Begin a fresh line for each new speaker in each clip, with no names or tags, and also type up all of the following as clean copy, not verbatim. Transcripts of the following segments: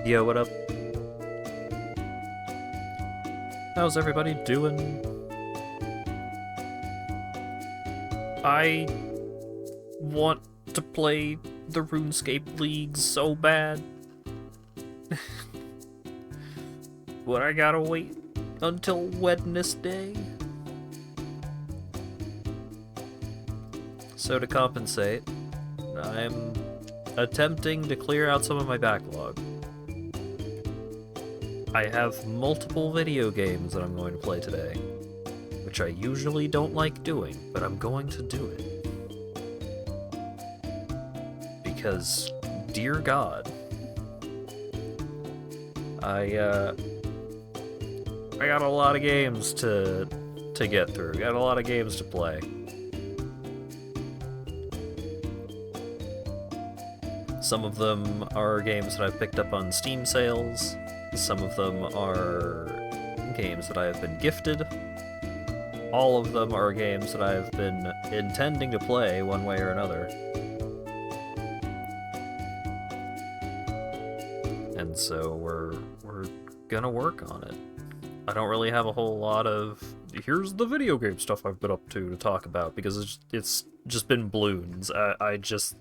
Yo, what up? How's everybody doing? I want to play the RuneScape League so bad. But I gotta wait until Wednesday. So to compensate, I'm attempting to clear out some of my backlog. I have multiple video games that I'm going to play today, which I usually don't like doing, but I'm going to do it. Because, dear God, I got a lot of games to get through. Got a lot of games to play. Some of them are games that I've picked up on Steam sales. Some of them are games that I have been gifted. All of them are games that I've been intending to play one way or another. And so we're gonna work on it. I don't really have a whole lot of here's the video game stuff I've been up to talk about, because it's just been balloons. I just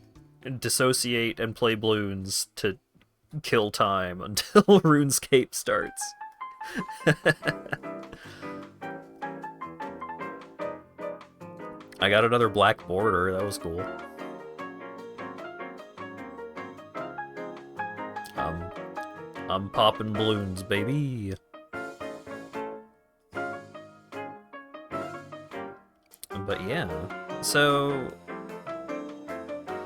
dissociate and play balloons to kill time until RuneScape starts. I got another black border, that was cool. I'm popping balloons, baby. But yeah, so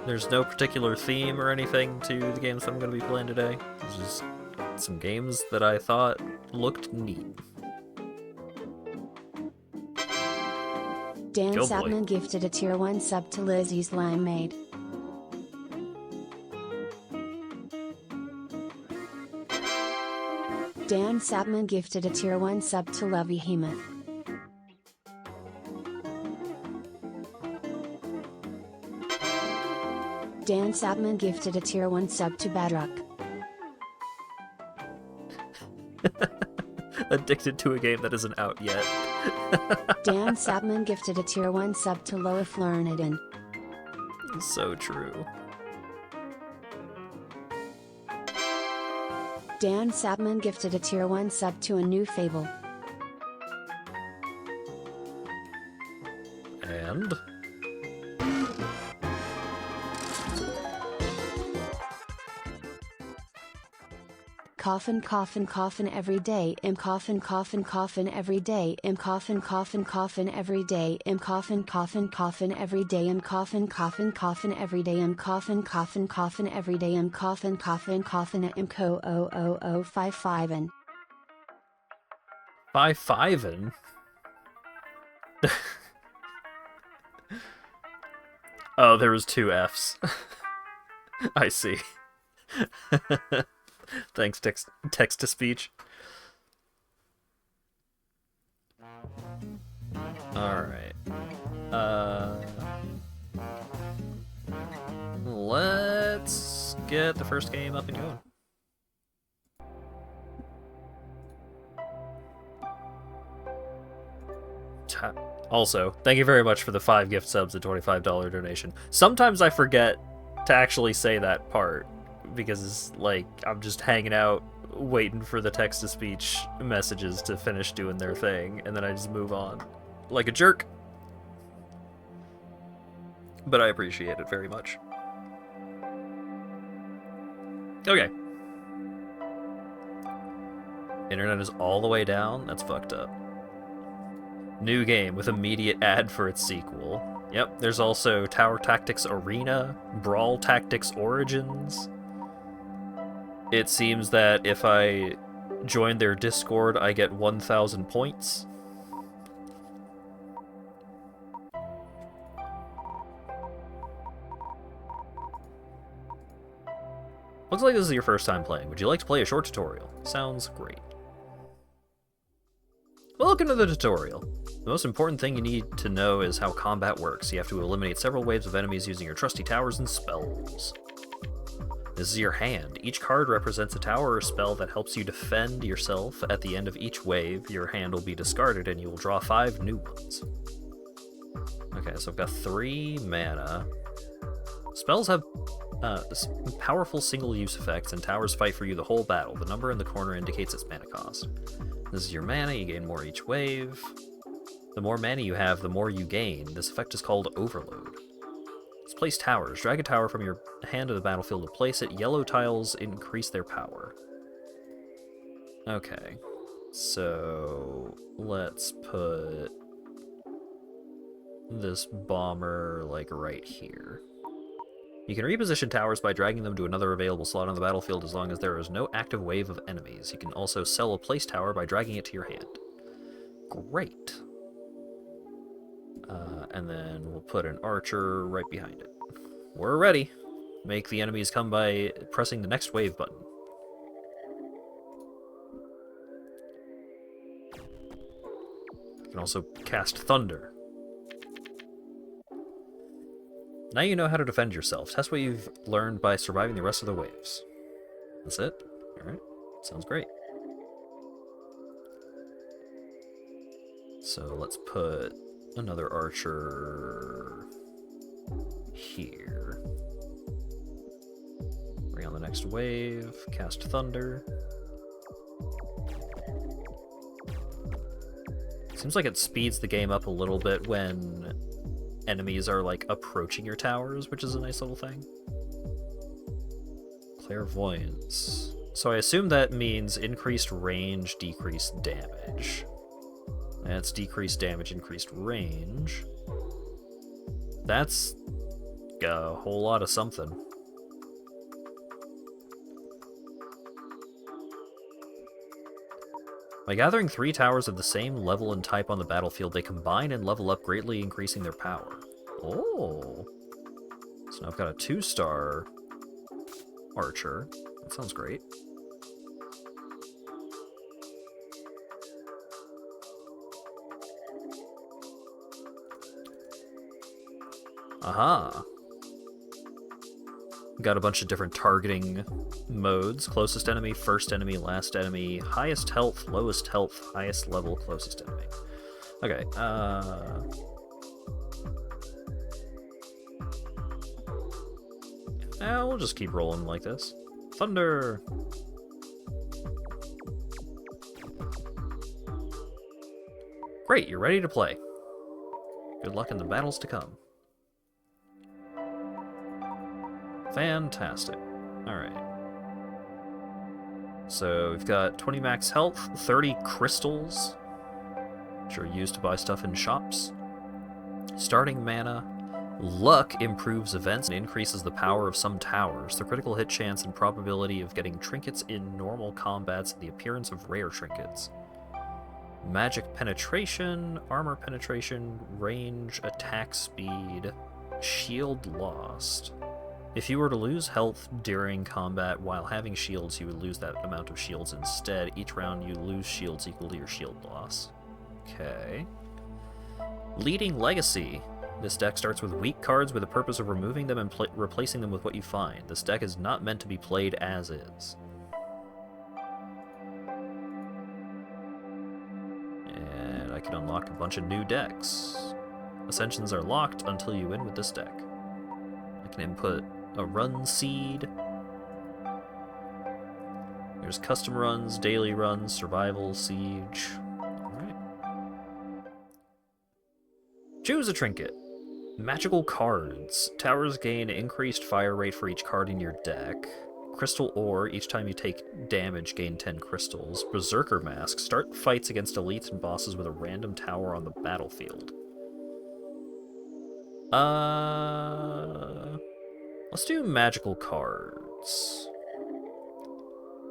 there's no particular theme or anything to the games that I'm going to be playing today. It's just some games that I thought looked neat.
Dan Sapman gifted a tier 1 sub to Lizzie's Limeade. Dan Sapman gifted a tier 1 sub to Lovey Hemoth. Dan Sapman gifted a tier 1 sub to Badrock.
Addicted to a game that isn't out yet.
Dan Sapman gifted a tier 1 sub to Loa Flerniden.
So true.
Dan Sapman gifted a tier 1 sub to a new Fable.
And
Coffin coffin coffin every day coffin coffin coffin every day coffin coffin coffin every day coffin coffin coffin every day coffin coffin coffin every day coffin coffin coffin every day coffin coffin coffin co 00055 and
5 and oh, there was 2 Fs. I see. Thanks, text to speech. Alright. Let's get the first game up and going. Also, thank you very much for the 5 gift subs and $25 donation. Sometimes I forget to actually say that part, because, like, I'm just hanging out waiting for the text-to-speech messages to finish doing their thing, and then I just move on. Like a jerk. But I appreciate it very much. Okay. Internet is all the way down? That's fucked up. New game with immediate ad for its sequel. Yep, there's also Tower Tactics Arena, Brawl Tactics Origins. It seems that if I join their Discord, I get 1,000 points. Looks like this is your first time playing. Would you like to play a short tutorial? Sounds great. Welcome to the tutorial. The most important thing you need to know is how combat works. You have to eliminate several waves of enemies using your trusty towers and spells. This is your hand. Each card represents a tower or spell that helps you defend yourself. At the end of each wave, your hand will be discarded and you will draw 5 new ones. Okay, so I've got 3 mana. Spells have powerful single-use effects, and towers fight for you the whole battle. The number in the corner indicates its mana cost. This is your mana. You gain more each wave. The more mana you have, the more you gain. This effect is called Overload. Let's place towers. Drag a tower from your hand to the battlefield to place it. Yellow tiles increase their power. Okay. So let's put this bomber, like, right here. You can reposition towers by dragging them to another available slot on the battlefield as long as there is no active wave of enemies. You can also sell a place tower by dragging it to your hand. Great. And then we'll put an archer right behind it. We're ready. Make the enemies come by pressing the next wave button. You can also cast Thunder. Now you know how to defend yourself. Test what you've learned by surviving the rest of the waves. That's it? Alright. Sounds great. So let's put another archer here. Bring on the next wave. Cast Thunder. Seems like it speeds the game up a little bit when enemies are, like, approaching your towers, which is a nice little thing. Clairvoyance. So I assume that means increased range, decreased damage. That's decreased damage, increased range. That's a whole lot of something. By gathering 3 towers of the same level and type on the battlefield, they combine and level up, greatly increasing their power. Oh. So now I've got a 2-star archer. That sounds great. Aha. Got a bunch of different targeting modes. Closest enemy, first enemy, last enemy, highest health, lowest health, highest level, closest enemy. Okay, we'll just keep rolling like this. Thunder! Great, you're ready to play. Good luck in the battles to come. Fantastic. Alright. So we've got 20 max health, 30 crystals, which are used to buy stuff in shops. Starting mana. Luck improves events and increases the power of some towers. The critical hit chance and probability of getting trinkets in normal combats and the appearance of rare trinkets. Magic penetration, armor penetration, range, attack speed, shield lost. If you were to lose health during combat while having shields, you would lose that amount of shields instead. Each round you lose shields equal to your shield loss. Okay. Leading Legacy. This deck starts with weak cards with the purpose of removing them and replacing them with what you find. This deck is not meant to be played as is. And I can unlock a bunch of new decks. Ascensions are locked until you win with this deck. I can input a run seed. There's custom runs, daily runs, survival, siege. Alright. Choose a trinket. Magical cards. Towers gain increased fire rate for each card in your deck. Crystal ore. Each time you take damage, gain 10 crystals. Berserker mask. Start fights against elites and bosses with a random tower on the battlefield. Let's do magical cards.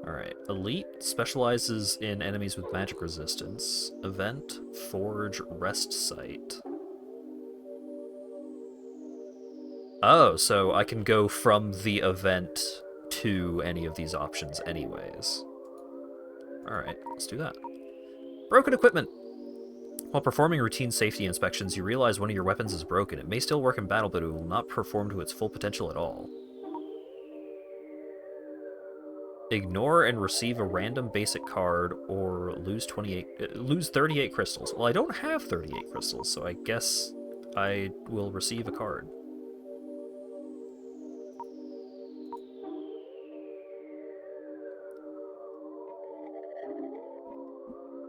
Alright, Elite specializes in enemies with magic resistance. Event, Forge, Rest Site. Oh, so I can go from the event to any of these options anyways. Alright, let's do that. Broken equipment. While performing routine safety inspections, you realize one of your weapons is broken. It may still work in battle, but it will not perform to its full potential at all. Ignore and receive a random basic card or lose 38 crystals. Well, I don't have 38 crystals, so I guess I will receive a card.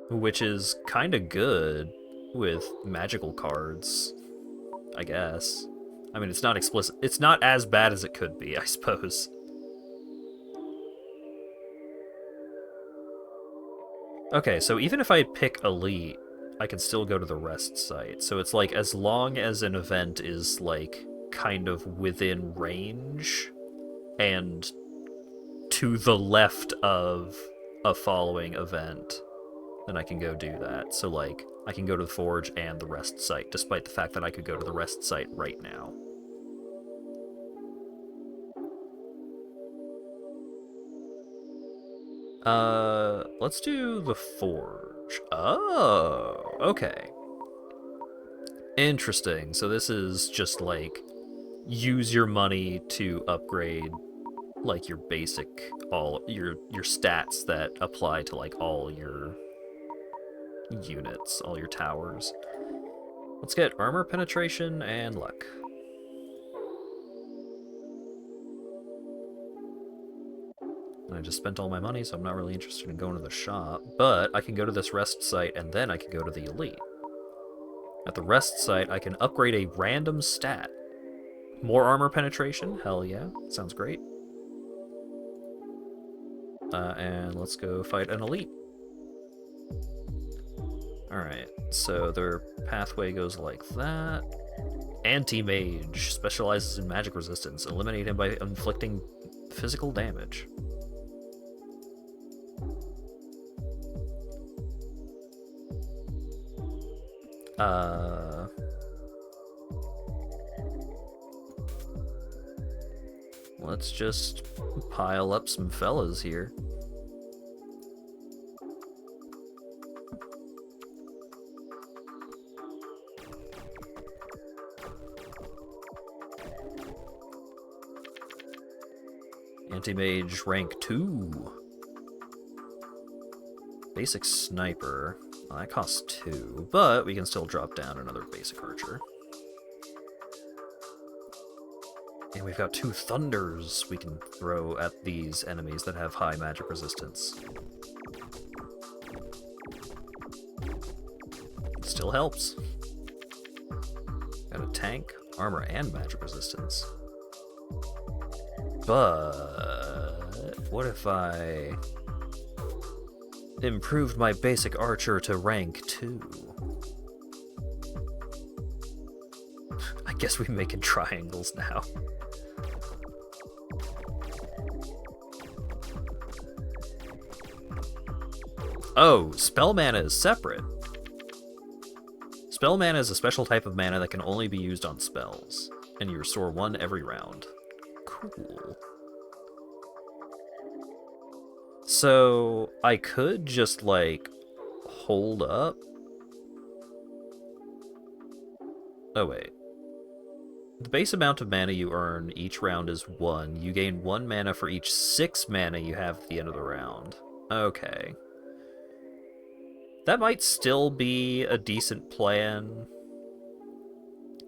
Which is kind of good with magical cards, I guess. I mean, it's not explicit. It's not as bad as it could be, I suppose. Okay, so even if I pick Elite, I can still go to the rest site. So it's like, as long as an event is, like, kind of within range and to the left of a following event, then I can go do that. So, like, I can go to the Forge and the rest site, despite the fact that I could go to the rest site right now. Let's do the Forge. Oh, okay. Interesting. So this is just, like, use your money to upgrade, like, your basic, all your stats that apply to, like, all your units, all your towers. Let's get armor penetration and luck. I just spent all my money, so I'm not really interested in going to the shop, but I can go to this rest site and then I can go to the Elite. At the rest site, I can upgrade a random stat. More armor penetration? Hell yeah. Sounds great. And let's go fight an Elite. Alright, so their pathway goes like that. Anti-Mage specializes in magic resistance. Eliminate him by inflicting physical damage. Let's just pile up some fellas here. Anti-Mage rank 2. Basic Sniper. Well, that costs 2, but we can still drop down another Basic Archer. And we've got 2 Thunders we can throw at these enemies that have high magic resistance. Still helps. Got a tank, armor, and magic resistance. But what if I improved my basic archer to rank 2? I guess we're making triangles now. Oh, spell mana is separate. Spell mana is a special type of mana that can only be used on spells, and you restore 1 every round. Cool. So, I could just, like, hold up. Oh, wait. The base amount of mana you earn each round is 1. You gain 1 mana for each 6 mana you have at the end of the round. Okay. That might still be a decent plan.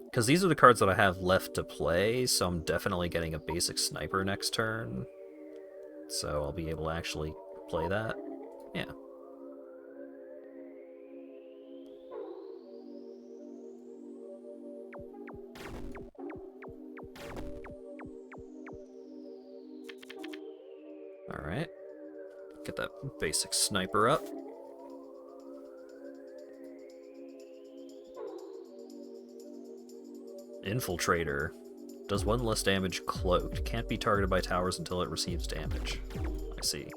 Because these are the cards that I have left to play, so I'm definitely getting a basic sniper next turn. So I'll be able to actually play that. Yeah. Alright. Get that basic sniper up. Infiltrator. Does 1 less damage cloaked. Can't be targeted by towers until it receives damage. I see.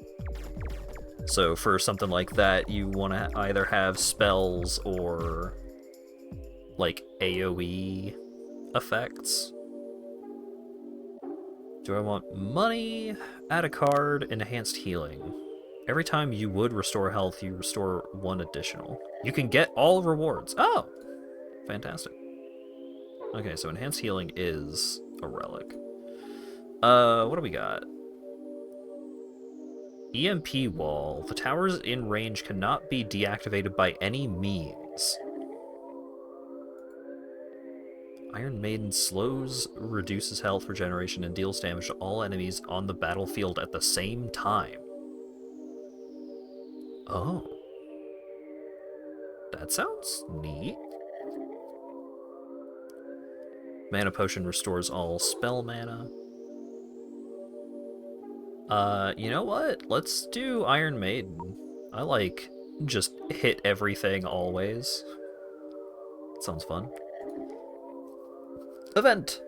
So for something like that, you want to either have spells or, like, AoE effects. Do I want money? Add a card, enhanced healing. Every time you would restore health, you restore 1 additional. You can get all rewards. Oh! Fantastic. Okay, so enhanced healing is a relic. What do we got? EMP wall. The towers in range cannot be deactivated by any means. Iron Maiden slows, reduces health regeneration, and deals damage to all enemies on the battlefield at the same time. Oh. That sounds neat. Mana Potion restores all spell mana. You know what? Let's do Iron Maiden. I like just hit everything always. Sounds fun. Event!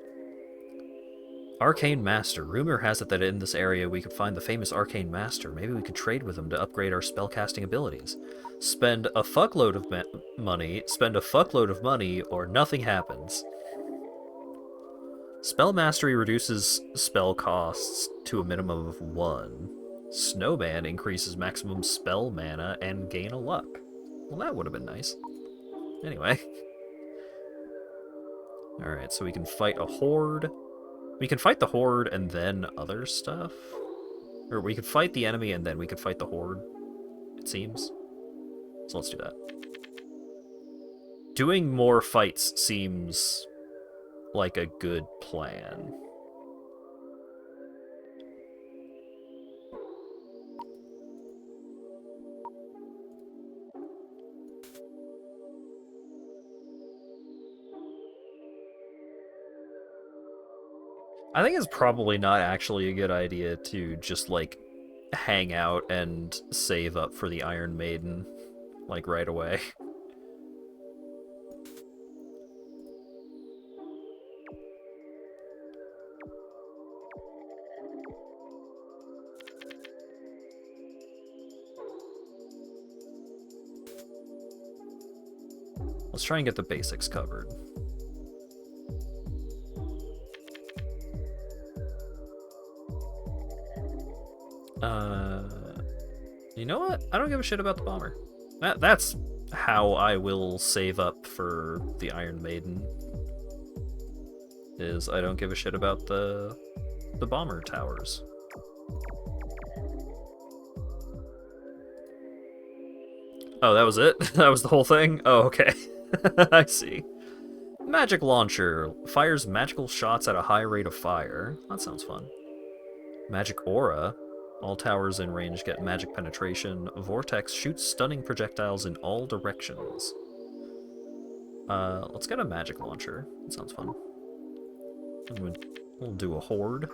Arcane Master. Rumor has it that in this area we could find the famous Arcane Master. Maybe we could trade with him to upgrade our spellcasting abilities. Spend a fuckload of money, or nothing happens. Spell Mastery reduces spell costs to a minimum of 1. Snowman increases maximum spell mana and gain a luck. Well, that would have been nice. Anyway. Alright, so we can fight a horde. We can fight the horde and then other stuff. Or we could fight the enemy and then we could fight the horde, it seems. So let's do that. Doing more fights seems like a good plan. I think it's probably not actually a good idea to just, like, hang out and save up for the Iron Maiden, like, right away. Let's try and get the basics covered. You know what? I don't give a shit about the bomber. That's how I will save up for the Iron Maiden. Is I don't give a shit about the bomber towers. Oh, that was it? That was the whole thing? Oh, okay. I see. Magic Launcher. Fires magical shots at a high rate of fire. That sounds fun. Magic Aura. All towers in range get magic penetration. Vortex shoots stunning projectiles in all directions. Let's get a magic launcher. That sounds fun. We'll do a horde.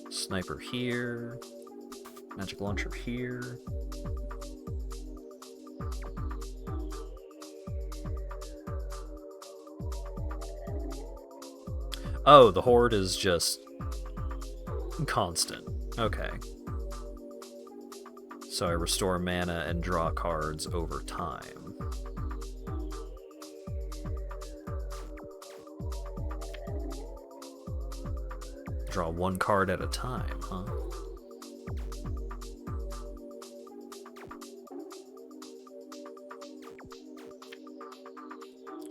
Sniper here. Magic launcher here. Oh, the horde is just constant. Okay. So I restore mana and draw cards over time. Draw one card at a time, huh?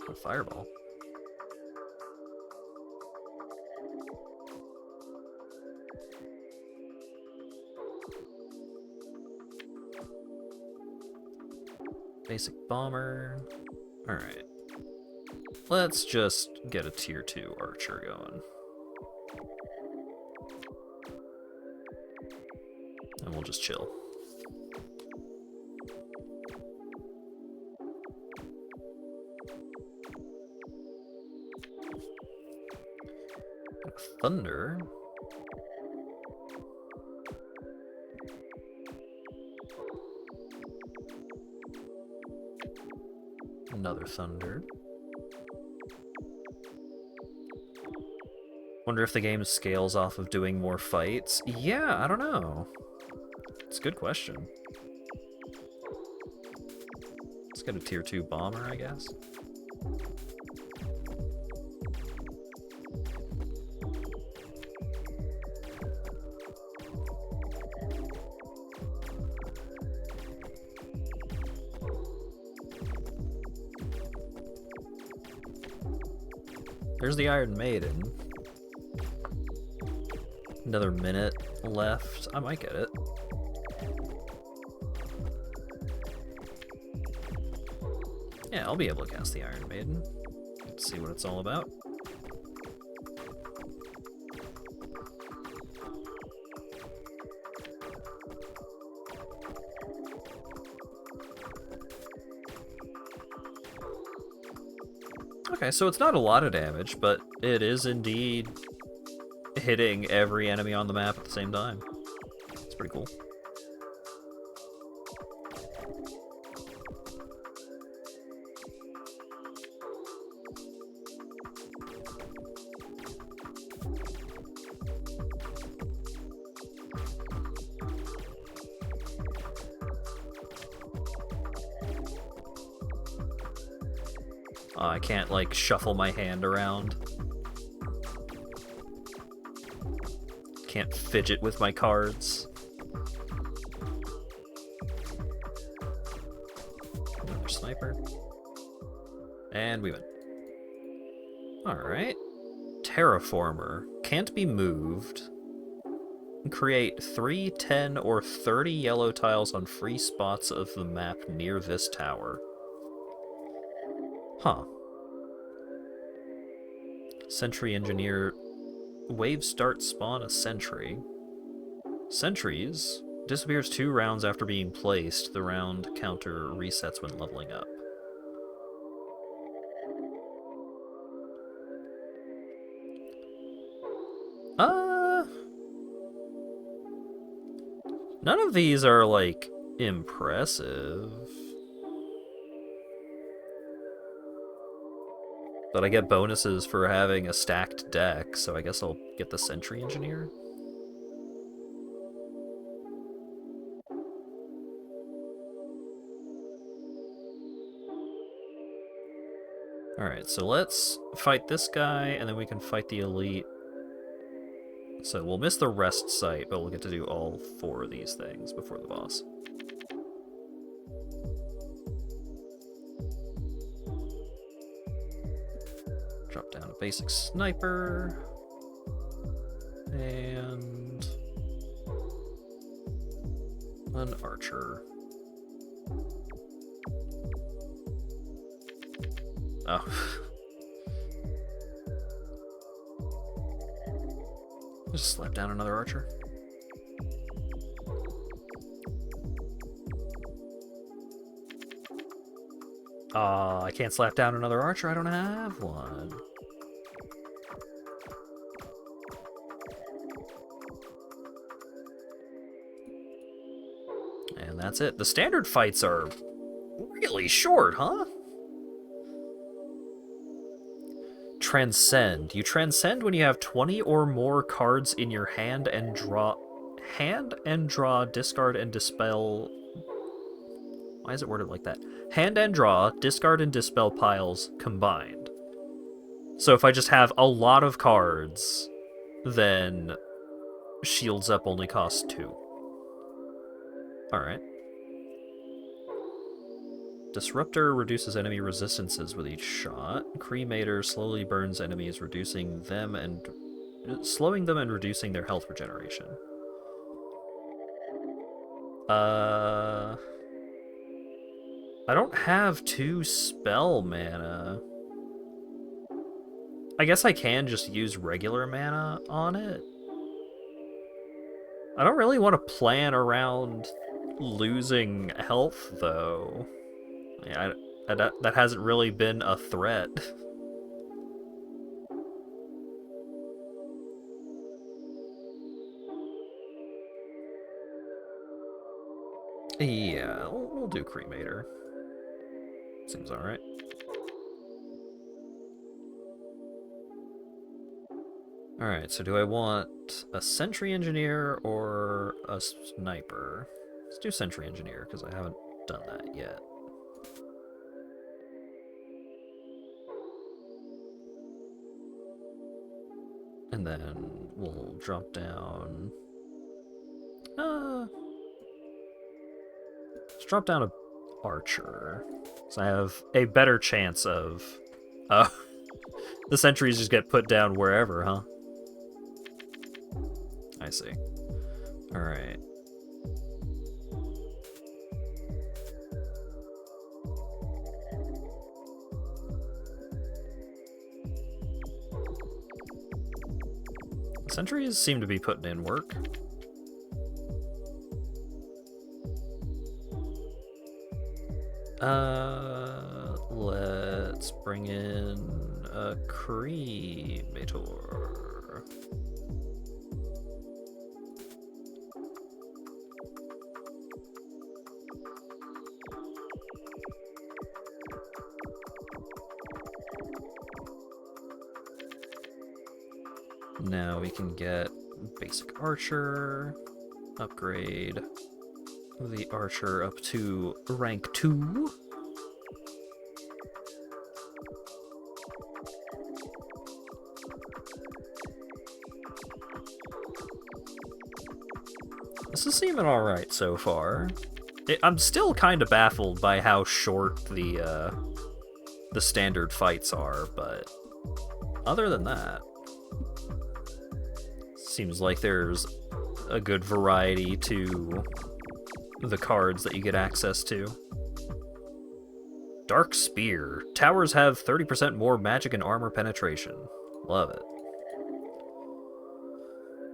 A fireball. Basic bomber. Alright. Let's just get a tier 2 archer going. And we'll just chill. Thunder. Another thunder. Wonder if the game scales off of doing more fights. Yeah, I don't know. It's a good question. Let's get a tier 2 bomber, I guess. There's the Iron Maiden. Another minute left. I might get it. Yeah, I'll be able to cast the Iron Maiden. Let's see what it's all about. Okay, so it's not a lot of damage, but it is indeed hitting every enemy on the map at the same time. It's pretty cool. I can't, like, shuffle my hand around. Can't fidget with my cards. Another sniper. And we win. Alright. Terraformer. Can't be moved. Create 3, 10, or 30 yellow tiles on free spots of the map near this tower. Huh. Sentry engineer. Wave start spawn a sentry. Sentries disappears 2 rounds after being placed. The round counter resets when leveling up. None of these are, like, impressive. But I get bonuses for having a stacked deck, so I guess I'll get the Sentry Engineer. Alright, so let's fight this guy, and then we can fight the elite. So we'll miss the rest site, but we'll get to do all 4 of these things before the boss. Drop down a basic sniper. And an archer. Oh. Just slap down another archer. I can't slap down another archer. I don't have one. And that's it. The standard fights are really short, huh? Transcend. You transcend when you have 20 or more cards in your hand and draw, discard, and dispel. Why is it worded like that? Hand and draw, discard, and dispel piles combined. So if I just have a lot of cards, then Shields Up only costs 2. Alright. Disruptor reduces enemy resistances with each shot. Cremator slowly burns enemies, slowing them and reducing their health regeneration. I don't have 2 spell mana. I guess I can just use regular mana on it. I don't really want to plan around losing health, though. Yeah, that hasn't really been a threat. Yeah, we'll do Cremator. Seems alright. Alright, so do I want a Sentry Engineer or a Sniper? Let's do Sentry Engineer, because I haven't done that yet. And then we'll drop down... let's drop down a Archer. So I have a better chance of The sentries just get put down wherever, huh? I see. Alright. Sentries seem to be putting in work. Let's bring in a cremator. Now we can get basic archer, upgrade the archer up to rank 2. This is seeming alright so far. I'm still kind of baffled by how short the standard fights are, but other than that, seems like there's a good variety to the cards that you get access to. Dark Spear. Towers have 30% more magic and armor penetration. Love it.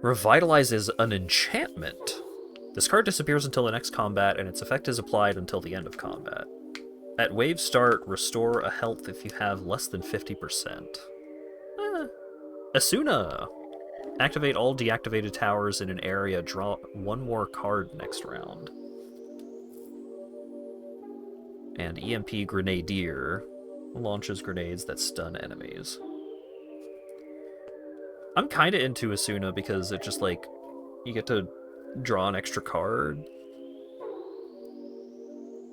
Revitalize is an enchantment. This card disappears until the next combat, and its effect is applied until the end of combat. At wave start, restore a health if you have less than 50%. Asuna! Activate all deactivated towers in an area, draw one more card next round. And EMP Grenadier launches grenades that stun enemies. I'm kinda into Asuna because it just, like, you get to draw an extra card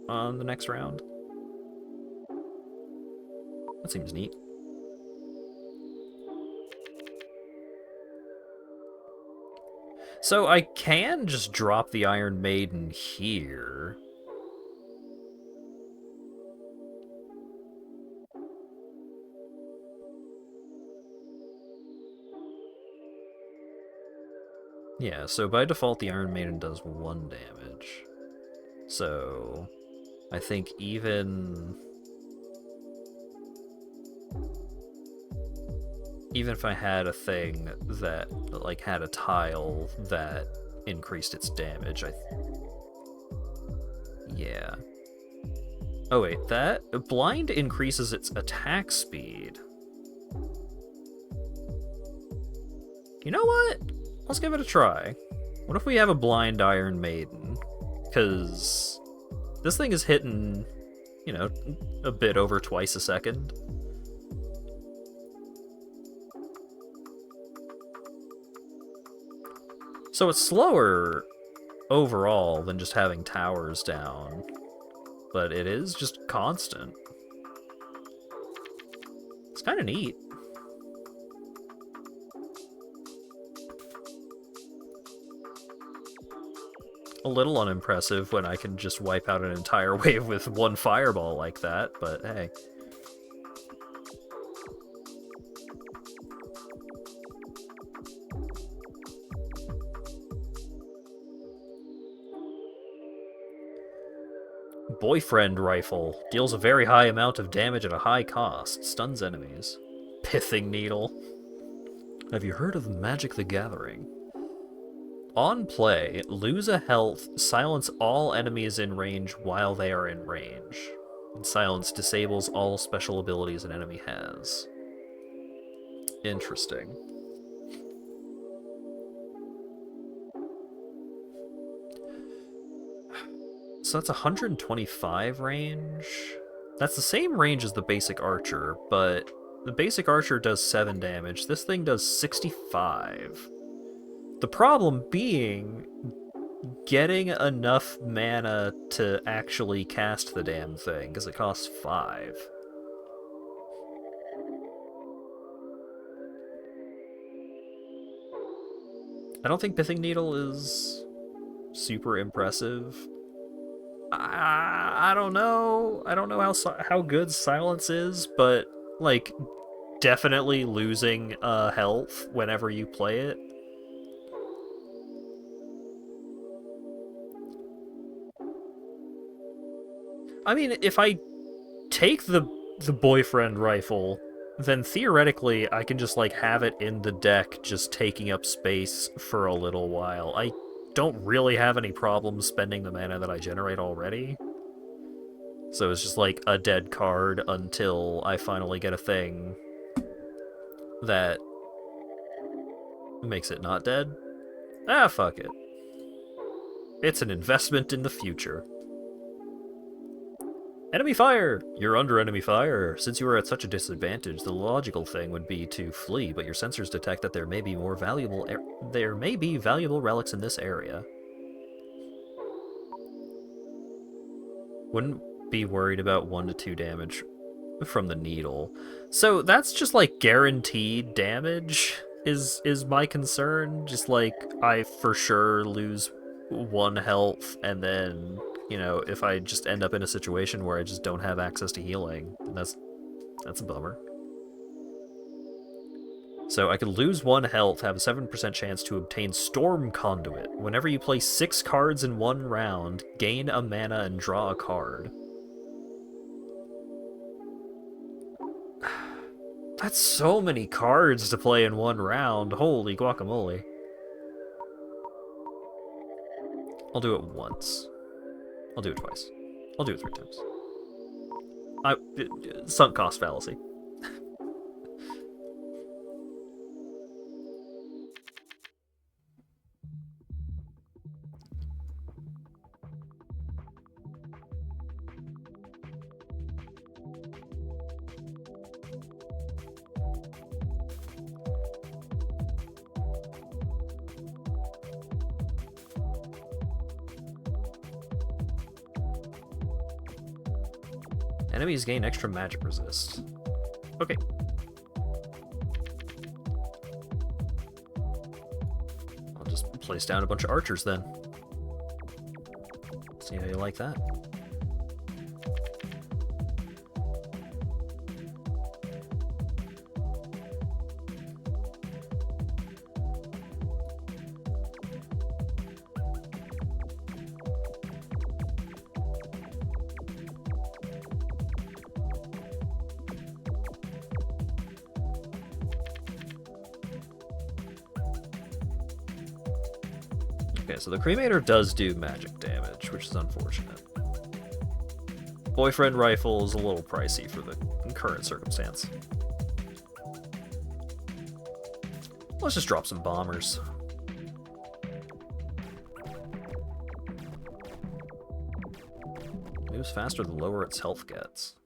on the next round. That seems neat. So I can just drop the Iron Maiden here. Yeah, so by default the Iron Maiden does 1 damage. So I think even if I had a thing that like had a tile that increased its damage, yeah. Oh wait, that blind increases its attack speed. You know what? Let's give it a try. What if we have a blind Iron Maiden? Because this thing is hitting, you know, a bit over twice a second. So it's slower overall than just having towers down, but it is just constant. It's kind of neat. A little unimpressive when I can just wipe out an entire wave with 1 fireball like that, but hey. Boyfriend Rifle. Deals a very high amount of damage at a high cost. Stuns enemies. Pithing Needle. Have you heard of Magic the Gathering? On play, lose a health, silence all enemies in range while they are in range. And silence disables all special abilities an enemy has. Interesting. So that's 125 range. That's the same range as the basic archer, but the basic archer does 7 damage. This thing does 65. The problem being getting enough mana to actually cast the damn thing, because it costs 5. I don't think Pithing Needle is super impressive. I don't know. I don't know how good silence is, but like definitely losing health whenever you play it. I mean, if I take the boyfriend rifle, then theoretically I can just like have it in the deck just taking up space for a little while. I don't really have any problems spending the mana that I generate already. So it's just like a dead card until I finally get a thing that makes it not dead. Ah, fuck it. It's an investment in the future. Enemy fire! You're under enemy fire. Since you are at such a disadvantage, the logical thing would be to flee, but your sensors detect that there may be valuable relics in this area. Wouldn't be worried about 1 to 2 damage from the needle. So that's just like guaranteed damage is my concern. Just like I for sure lose 1 health, and then, you know, if I just end up in a situation where I just don't have access to healing, that's a bummer. So I could lose 1 health, have a 7% chance to obtain Storm Conduit. Whenever you play 6 cards in 1 round, gain a mana and draw a card. That's so many cards to play in 1 round. Holy guacamole. I'll do it once. I'll do it twice. I'll do it 3 times. Sunk cost fallacy. Enemies gain extra magic resist. Okay. I'll just place down a bunch of archers then. See how you like that. Okay, so the Cremator does do magic damage, which is unfortunate. Boyfriend Rifle is a little pricey for the current circumstance. Let's just drop some bombers. Moves faster the lower its health gets.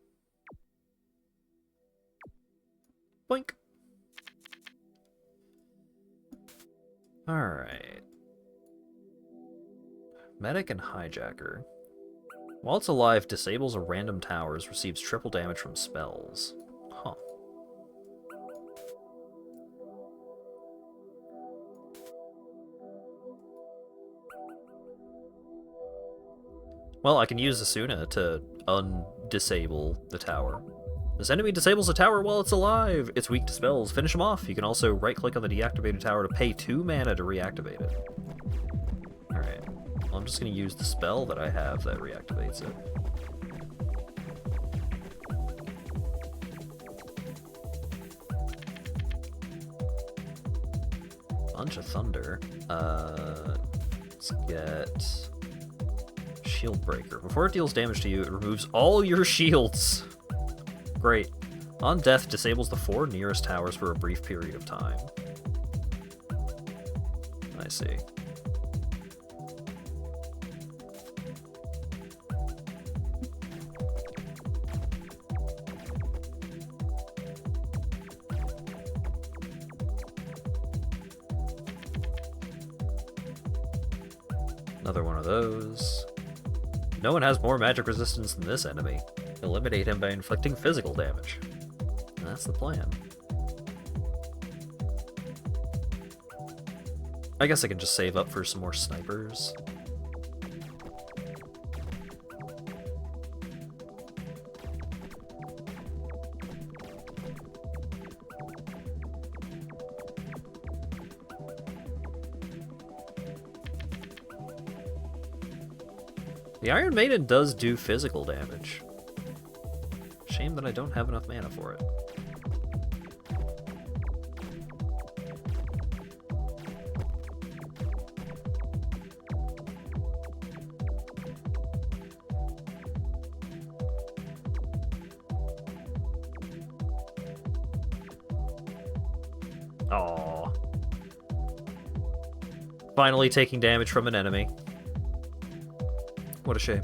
Boink. Alright. Medic and Hijacker. While it's alive, disables a random towers, receives triple damage from spells. Huh. Well, I can use Asuna to undisable the tower. This enemy disables a tower while it's alive. It's weak to spells. Finish him off. You can also right-click on the deactivated tower to pay 2 mana to reactivate it. Alright. Well, I'm just going to use the spell that I have that reactivates it. Bunch of thunder. Let's get Shield Breaker. Before it deals damage to you, it removes all your shields. Great. On death, disables the 4 nearest towers for a brief period of time. I see. Another one of those. No one has more magic resistance than this enemy. Eliminate him by inflicting physical damage. And that's the plan. I guess I can just save up for some more snipers. The Iron Maiden does do physical damage. Shame that I don't have enough mana for it. Aww. Finally taking damage from an enemy. What a shame.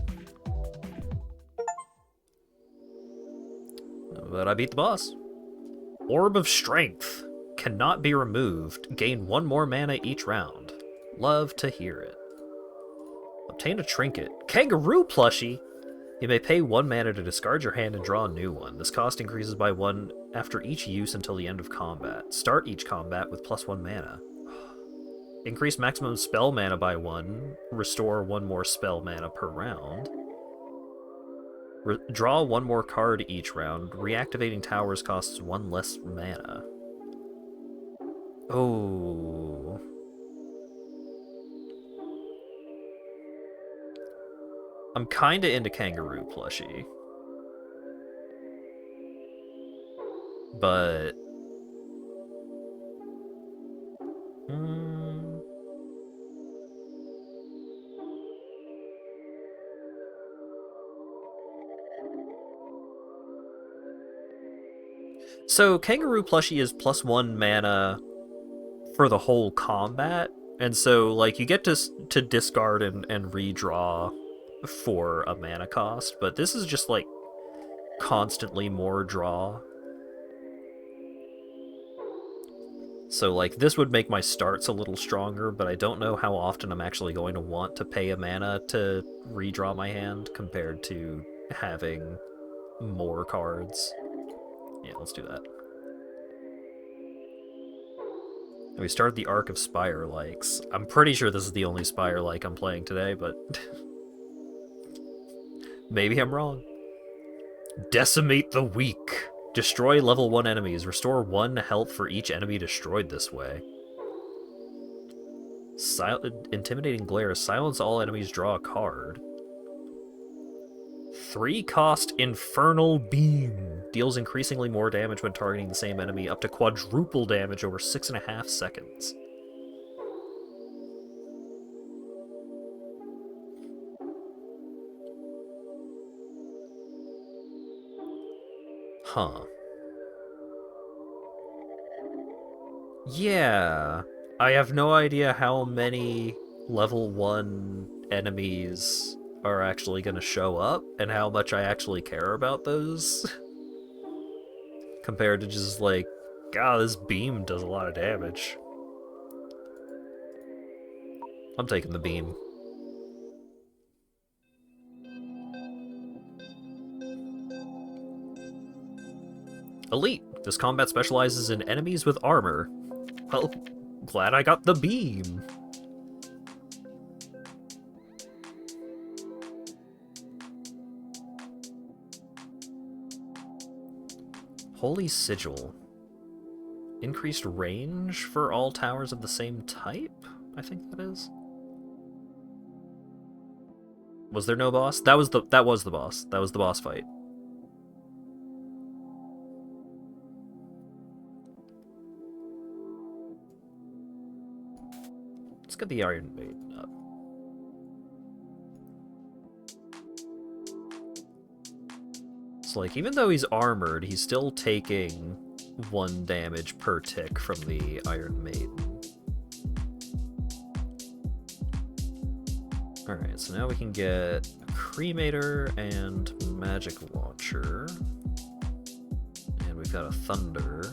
But I beat the boss. Orb of Strength. Cannot be removed. Gain 1 more mana each round. Love to hear it. Obtain a trinket. Kangaroo plushie! You may pay 1 mana to discard your hand and draw a new one. This cost increases by 1 after each use until the end of combat. Start each combat with +1 mana. Increase maximum spell mana by 1. Restore 1 more spell mana per round. Draw 1 more card each round. Reactivating towers costs 1 less mana. Oh. I'm kinda into Kangaroo plushie. But... So, Kangaroo plushie is +1 mana for the whole combat, and so, like, you get to discard and redraw for a mana cost, but this is just, like, constantly more draw. So, like, this would make my starts a little stronger, but I don't know how often I'm actually going to want to pay a mana to redraw my hand compared to having more cards. Yeah, let's do that. We started the Arc of Spire-likes. I'm pretty sure this is the only Spire-like I'm playing today, but... maybe I'm wrong. Decimate the Weak. Destroy level 1 enemies. Restore 1 health for each enemy destroyed this way. Intimidating Glare. Silence all enemies. Draw a card. 3-cost Infernal Beam. Deals increasingly more damage when targeting the same enemy, up to quadruple damage over 6.5 seconds. Huh. Yeah. I have no idea how many level 1 enemies are actually going to show up, and how much I actually care about those. Compared to just like, God, this beam does a lot of damage. I'm taking the beam. Elite. This combat specializes in enemies with armor. Well, glad I got the beam. Holy Sigil. Increased range for all towers of the same type? I think that is. Was there no boss? That was the boss. That was the boss fight. Let's get the Iron Maiden up. So, like, even though he's armored, he's still taking 1 damage per tick from the Iron Maiden. Alright, so now we can get a Cremator and Magic Launcher. And we've got a Thunder.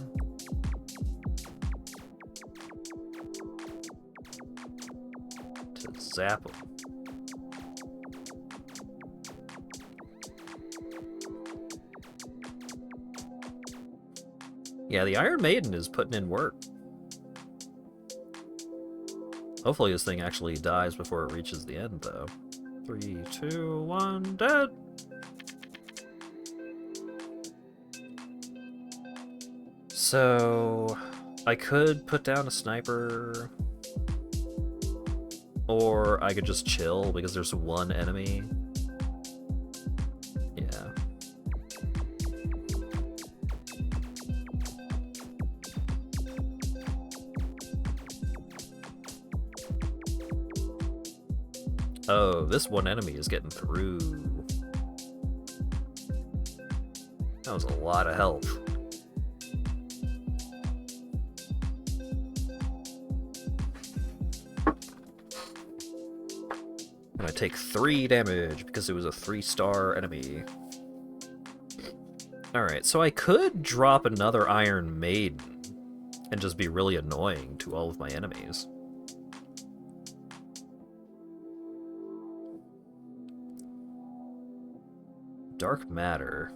To zap him. Yeah, the Iron Maiden is putting in work. Hopefully this thing actually dies before it reaches the end, though. 3, 2, 1, dead! So... I could put down a sniper... Or I could just chill, because there's 1 enemy. Oh, this one enemy is getting through. That was a lot of health. And I take 3 damage because it was a 3-star enemy. Alright, so I could drop another Iron Maiden and just be really annoying to all of my enemies. Dark Matter.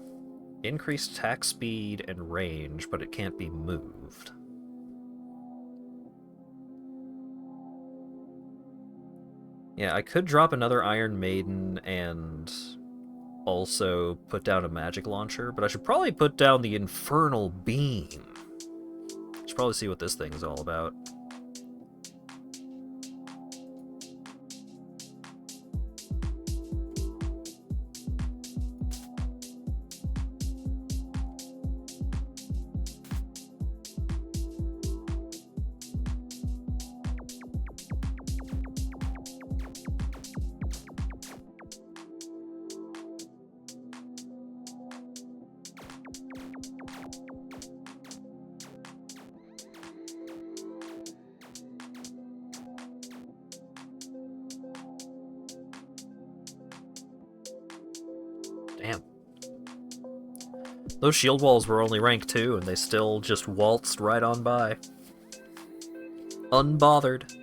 Increased attack speed and range, but it can't be moved. Yeah, I could drop another Iron Maiden and also put down a magic launcher, but I should probably put down the Infernal Beam. I should probably see what this thing's all about. Damn. Those shield walls were only rank 2, and they still just waltzed right on by. Unbothered.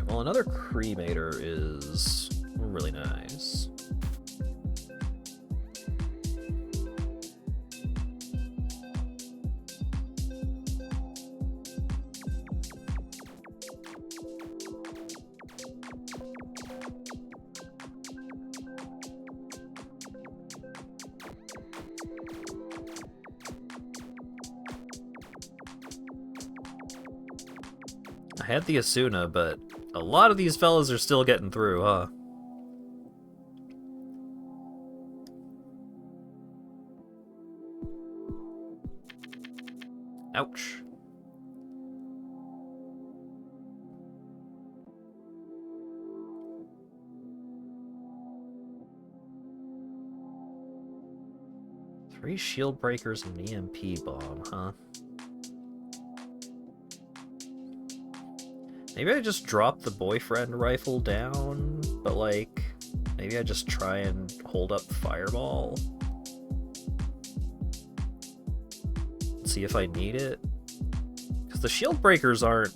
Well, another cremator is really nice. I had the Asuna, but a lot of these fellas are still getting through, huh? Ouch. Three shield breakers and an EMP bomb, huh? Maybe I just drop the boyfriend rifle down, but like, maybe I just try and hold up Fireball. See if I need it. Because the shield breakers aren't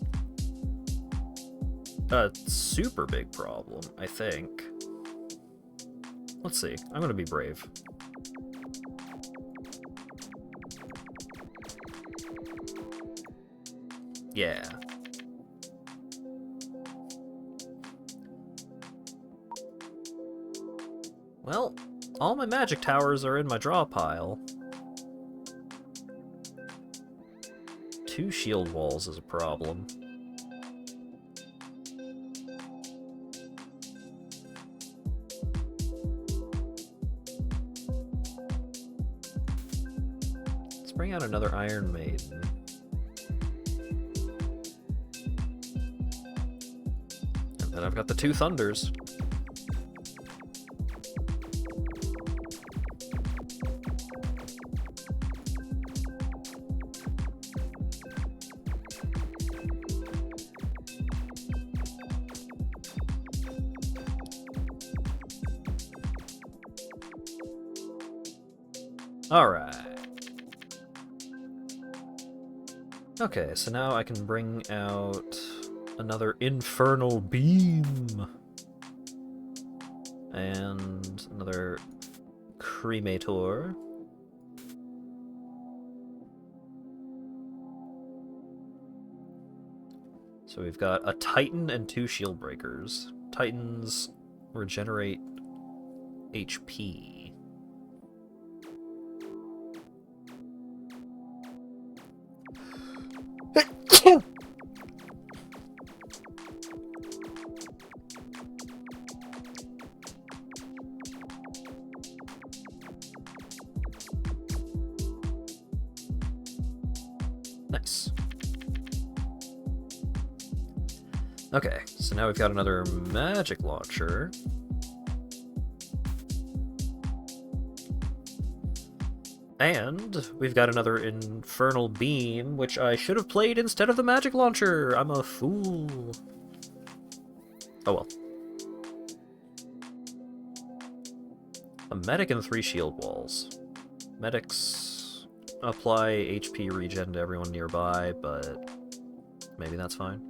a super big problem, I think. Let's see. I'm gonna be brave. Yeah. Well, all my magic towers are in my draw pile. 2 shield walls is a problem. Let's bring out another Iron Maiden. And then I've got the 2 Thunders. Alright. Okay, so now I can bring out another Infernal Beam. And another Cremator. So we've got a Titan and 2 Shield Breakers. Titans regenerate HP. Nice. Okay, so now we've got another magic launcher. And we've got another infernal beam, which I should have played instead of the magic launcher. I'm a fool. Oh well. A medic and 3 shield walls. Medics apply HP regen to everyone nearby, but maybe that's fine.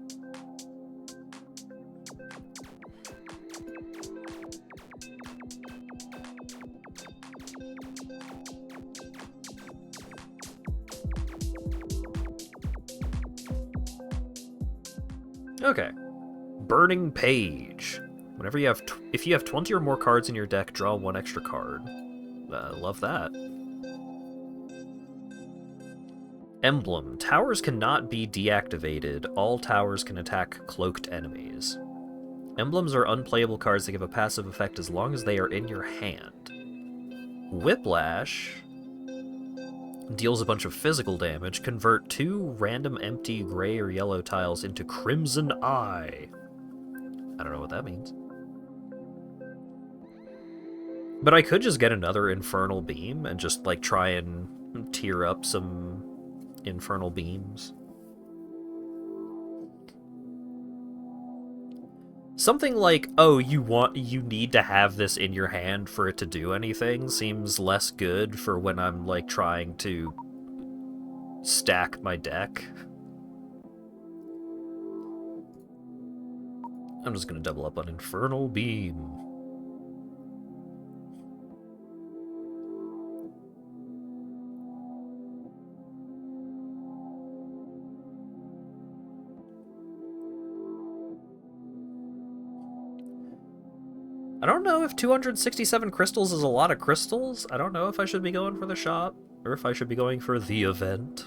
Okay. Burning Page. Whenever you have, if you have 20 or more cards in your deck, draw 1 extra card. Love that. Emblem. Towers cannot be deactivated. All towers can attack cloaked enemies. Emblems are unplayable cards that give a passive effect as long as they are in your hand. Whiplash deals a bunch of physical damage. Convert 2 random empty gray or yellow tiles into Crimson Eye. I don't know what that means. But I could just get another Infernal Beam and just, like, try and tier up some Infernal Beams. Something like, oh, you need to have this in your hand for it to do anything seems less good for when I'm, like, trying to stack my deck. I'm just gonna double up on Infernal Beam. I don't know if 267 crystals is a lot of crystals. I don't know if I should be going for the shop, or if I should be going for the event.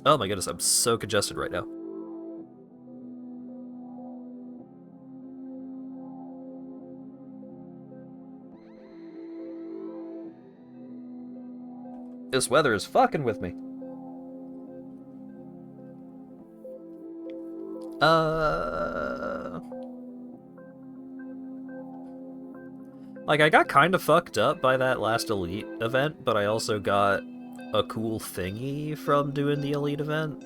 Oh my goodness, I'm so congested right now. This weather is fucking with me. Like, I got kind of fucked up by that last Elite event, but I also got a cool thingy from doing the Elite event.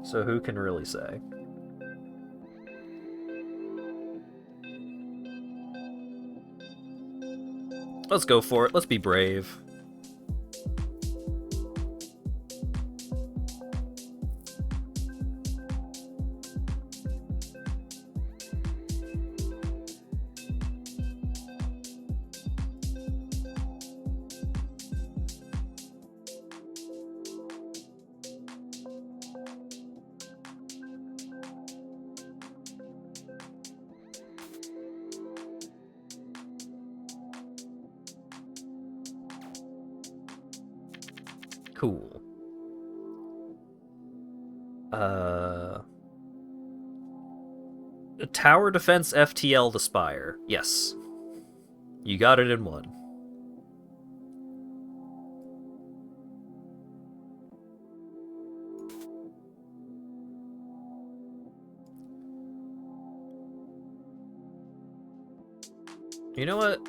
So who can really say? Let's go for it. Let's be brave. Cool. Tower Defense FTL the Spire. Yes. You got it in one. You know what?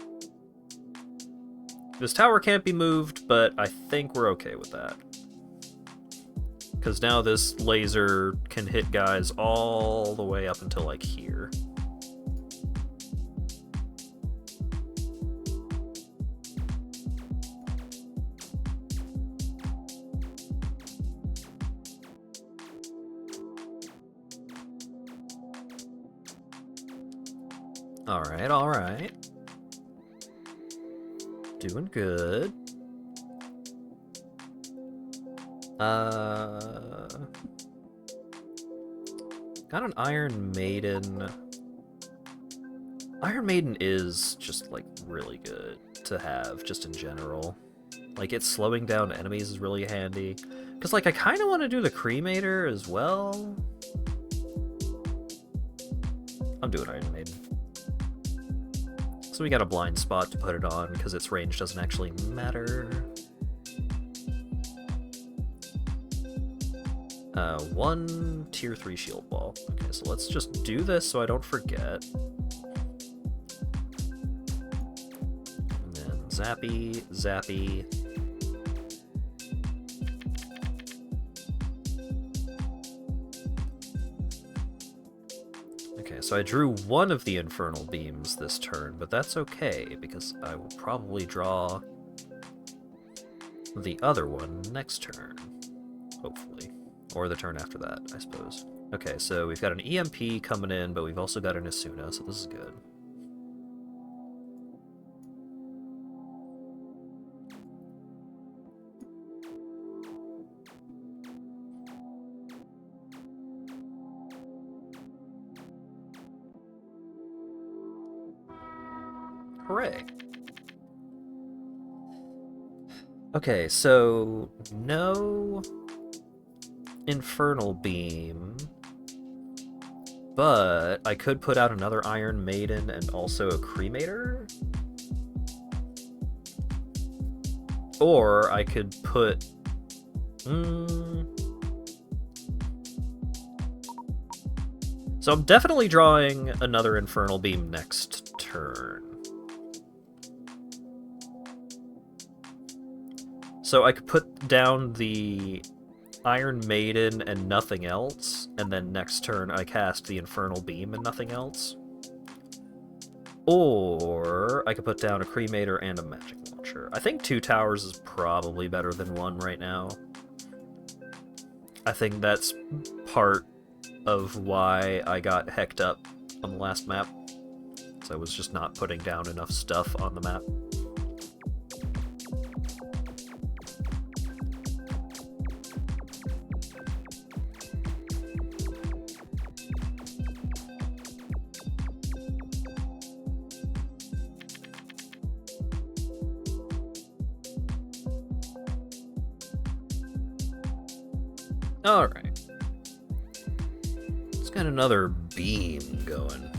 This tower can't be moved, but I think we're okay with that. Because now this laser can hit guys all the way up until, like, here. Alright, alright. Doing good. Got an Iron Maiden. Iron Maiden is just, like, really good to have, just in general. Like, it's slowing down enemies is really handy. Because, like, I kind of want to do the Cremator as well. I'm doing Iron Maiden. So we got a blind spot to put it on, because its range doesn't actually matter. One tier 3 shield wall. Okay, so let's just do this so I don't forget. And then zappy, zappy. Okay, so I drew one of the infernal beams this turn, but that's okay, because I will probably draw the other one next turn, hopefully. Or the turn after that, I suppose. Okay, so we've got an EMP coming in, but we've also got an Asuna, so this is good. Hooray! Okay, so no Infernal Beam, but I could put out another Iron Maiden and also a Cremator? Or I could put... So I'm definitely drawing another Infernal Beam next turn. So I could put down the Iron Maiden and nothing else, and then next turn I cast the Infernal Beam and nothing else. Or I could put down a Cremator and a Magic Launcher. I think 2 towers is probably better than 1 right now. I think that's part of why I got hecked up on the last map. So I was just not putting down enough stuff on the map. Alright. Let's get another beam going.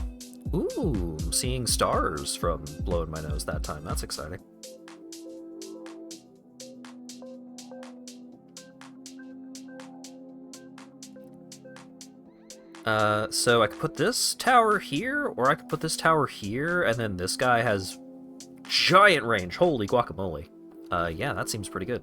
Ooh, I'm seeing stars from blowing my nose that time. That's exciting. So I could put this tower here, or I could put this tower here, and then this guy has giant range. Holy guacamole. Yeah, that seems pretty good.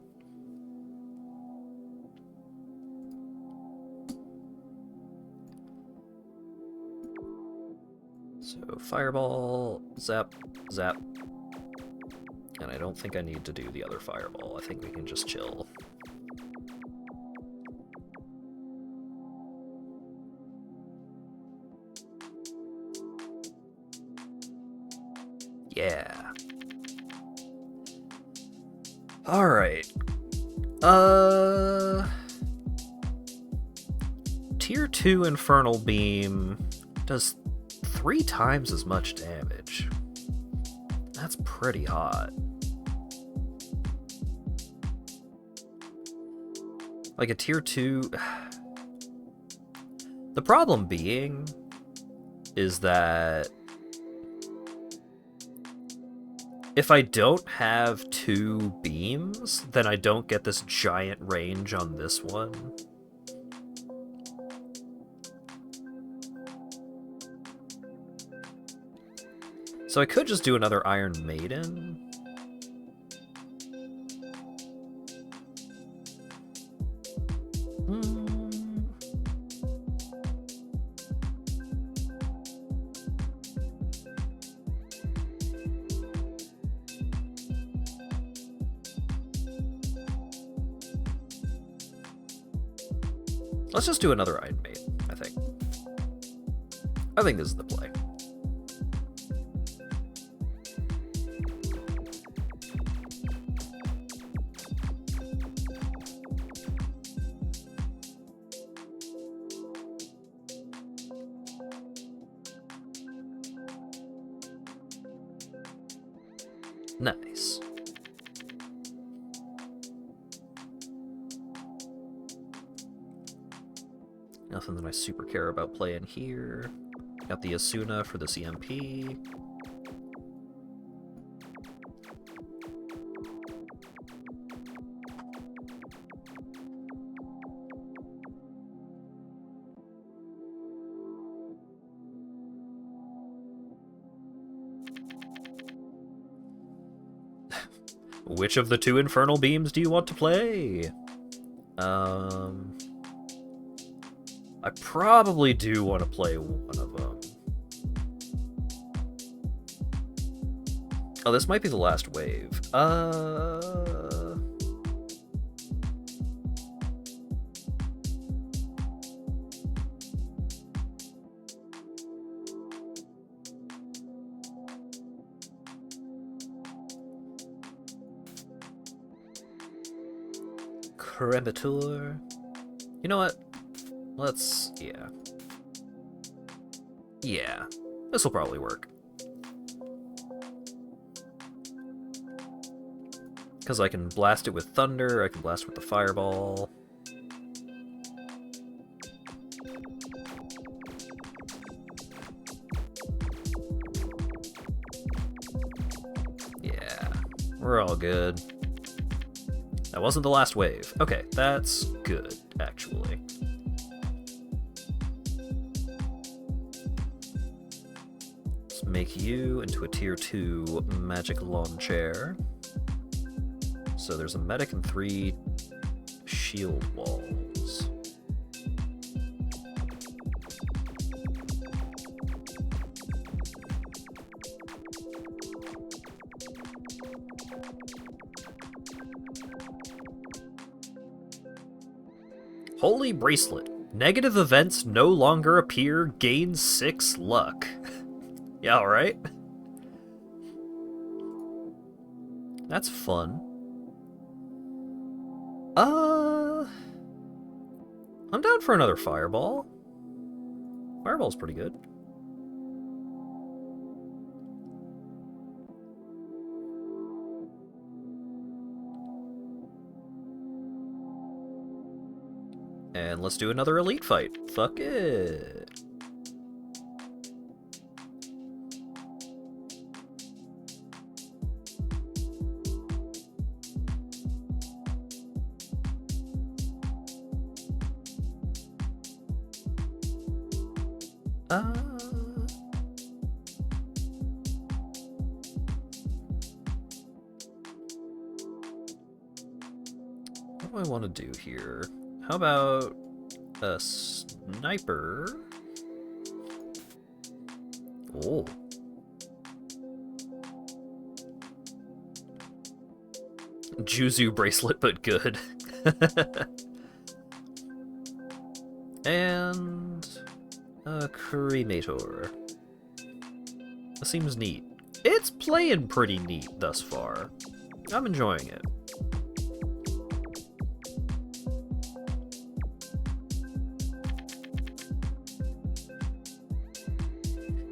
So fireball, zap, zap. And I don't think I need to do the other fireball. I think we can just chill. Yeah. Alright. Tier 2 Infernal Beam does 3 times as much damage. That's pretty hot. Like a tier 2... The problem being is that if I don't have 2 beams, then I don't get this giant range on this one. So I could just do another Iron Maiden. Let's just do another Iron Maiden, I think. I think this is the play. Nice. Nothing that I super care about playing here. Got the Asuna for the CMP. Which of the two infernal beams do you want to play? I probably do want to play one of them. Oh, this might be the last wave. Cremator. You know what? Let's... yeah. Yeah. This'll probably work. Because I can blast it with thunder, I can blast it with the fireball. Yeah, we're all good. That wasn't the last wave. Okay, that's good, actually. Let's make you into a tier 2 magic lawn chair. So there's a medic and 3 shield walls. Holy Bracelet. Negative events no longer appear, gain 6 luck. Yeah, alright. That's fun. I'm down for another fireball. Fireball's pretty good. And let's do another elite fight. Fuck it. What do I want to do here? How about a sniper? Oh. Juzu bracelet, but good. And a cremator. That seems neat. It's playing pretty neat thus far. I'm enjoying it.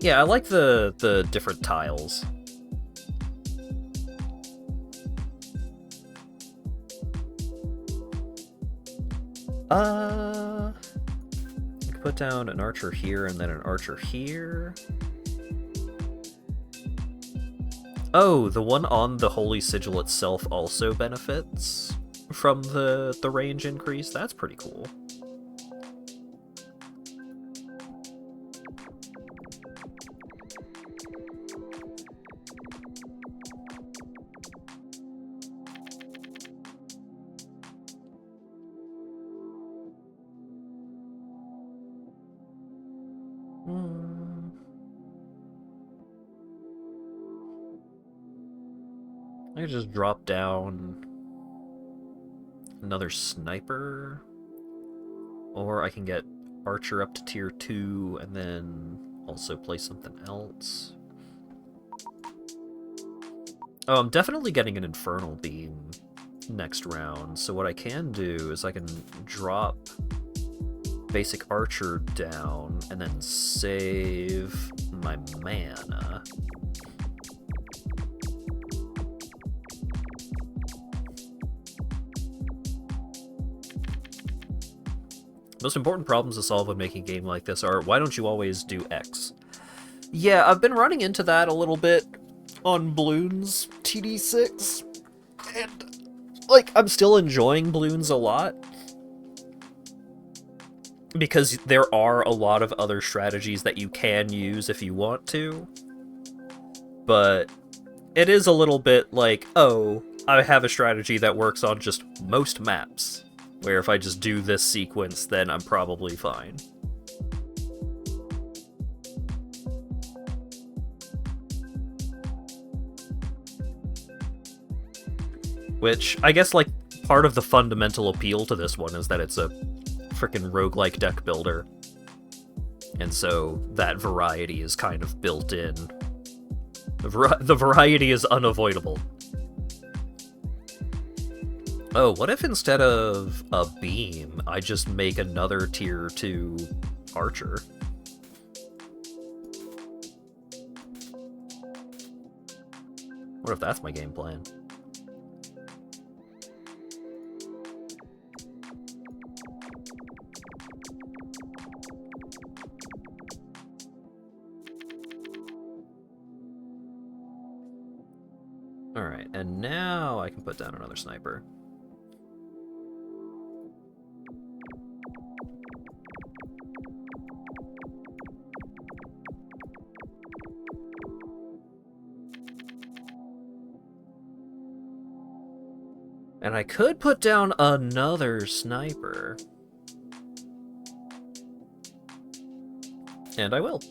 Yeah, I like the different tiles. I can put down an archer here and then an archer here. Oh, the one on the Holy Sigil itself also benefits from the range increase. That's pretty cool. I could just drop down another sniper, or I can get archer up to tier 2 and then also play something else. Oh, I'm definitely getting an infernal beam next round, so what I can do is I can drop basic archer down and then save my mana. Most important problems to solve when making a game like this are, why don't you always do X? Yeah, I've been running into that a little bit on Bloons TD6, and, like, I'm still enjoying Bloons a lot, because there are a lot of other strategies that you can use if you want to, but it is a little bit like, oh, I have a strategy that works on just most maps, where if I just do this sequence, then I'm probably fine. Which, I guess, like, part of the fundamental appeal to this one is that it's a frickin' roguelike deck builder. And so that variety is kind of built in. The variety is unavoidable. Oh, what if instead of a beam, I just make another tier 2 archer? What if that's my game plan? Alright, and now I can put down another sniper. And I could put down another sniper. And I will.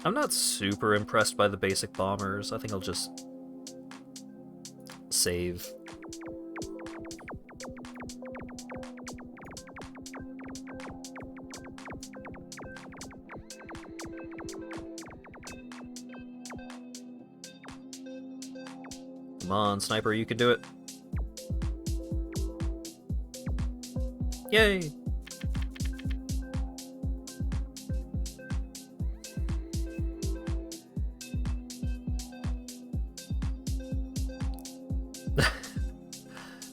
I'm not super impressed by the basic bombers. I think I'll just save. Come on, sniper, you can do it. Yay!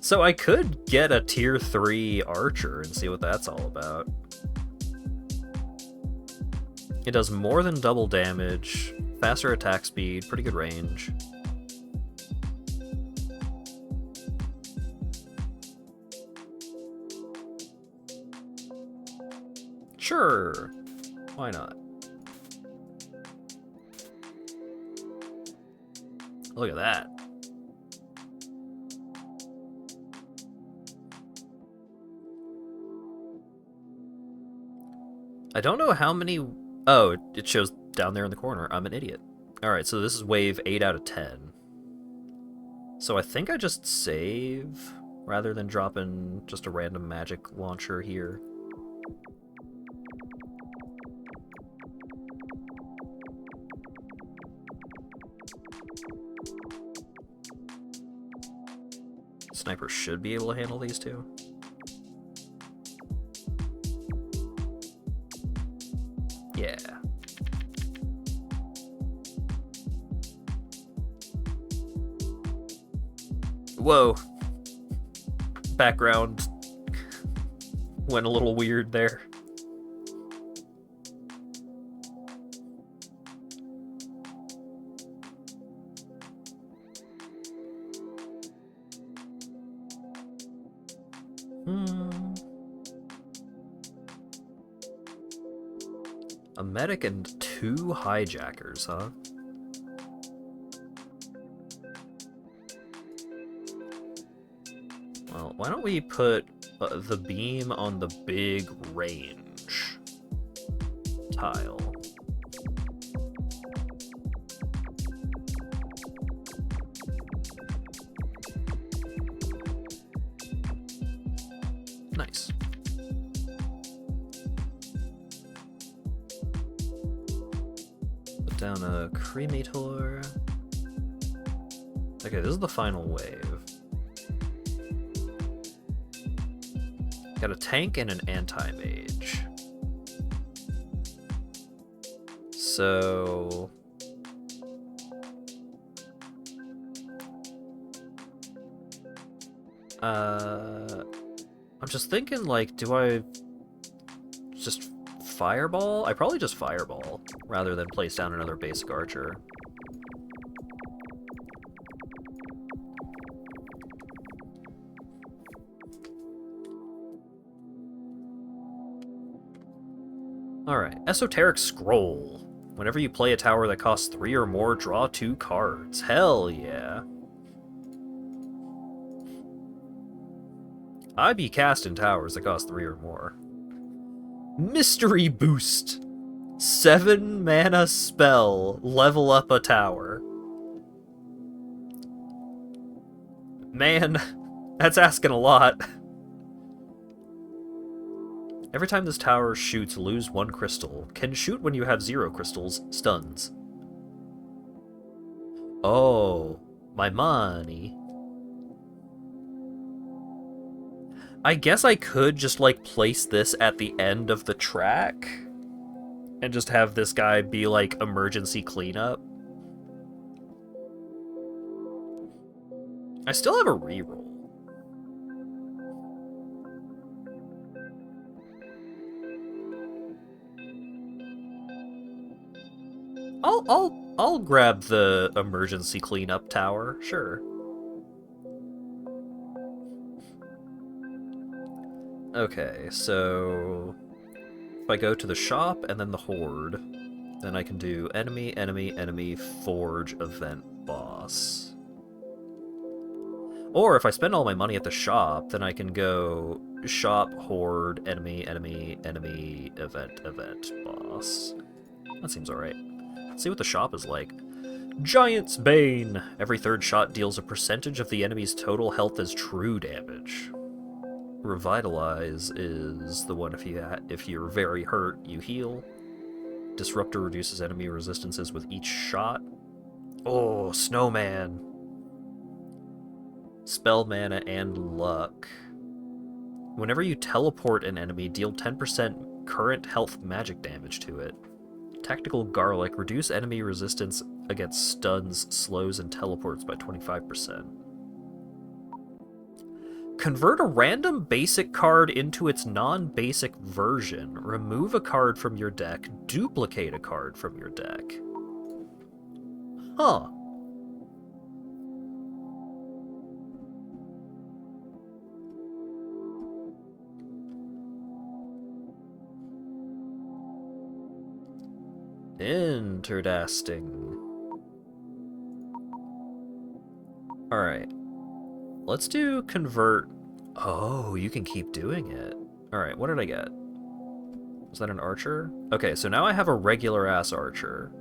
So I could get a tier 3 archer and see what that's all about. It does more than double damage, faster attack speed, pretty good range. Sure, why not? Look at that. I don't know how many... Oh, it shows down there in the corner. I'm an idiot. Alright, so this is wave 8 out of 10. So I think I just save, rather than dropping just a random magic launcher here. Sniper should be able to handle these two. Yeah. Whoa. Background went a little weird there. A medic and 2 hijackers, huh? Well, why don't we put the beam on the big range tile? Nice. Put down a cremator. Okay, this is the final wave. Got a tank and an anti-mage. So... I'm just thinking, like, do I just fireball? I probably just fireball, rather than place down another basic archer. Alright, Esoteric Scroll. Whenever you play a tower that costs 3 or more, draw 2 cards. Hell yeah. I be casting towers that cost 3 or more. Mystery Boost. 7 mana spell. Level up a tower. Man, that's asking a lot. Every time this tower shoots, lose 1 crystal. Can shoot when you have 0 crystals. Stuns. Oh, my money. I guess I could just, like, place this at the end of the track and just have this guy be, like, emergency cleanup. I still have a reroll. I'll grab the emergency cleanup tower, sure. Okay, so if I go to the shop and then the horde, then I can do enemy, enemy, enemy, forge, event, boss. Or if I spend all my money at the shop, then I can go shop, horde, enemy, enemy, enemy, event, event, boss. That seems alright. Let's see what the shop is like. Giant's Bane! Every 3rd shot deals a percentage of the enemy's total health as true damage. Revitalize is the one if you're very hurt, you heal. Disruptor reduces enemy resistances with each shot. Oh, Snowman! Spell mana and luck. Whenever you teleport an enemy, deal 10% current health magic damage to it. Tactical Garlic, reduce enemy resistance against stuns, slows, and teleports by 25%. Convert a random basic card into its non-basic version. Remove a card from your deck. Duplicate a card from your deck. Huh. Interesting. Alright. Let's do convert. Oh, you can keep doing it. Alright, what did I get? Was that an archer? Okay, so now I have a regular-ass archer.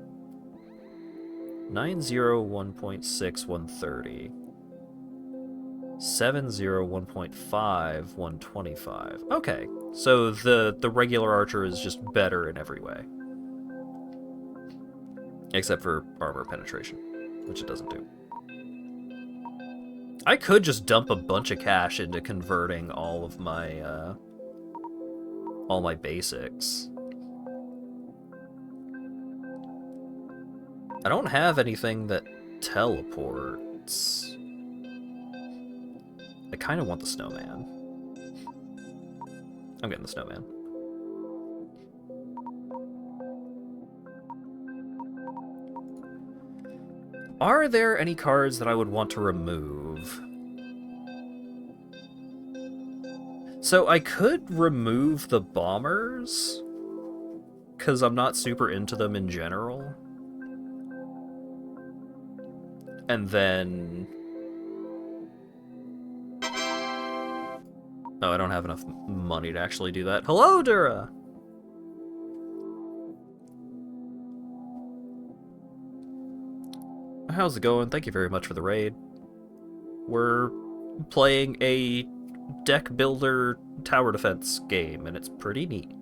901.6, 130. 701.5, 125. Okay, so the regular archer is just better in every way. Except for armor penetration, which it doesn't do. I could just dump a bunch of cash into converting all my basics. I don't have anything that teleports. I kind of want the snowman. I'm getting the snowman. Are there any cards that I would want to remove? So I could remove the bombers, because I'm not super into them in general. And then... Oh, I don't have enough money to actually do that. Hello, Dura! How's it going? Thank you very much for the raid. We're playing a deck builder tower defense game, and it's pretty neat.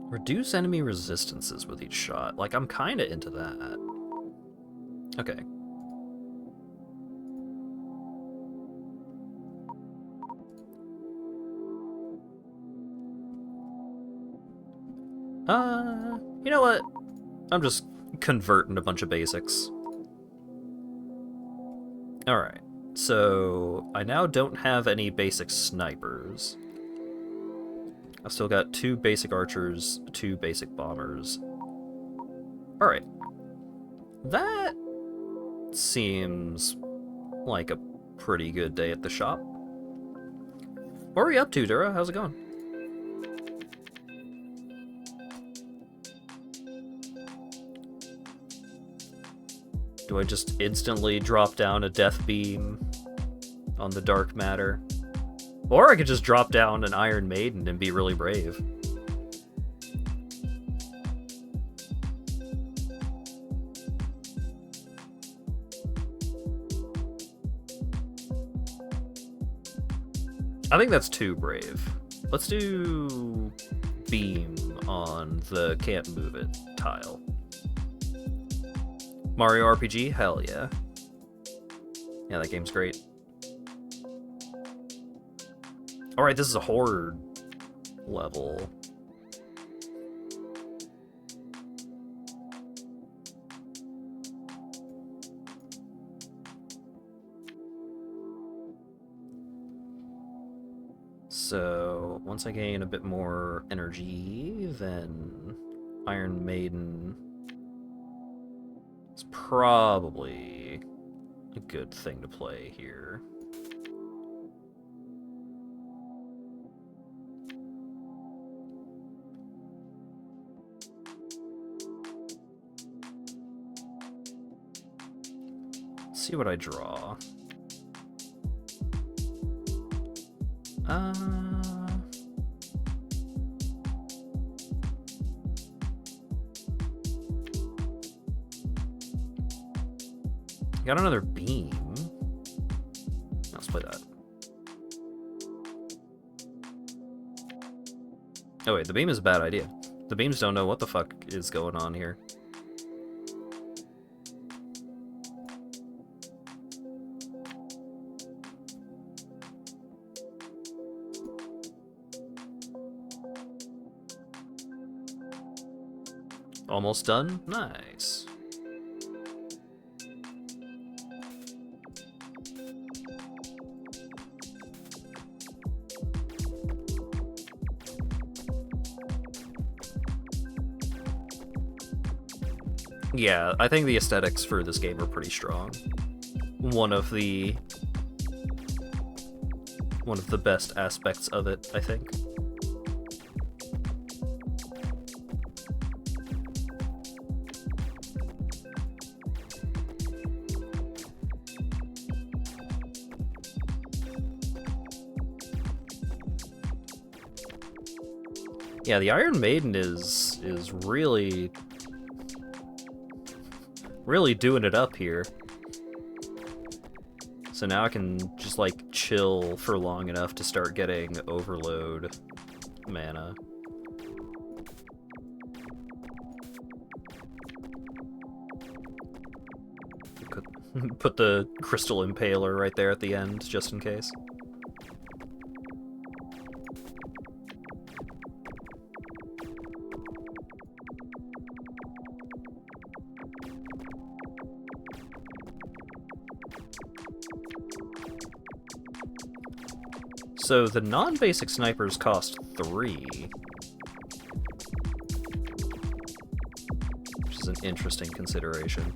Reduce enemy resistances with each shot. Like, I'm kinda into that. Okay. You know what? I'm just converting a bunch of basics. Alright, so I now don't have any basic snipers. I've still got 2 basic archers, 2 basic bombers. Alright. That seems like a pretty good day at the shop. What are we up to, Dura? How's it going? Do I just instantly drop down a death beam on the dark matter? Or I could just drop down an Iron Maiden and be really brave. I think that's too brave. Let's do beam on the can't move it tile. Mario RPG? Hell yeah. Yeah, that game's great. Alright, this is a horde level. So, once I gain a bit more energy, then Iron Maiden is probably a good thing to play here. Let's see what I draw. Got another beam. Let's play that. Oh wait, the beam is a bad idea. The beams don't know what the fuck is going on here. Almost done? Nice. Yeah, I think the aesthetics for this game are pretty strong. One of the best aspects of it, I think. Yeah, the Iron Maiden is really doing it up here. So now I can just like chill for long enough to start getting overload mana. Put the crystal impaler right there at the end, just in case. So the non-basic snipers cost 3. Which is an interesting consideration.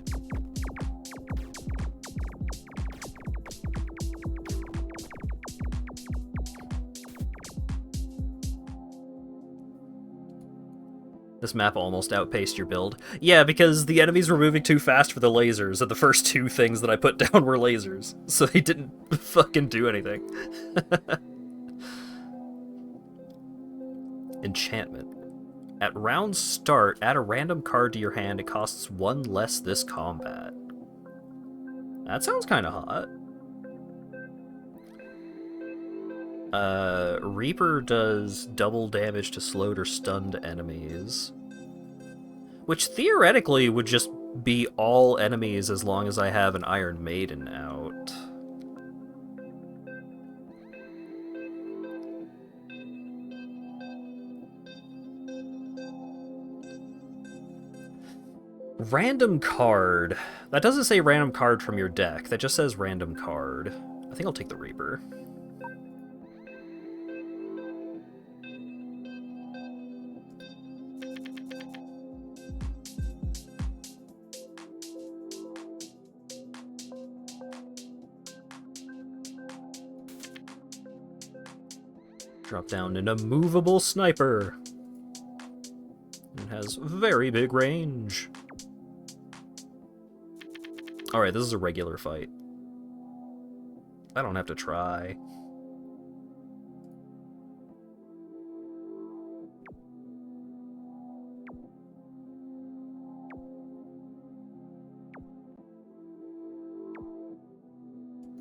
This map almost outpaced your build. Yeah, because the enemies were moving too fast for the lasers, and the first 2 things that I put down were lasers. So they didn't fucking do anything. Enchantment. At round start, add a random card to your hand. It costs 1 less this combat. That sounds kind of hot. Reaper does double damage to slowed or stunned enemies. Which theoretically would just be all enemies as long as I have an Iron Maiden out. Random card. That doesn't say random card from your deck. That just says random card. I think I'll take the Reaper. Drop down an immovable sniper. It has very big range. Alright, this is a regular fight. I don't have to try.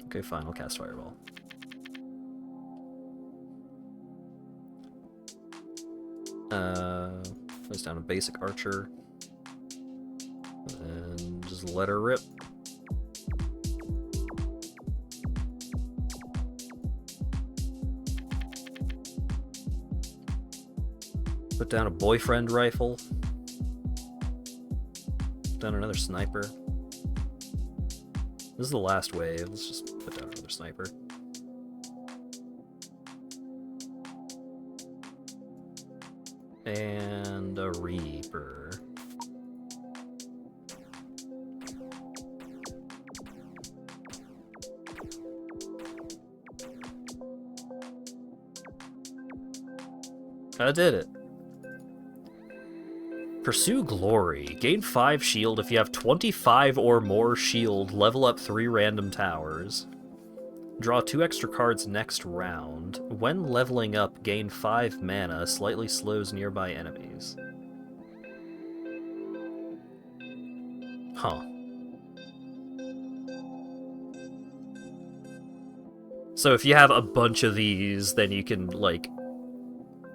Okay, fine, I'll cast Fireball. Place down a basic archer. And just let her rip. Put down a boyfriend rifle. Put down another sniper. This is the last wave. Let's just put down another sniper. And a Reaper. I did it. Pursue Glory. Gain 5 shield if you have 25 or more shield. Level up 3 random towers. Draw 2 extra cards next round. When leveling up, gain 5 mana. Slightly slows nearby enemies. Huh. So if you have a bunch of these, then you can, like,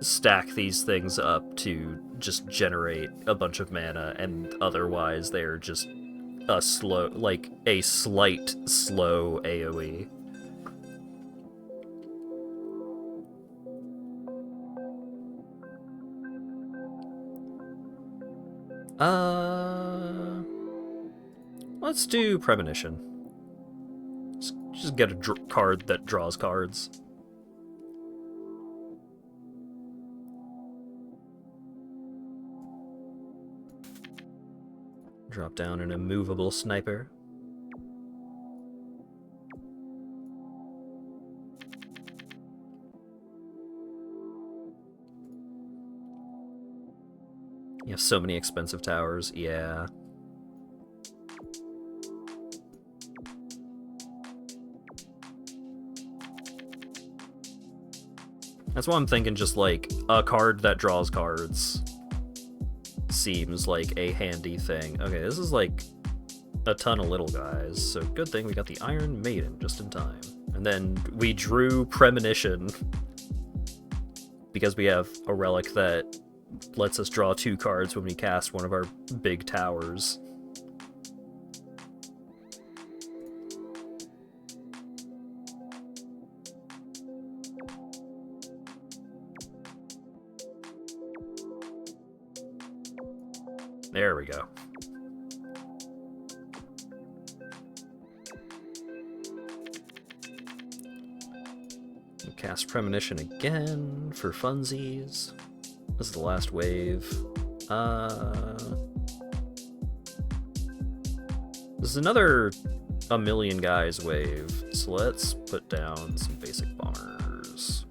stack these things up to just generate a bunch of mana, and otherwise they're just a slow, like, a slight slow AoE. Let's do Premonition. Just get a card that draws cards. Drop down an immovable sniper. You have so many expensive towers, yeah. That's why I'm thinking just, like, a card that draws cards seems like a handy thing. Okay, this is, like, a ton of little guys, so good thing we got the Iron Maiden just in time. And then we drew Premonition because we have a relic that lets us draw 2 cards when we cast one of our big towers. There we go. We'll cast Premonition again for funsies. This is the last wave. This is another a million guys wave, so let's put down some basic bombers.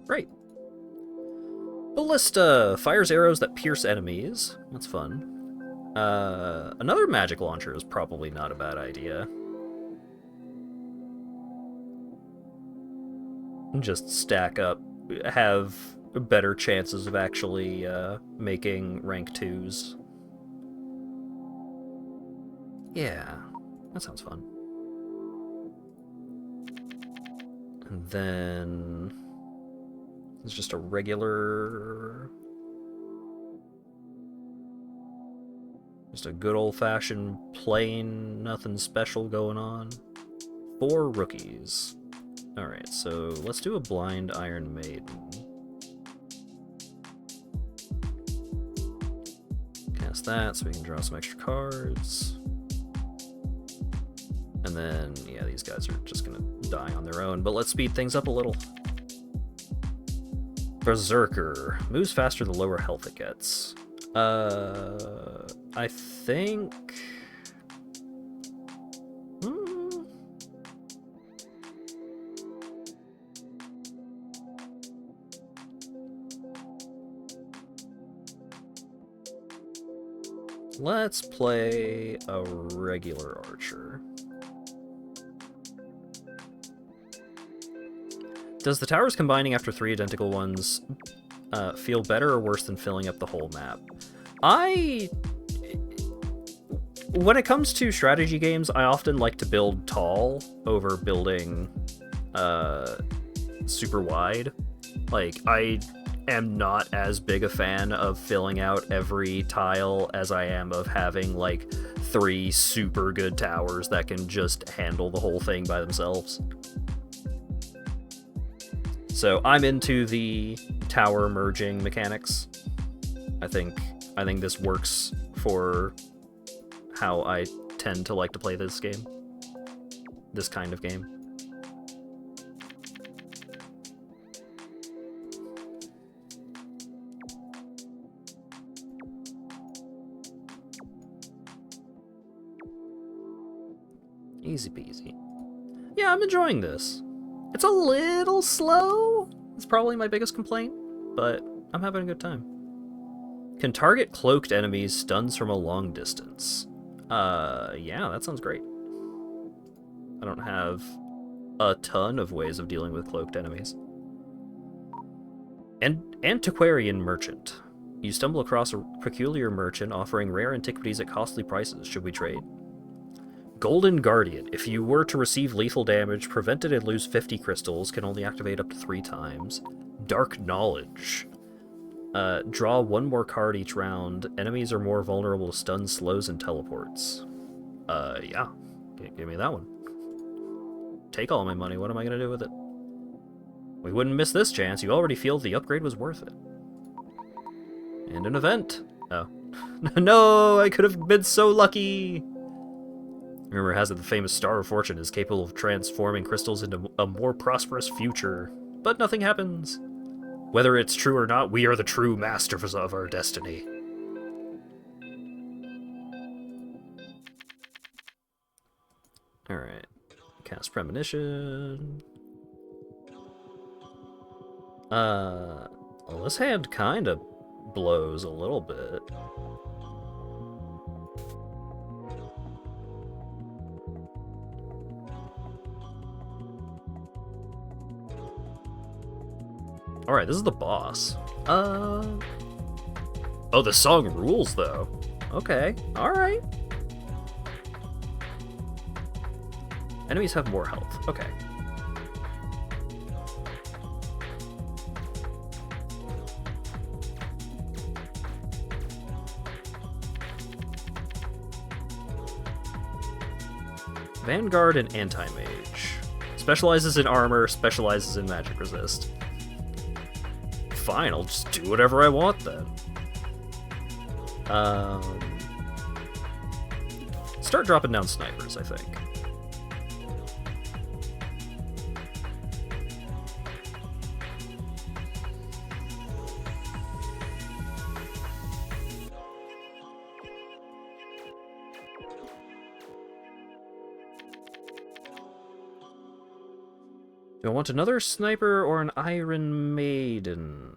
Great. Ballista fires arrows that pierce enemies. That's fun. Another magic launcher is probably not a bad idea. Just stack up, have better chances of actually making rank 2s. Yeah, that sounds fun. And then it's just a regular Just a good old-fashioned plain, nothing special going on. 4 rookies. Alright, so let's do a blind Iron Maiden. Cast that so we can draw some extra cards. And then, yeah, these guys are just gonna die on their own, but let's speed things up a little. Berserker. Moves faster the lower health it gets. I think... Let's play a regular archer. Does the towers combining after 3 identical ones feel better or worse than filling up the whole map? When it comes to strategy games, I often like to build tall over building super wide. Like, I am not as big a fan of filling out every tile as I am of having, like, 3 super good towers that can just handle the whole thing by themselves. So I'm into the tower merging mechanics. I think this works for how I tend to like to play this game. This kind of game. Easy peasy. Yeah, I'm enjoying this. It's a little slow. It's probably my biggest complaint, but I'm having a good time. Can target cloaked enemies stuns from a long distance. Yeah, that sounds great. I don't have a ton of ways of dealing with cloaked enemies. Antiquarian Merchant. You stumble across a peculiar merchant offering rare antiquities at costly prices. Should we trade? Golden Guardian. If you were to receive lethal damage, prevent it and lose 50 crystals. Can only activate up to 3 times. Dark Knowledge. Draw 1 more card each round. Enemies are more vulnerable to stuns, slows, and teleports. Yeah. Give me that one. Take all my money. What am I going to do with it? We wouldn't miss this chance. You already feel the upgrade was worth it. And an event. Oh. No, I could have been so lucky. Rumor has it the famous Star of Fortune is capable of transforming crystals into a more prosperous future. But nothing happens. Whether it's true or not, we are the true masters of our destiny. Alright. Cast Premonition. Well, this hand kinda blows a little bit. Alright, this is the boss. Oh, the song rules, though. Okay, alright. Enemies have more health. Okay. Vanguard and Anti-Mage. Specializes in armor, specializes in magic resist. Fine, I'll just do whatever I want then. Start dropping down snipers, I think. Do I want another sniper or an Iron Maiden?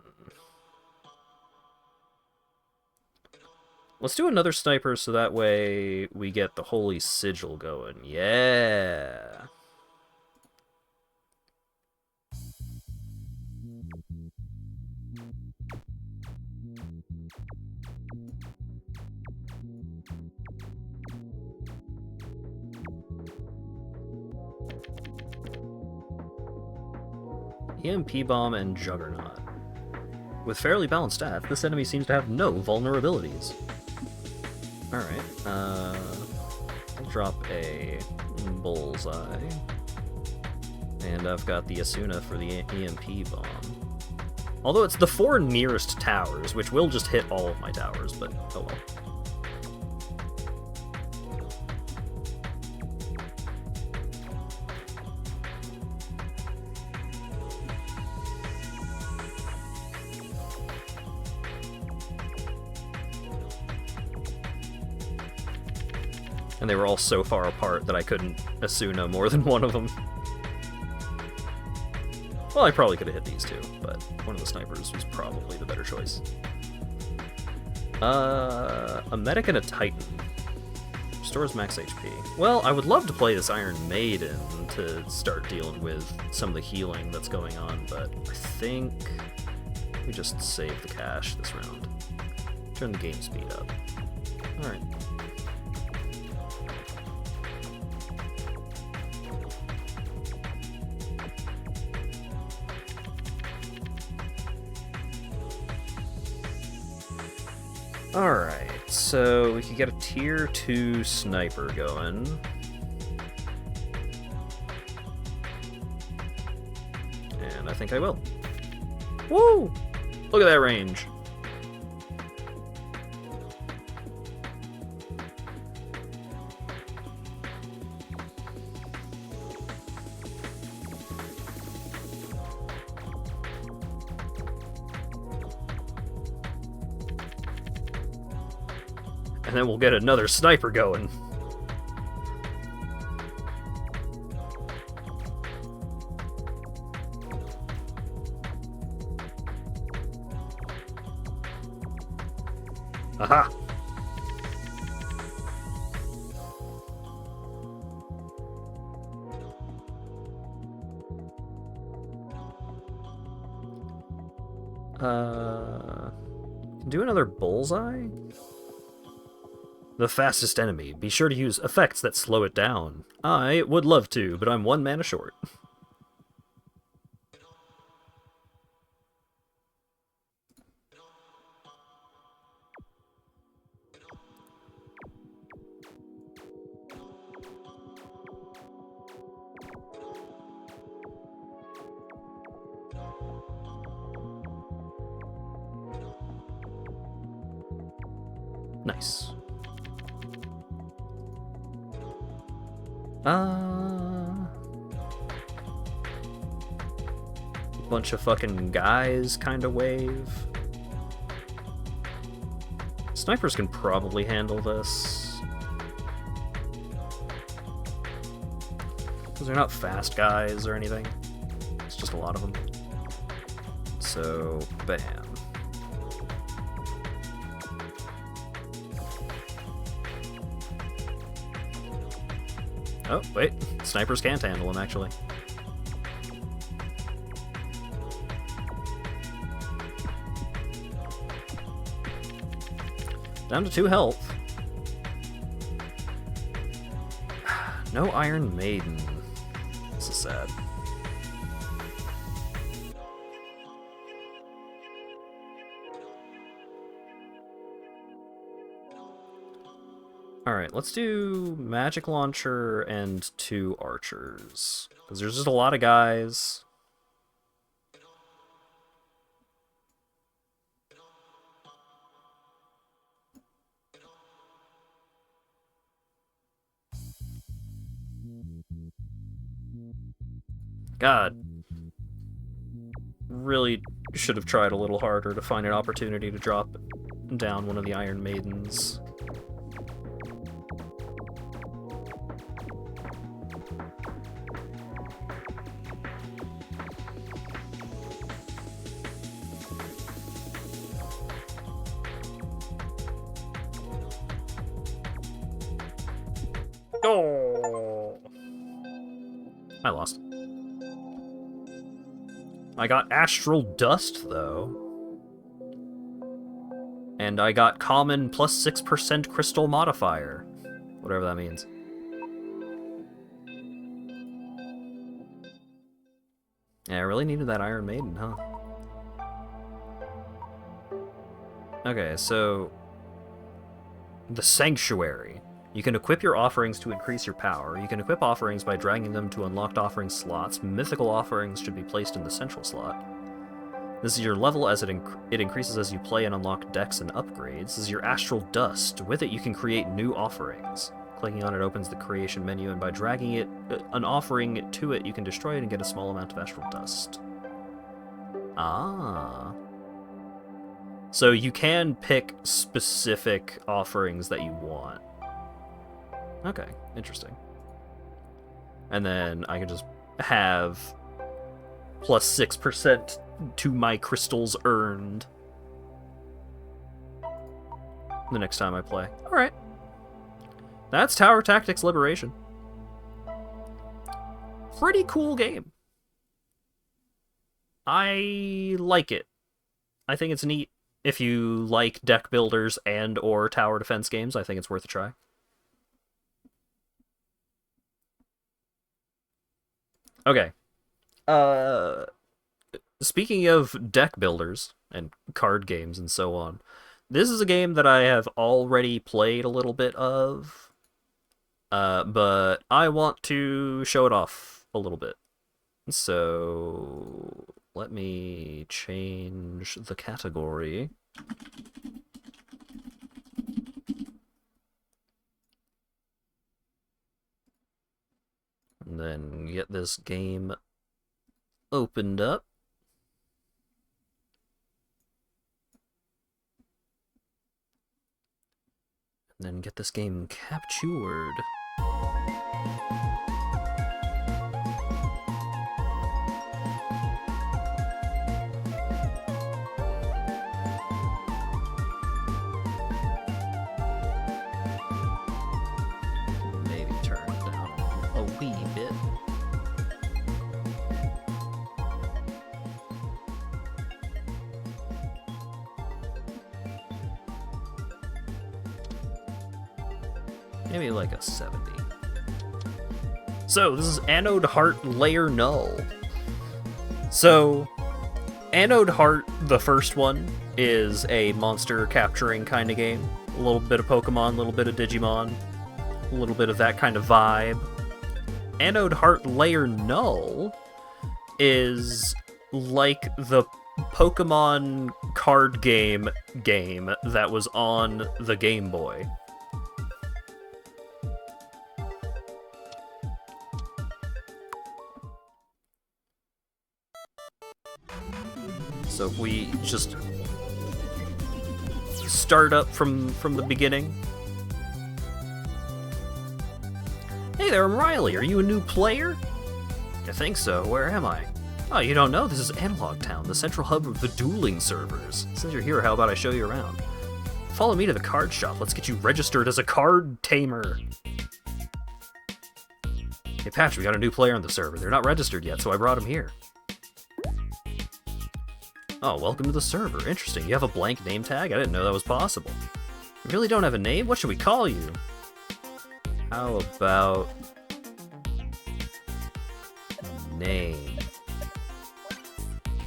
Let's do another sniper so that way we get the Holy Sigil going. Yeah! EMP Bomb and Juggernaut. With fairly balanced stats, this enemy seems to have no vulnerabilities. Alright, I'll drop a bullseye. And I've got the Asuna for the EMP bomb. Although it's the 4 nearest towers, which will just hit all of my towers, but oh well. And they were all so far apart that I couldn't Asuna more than one of them. Well, I probably could have hit these two, but one of the snipers was probably the better choice. A medic and a titan. Restores max HP. Well, I would love to play this Iron Maiden to start dealing with some of the healing that's going on, but I think we just save the cash this round. Turn the game speed up. Alright. Alright, so we can get a tier 2 sniper going. And I think I will. Woo! Look at that range. And then we'll get another sniper going. Aha! Do another bullseye? The fastest enemy. Be sure to use effects that slow it down. I would love to, but I'm 1 mana short. Nice. Bunch of fucking guys kind of wave. Snipers can probably handle this. Because they're not fast guys or anything. It's just a lot of them. So, bam. Oh, wait. Snipers can't handle them, actually. Down to 2 health. No Iron Maiden. This is sad. Alright, let's do Magic Launcher and 2 Archers. Because there's just a lot of guys. God. Really should have tried a little harder to find an opportunity to drop down one of the Iron Maidens. Oh! I lost. I got Astral Dust, though. And I got Common plus 6% Crystal Modifier. Whatever that means. Yeah, I really needed that Iron Maiden, huh? Okay, so... The Sanctuary. You can equip your offerings to increase your power. You can equip offerings by dragging them to unlocked offering slots. Mythical offerings should be placed in the central slot. This is your level as it increases as you play and unlock decks and upgrades. This is your Astral Dust. With it, you can create new offerings. Clicking on it opens the creation menu, and by dragging an offering to it, you can destroy it and get a small amount of Astral Dust. Ah. So you can pick specific offerings that you want. Okay, interesting. And then I can just have plus 6% to my crystals earned the next time I play. Alright. That's Tower Tactics Liberation. Pretty cool game. I like it. I think it's neat. If you like deck builders and or tower defense games, I think it's worth a try. Okay. Speaking of deck builders and card games and so on, this is a game that I have already played a little bit of, but I want to show it off a little bit. So let me change the category. And then get this game opened up. And then get this game captured. Maybe turn it down a wee bit. Maybe like a 70. So, this is Anode Heart Layer Null. So, Anode Heart, the first one, is a monster capturing kind of game. A little bit of Pokemon, a little bit of Digimon, a little bit of that kind of vibe. Anode Heart Layer Null is like the Pokemon card game that was on the Game Boy. So if we just start up from the beginning. Hey there, I'm Riley. Are you a new player? I think so. Where am I? Oh, you don't know? This is Analog Town, the central hub of the dueling servers. Since you're here, how about I show you around? Follow me to the card shop. Let's get you registered as a card tamer. Hey, Patch, we got a new player on the server. They're not registered yet, so I brought them here. Oh, welcome to the server. Interesting. You have a blank name tag? I didn't know that was possible. You really don't have a name? What should we call you? How about... name.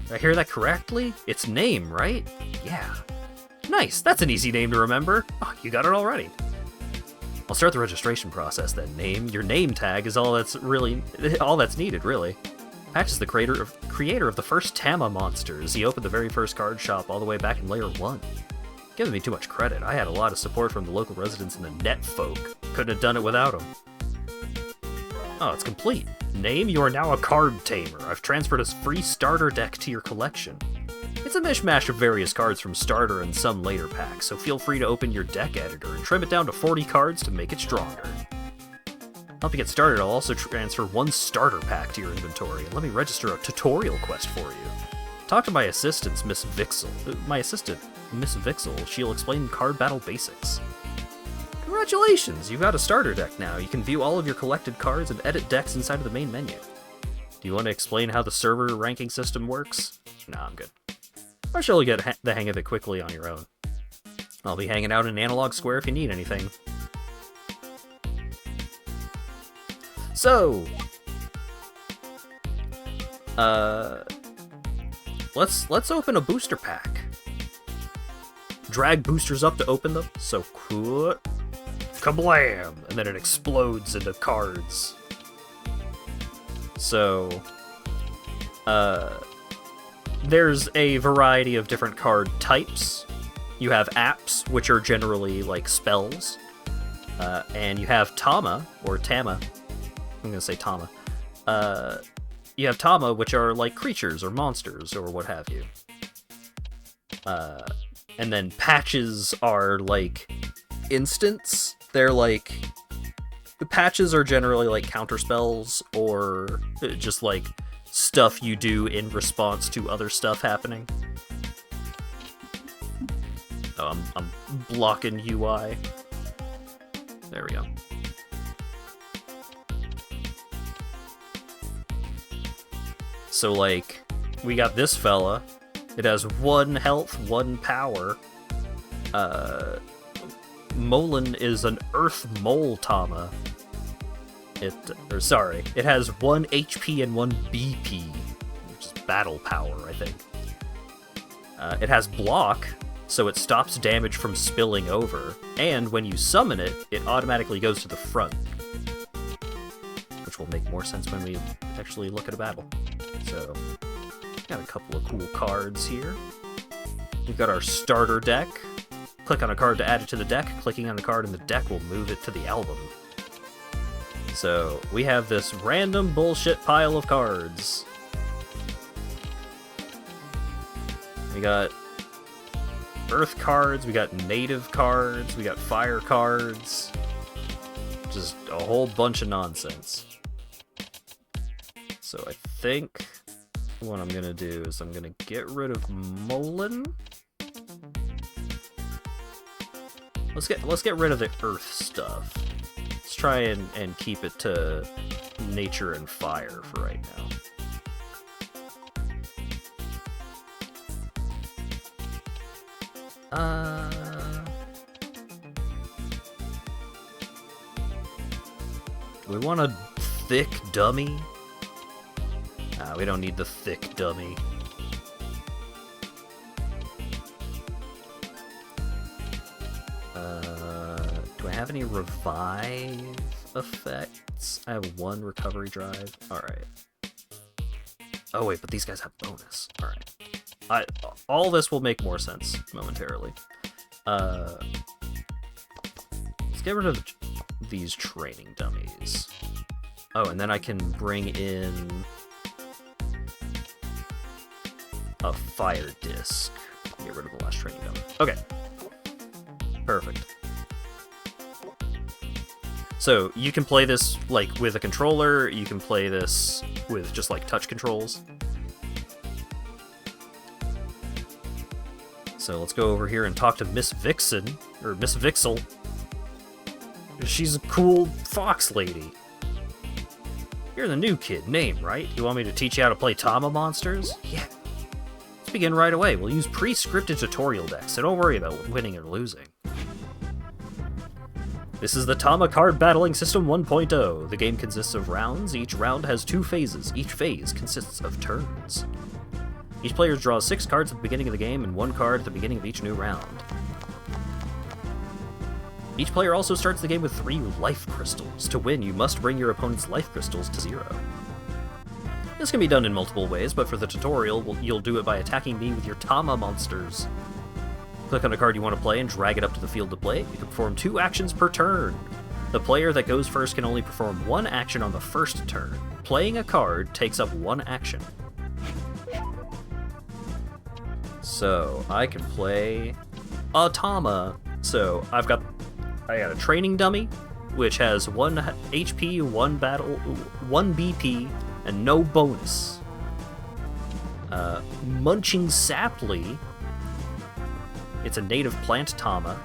Did I hear that correctly? It's name, right? Yeah. Nice! That's an easy name to remember. Oh, you got it already. I'll start the registration process then. Your name tag is all that's needed, really. Patch is the creator of the first Tama monsters. He opened the very first card shop all the way back in Layer 1. Giving me too much credit. I had a lot of support from the local residents and the net folk. Couldn't have done it without them. Oh, it's complete. Name, you are now a card tamer. I've transferred a free starter deck to your collection. It's a mishmash of various cards from starter and some later packs, so feel free to open your deck editor and trim it down to 40 cards to make it stronger. Help you get started, I'll also transfer one starter pack to your inventory, and let me register a tutorial quest for you. Talk to my assistant, Miss Vixel. She'll explain card battle basics. Congratulations, you've got a starter deck now. You can view all of your collected cards and edit decks inside of the main menu. Do you want to explain how the server ranking system works? Nah, I'm good. I'm sure you'll get the hang of it quickly on your own. I'll be hanging out in Analog Square if you need anything. So, let's open a booster pack. Drag boosters up to open them. So cool. kablam, and then it explodes into cards. So, there's a variety of different card types. You have apps, which are generally like spells, and you have Tama, or Tama. I'm gonna say Tama. You have Tama, which are like creatures or monsters or what have you. And then patches are like instants. They're like... The patches are generally like counter spells or just like stuff you do in response to other stuff happening. Oh, I'm blocking UI. There we go. So, like, we got this fella. It has 1 health, 1 power. Molin is an Earth Mole Tama. It has 1 HP and 1 BP, which is battle power, I think. It has block, so it stops damage from spilling over, and when you summon it, it automatically goes to the front. Which will make more sense when we actually look at a battle. So, got a couple of cool cards here. We've got our starter deck. Click on a card to add it to the deck. Clicking on the card in the deck will move it to the album. So, we have this random bullshit pile of cards. We got Earth cards, we got Native cards, we got Fire cards. Just a whole bunch of nonsense. So I think what I'm gonna do is I'm gonna get rid of Molin. Let's get rid of the Earth stuff. Let's try and keep it to nature and fire for right now. Do we want a thick dummy? We don't need the thick dummy. Do I have any revive effects? I have 1 recovery drive. Alright. Oh wait, but these guys have bonus. Alright. All this will make more sense momentarily. Let's get rid of these training dummies. Oh, and then I can bring in a fire disc. Get rid of the last training dummy. Okay. Perfect. So, you can play this, like, with a controller, you can play this with just, like, touch controls. So, let's go over here and talk to Miss Vixen, or Miss Vixel. She's a cool fox lady. You're the new kid, name, right? You want me to teach you how to play Tama monsters? Yeah. Let's begin right away. We'll use pre-scripted tutorial decks, so don't worry about winning or losing. This is the Tama Card Battling System 1.0. The game consists of rounds. Each round has 2 phases. Each phase consists of turns. Each player draws 6 cards at the beginning of the game and 1 card at the beginning of each new round. Each player also starts the game with 3 life crystals. To win, you must bring your opponent's life crystals to 0. This can be done in multiple ways, but for the tutorial, you'll do it by attacking me with your Tama monsters. Click on a card you want to play and drag it up to the field to play. You can perform 2 actions per turn. The player that goes first can only perform 1 action on the first turn. Playing a card takes up 1 action. So, I can play a Tama. So, I got a training dummy, which has 1 HP, 1 battle, 1 BP, and no bonus. Munching Saply. It's a native plant Tama.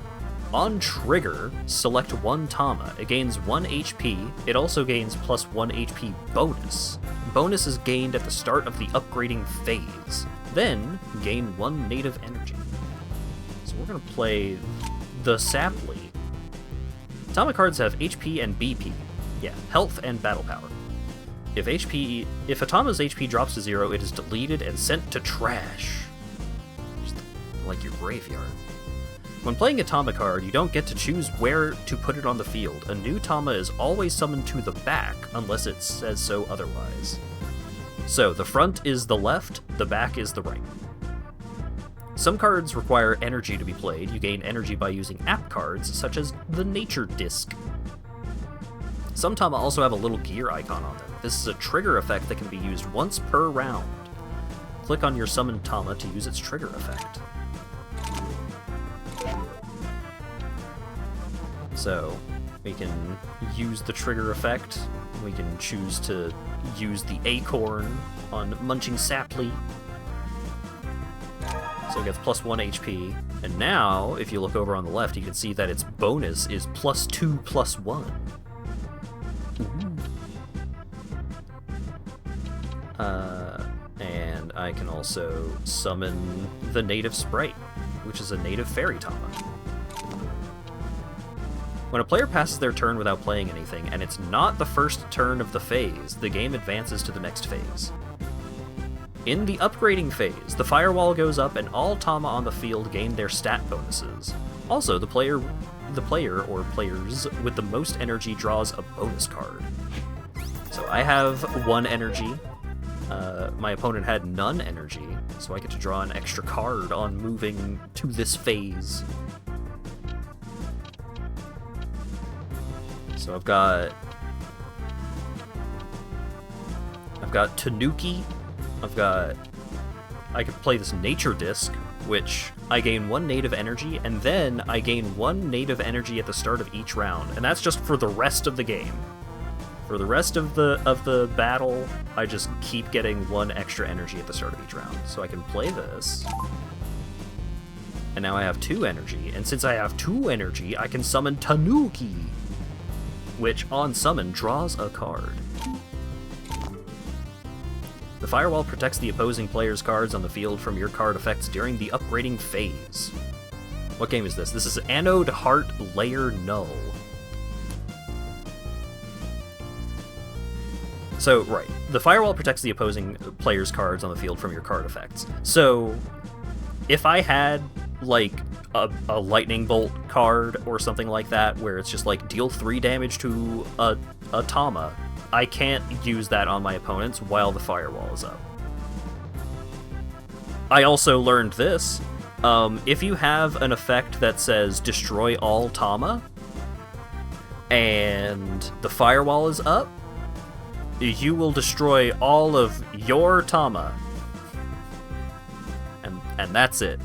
On trigger, select 1 Tama. It gains 1 HP. It also gains plus 1 HP bonus. Bonus is gained at the start of the upgrading phase. Then, gain 1 native energy. So we're gonna play the Saply. Tama cards have HP and BP. Yeah, health and battle power. If a Tama's HP drops to 0, it is deleted and sent to trash. Just like your graveyard. When playing a Tama card, you don't get to choose where to put it on the field. A new Tama is always summoned to the back, unless it says so otherwise. So, the front is the left, the back is the right. Some cards require energy to be played. You gain energy by using app cards, such as the Nature Disc. Some Tama also have a little gear icon on them. This is a trigger effect that can be used once per round. Click on your summoned Tama to use its trigger effect. So, we can use the trigger effect. We can choose to use the acorn on Munching Saply. So it gets +1 HP. And now, if you look over on the left, you can see that its bonus is +2/+1. And I can also summon the native sprite, which is a native fairy Tama. When a player passes their turn without playing anything, and it's not the first turn of the phase, the game advances to the next phase. In the upgrading phase, the firewall goes up and all Tama on the field gain their stat bonuses. Also, the player or players with the most energy draws a bonus card. So I have 1 energy. My opponent had none energy, so I get to draw an extra card on moving to this phase. So I've got Tanuki. I could play this Nature Disc, which I gain 1 native energy, and then I gain 1 native energy at the start of each round, and that's just for the rest of the game. For the rest of the battle, I just keep getting 1 extra energy at the start of each round. So I can play this, and now I have 2 energy, and since I have 2 energy, I can summon Tanuki, which on summon draws a card. The firewall protects the opposing player's cards on the field from your card effects during the upgrading phase. What game is this? This is Anode Heart Layer Null. So, right, the firewall protects the opposing player's cards on the field from your card effects. So, if I had, like, a lightning bolt card or something like that, where it's just like deal 3 damage to a Tama, I can't use that on my opponents while the firewall is up. I also learned this. If you have an effect that says destroy all Tama, and the firewall is up, you will destroy all of your Tama. And that's it.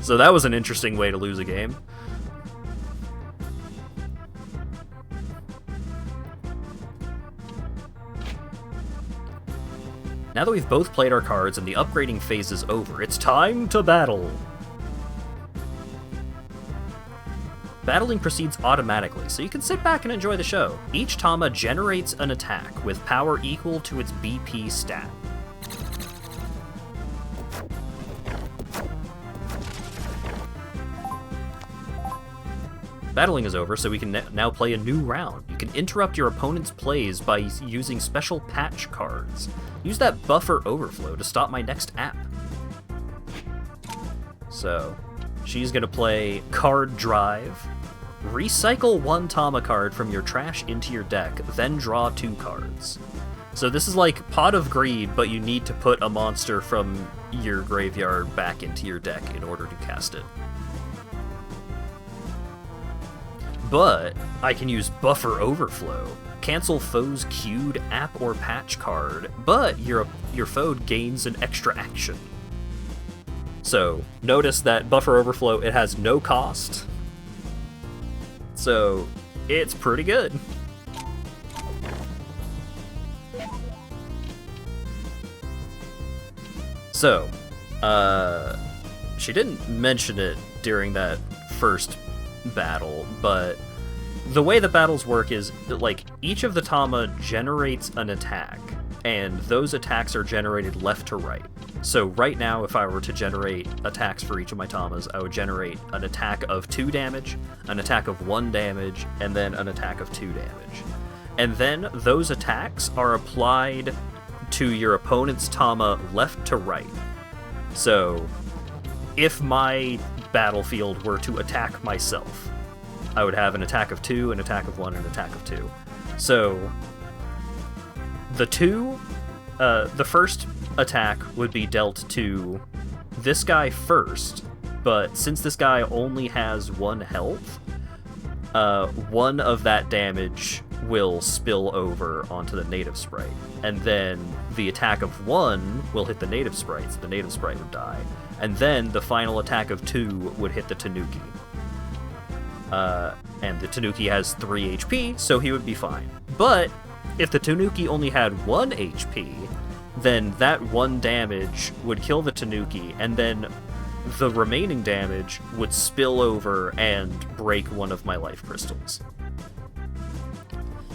So that was an interesting way to lose a game. Now that we've both played our cards and the upgrading phase is over, it's time to battle! Battling proceeds automatically, so you can sit back and enjoy the show. Each Tama generates an attack with power equal to its BP stat. Battling is over, so we can now play a new round. You can interrupt your opponent's plays by using special patch cards. Use that buffer overflow to stop my next app. So, she's gonna play Card Drive. Recycle 1 Tama card from your trash into your deck, then draw 2 cards. So this is like Pot of Greed, but you need to put a monster from your graveyard back into your deck in order to cast it. But I can use Buffer Overflow. Cancel foe's queued app or patch card, but your foe gains an extra action. So notice that Buffer Overflow, it has no cost. So it's pretty good. So, she didn't mention it during that first battle, but the way the battles work is that, like, each of the Tama generates an attack, and those attacks are generated left to right. So right now, if I were to generate attacks for each of my Tamas, I would generate an attack of 2 damage, an attack of 1 damage, and then an attack of 2 damage. And then those attacks are applied to your opponent's Tama left to right. So if my battlefield were to attack myself, I would have an attack of 2, an attack of 1, and an attack of 2. So the first attack would be dealt to this guy first, but since this guy only has 1 health, 1 of that damage will spill over onto the native sprite, and then the attack of 1 will hit the native sprite, so the native sprite would die, and then the final attack of 2 would hit the Tanuki. And the Tanuki has 3 HP, so he would be fine. But if the Tanuki only had 1 HP, then that 1 damage would kill the Tanuki, and then the remaining damage would spill over and break one of my life crystals.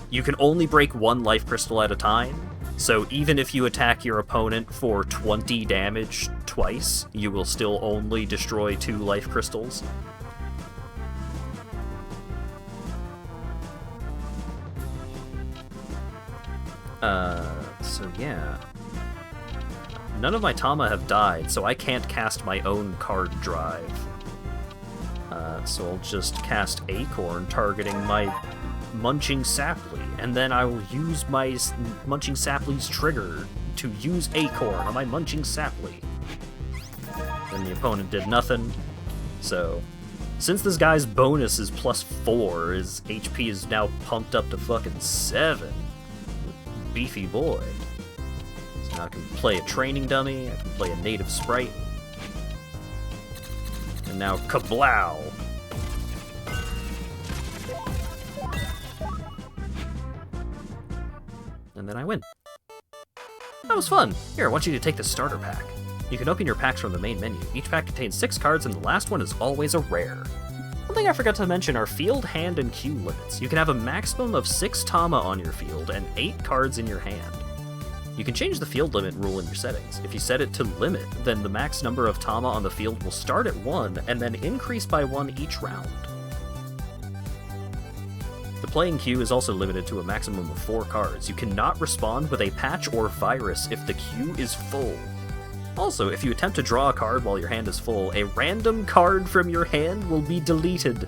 You can only break 1 life crystal at a time, so even if you attack your opponent for 20 damage twice, you will still only destroy 2 life crystals. So yeah. None of my Tama have died, so I can't cast my own card drive. So I'll just cast Acorn, targeting my Munching Saply, and then I will use my Munching Saply's trigger to use Acorn on my Munching Saply. Then the opponent did nothing, so since this guy's bonus is +4, his HP is now pumped up to fucking 7. Beefy boy. So now I can play a training dummy, I can play a native sprite. And now kablow! And then I win. That was fun! Here, I want you to take the starter pack. You can open your packs from the main menu. Each pack contains 6 cards, and the last one is always a rare. One thing I forgot to mention are field, hand, and queue limits. You can have a maximum of 6 Tama on your field and 8 cards in your hand. You can change the field limit rule in your settings. If you set it to limit, then the max number of Tama on the field will start at 1 and then increase by 1 each round. The playing queue is also limited to a maximum of 4 cards. You cannot respond with a patch or virus if the queue is full. Also, if you attempt to draw a card while your hand is full, a random card from your hand will be deleted.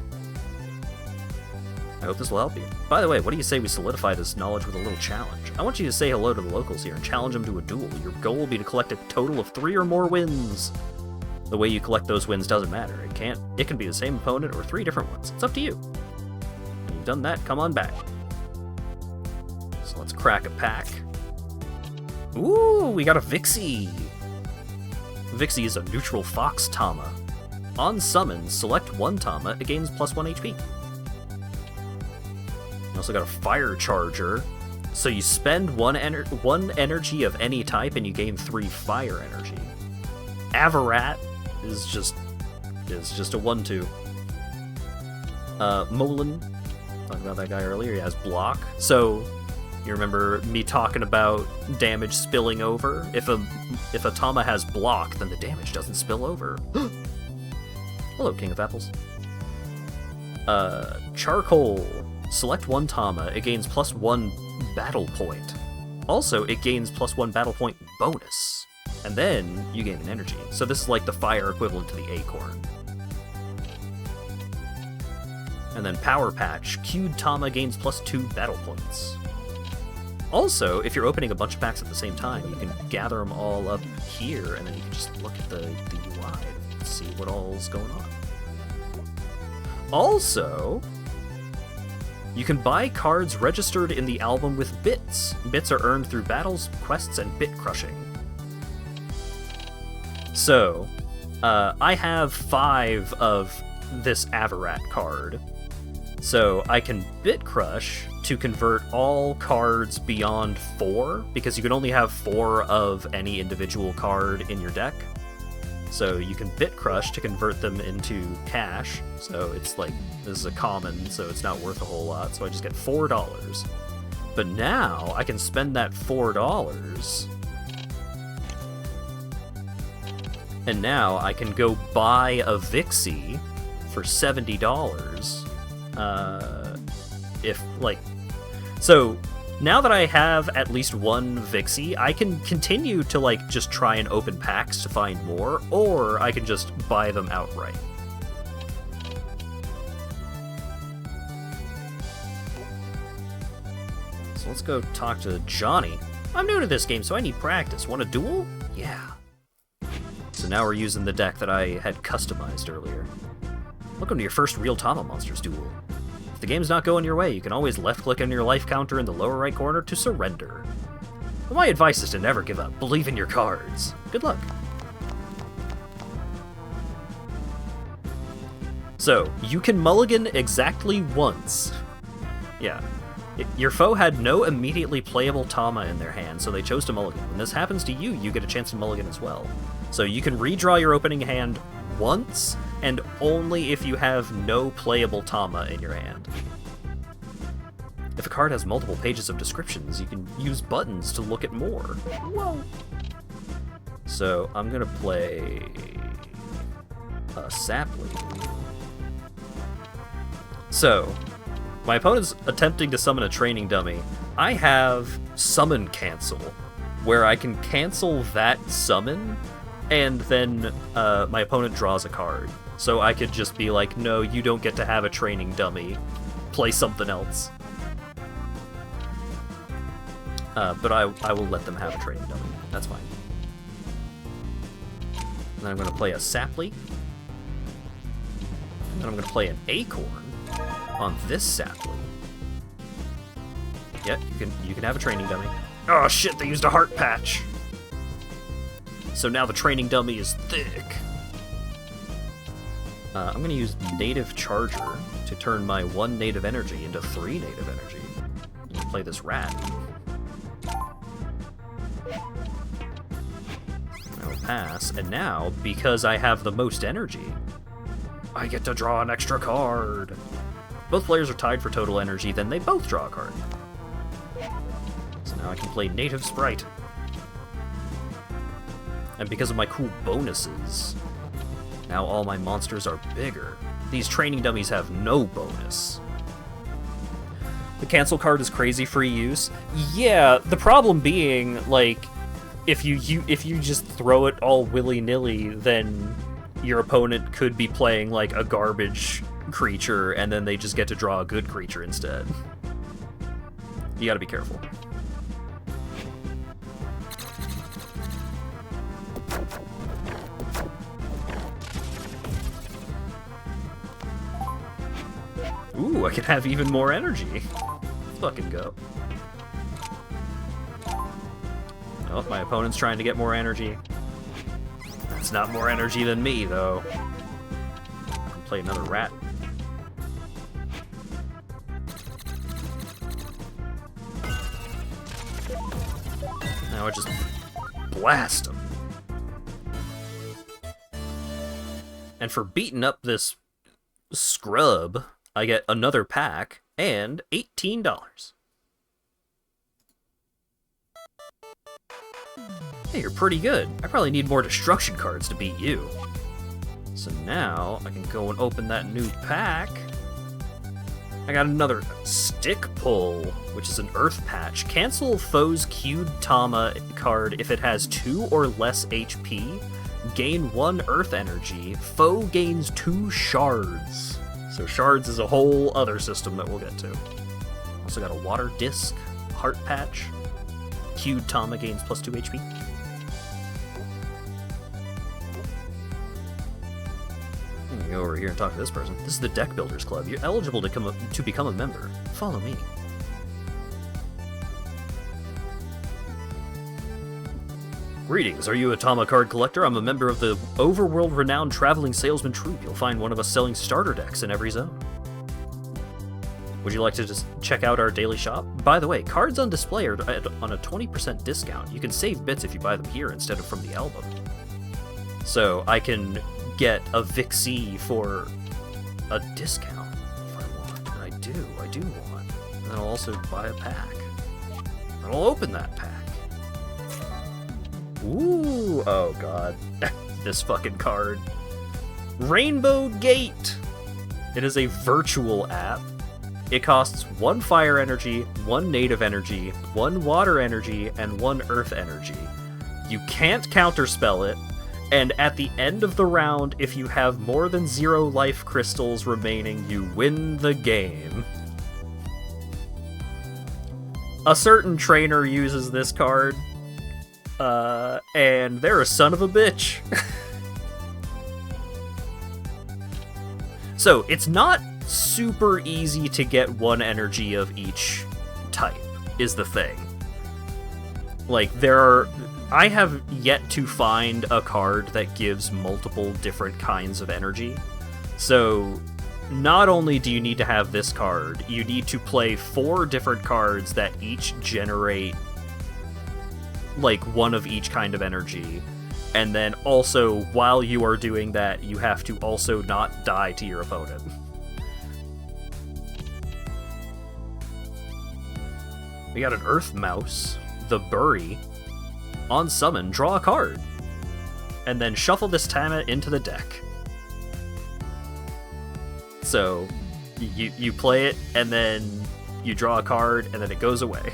I hope this will help you. By the way, what do you say we solidify this knowledge with a little challenge? I want you to say hello to the locals here and challenge them to a duel. Your goal will be to collect a total of 3 or more wins. The way you collect those wins doesn't matter. It can be the same opponent or 3 different ones. It's up to you. When you've done that, come on back. So let's crack a pack. Ooh, we got a Vixie! Vixie is a neutral fox Tama. On summon, select 1 Tama, it gains +1 HP. You also got a Fire Charger, so you spend 1 energy of any type and you gain 3 fire energy. Avarat is just a 1/2. Molin, talked about that guy earlier, he has block, so you remember me talking about damage spilling over? If a Tama has block, then the damage doesn't spill over. Hello, King of Apples. Charcoal. Select 1 Tama, it gains +1 battle point. Also, it gains +1 battle point bonus. And then you gain an energy. So this is like the fire equivalent to the Acorn. And then Power Patch. Queued Tama gains +2 battle points. Also, if you're opening a bunch of packs at the same time, you can gather them all up here, and then you can just look at the UI and see what all's going on. Also, you can buy cards registered in the album with bits. Bits are earned through battles, quests, and bit crushing. So, I have 5 of this Avarat card. So I can bit crush to convert all cards beyond 4, because you can only have 4 of any individual card in your deck. So you can bit crush to convert them into cash. So it's like, this is a common, so it's not worth a whole lot. So I just get $4. But now I can spend that $4, and now I can go buy a Vixie for $70. So now that I have at least one Vixie, I can continue to, like, just try and open packs to find more, or I can just buy them outright. So let's go talk to Johnny. I'm new to this game, so I need practice. Want a duel? Yeah. So now we're using the deck that I had customized earlier. Welcome to your first real Tama Monsters duel. If the game's not going your way, you can always left-click on your life counter in the lower right corner to surrender. But my advice is to never give up. Believe in your cards. Good luck. So, you can mulligan exactly once. Yeah. Your foe had no immediately playable Tama in their hand, so they chose to mulligan. When this happens to you, you get a chance to mulligan as well. So you can redraw your opening hand once, and only if you have no playable Tama in your hand. If a card has multiple pages of descriptions, you can use buttons to look at more. Whoa! So I'm gonna play a sapling. So, my opponent's attempting to summon a training dummy. I have summon cancel, where I can cancel that summon, and then my opponent draws a card. So I could just be like, no, you don't get to have a training dummy. Play something else. But I will let them have a training dummy. That's fine. And then I'm going to play a sapling. And then I'm going to play an acorn on this sapling. Yeah, you can have a training dummy. Oh shit, they used a heart patch. So now the training dummy is thick. I'm going to use Native Charger to turn my 1 native energy into 3 native energy. I'm going to play this rat. I'll pass, and now, because I have the most energy, I get to draw an extra card. Both players are tied for total energy, then they both draw a card. So now I can play Native Sprite. And because of my cool bonuses, now all my monsters are bigger. These training dummies have no bonus. The cancel card is crazy free use. Yeah, the problem being, like, if you just throw it all willy-nilly, then your opponent could be playing, like, a garbage creature, and then they just get to draw a good creature instead. You gotta be careful. Ooh, I can have even more energy. Let's fucking go. Oh, my opponent's trying to get more energy. That's not more energy than me, though. I can play another rat. Now I just blast him. And for beating up this scrub, I get another pack and $18. Hey, you're pretty good. I probably need more destruction cards to beat you. So now I can go and open that new pack. I got another stick pull, which is an earth patch. Cancel foe's queued Tama card if it has 2 or less HP. Gain 1 earth energy. Foe gains 2 shards. So shards is a whole other system that we'll get to. Also got a water disc, heart patch. Queued Tama gains plus 2 HP. Go over here and talk to this person. This is the Deck Builders Club. You're eligible to become a member. Follow me. Greetings, are you a Tama card collector? I'm a member of the overworld-renowned traveling salesman troupe. You'll find one of us selling starter decks in every zone. Would you like to just check out our daily shop? By the way, cards on display are on a 20% discount. You can save bits if you buy them here instead of from the album. So I can get a Vixie for a discount if I want. And I do want. And then I'll also buy a pack. And I'll open that pack. Ooh, oh god. This fucking card. Rainbow Gate! It is a virtual app. It costs 1 fire energy, 1 native energy, 1 water energy, and 1 earth energy. You can't counterspell it, and at the end of the round, if you have more than 0 life crystals remaining, you win the game. A certain trainer uses this card, and they're a son of a bitch. So, it's not super easy to get 1 energy of each type, is the thing. Like, I have yet to find a card that gives multiple different kinds of energy. So, not only do you need to have this card, you need to play 4 different cards that each generate, like, 1 of each kind of energy. And then also, while you are doing that, you have to also not die to your opponent. We got an Earth Mouse, the Bury. On summon, draw a card. And then shuffle this Tama into the deck. So, you play it, and then you draw a card, and then it goes away.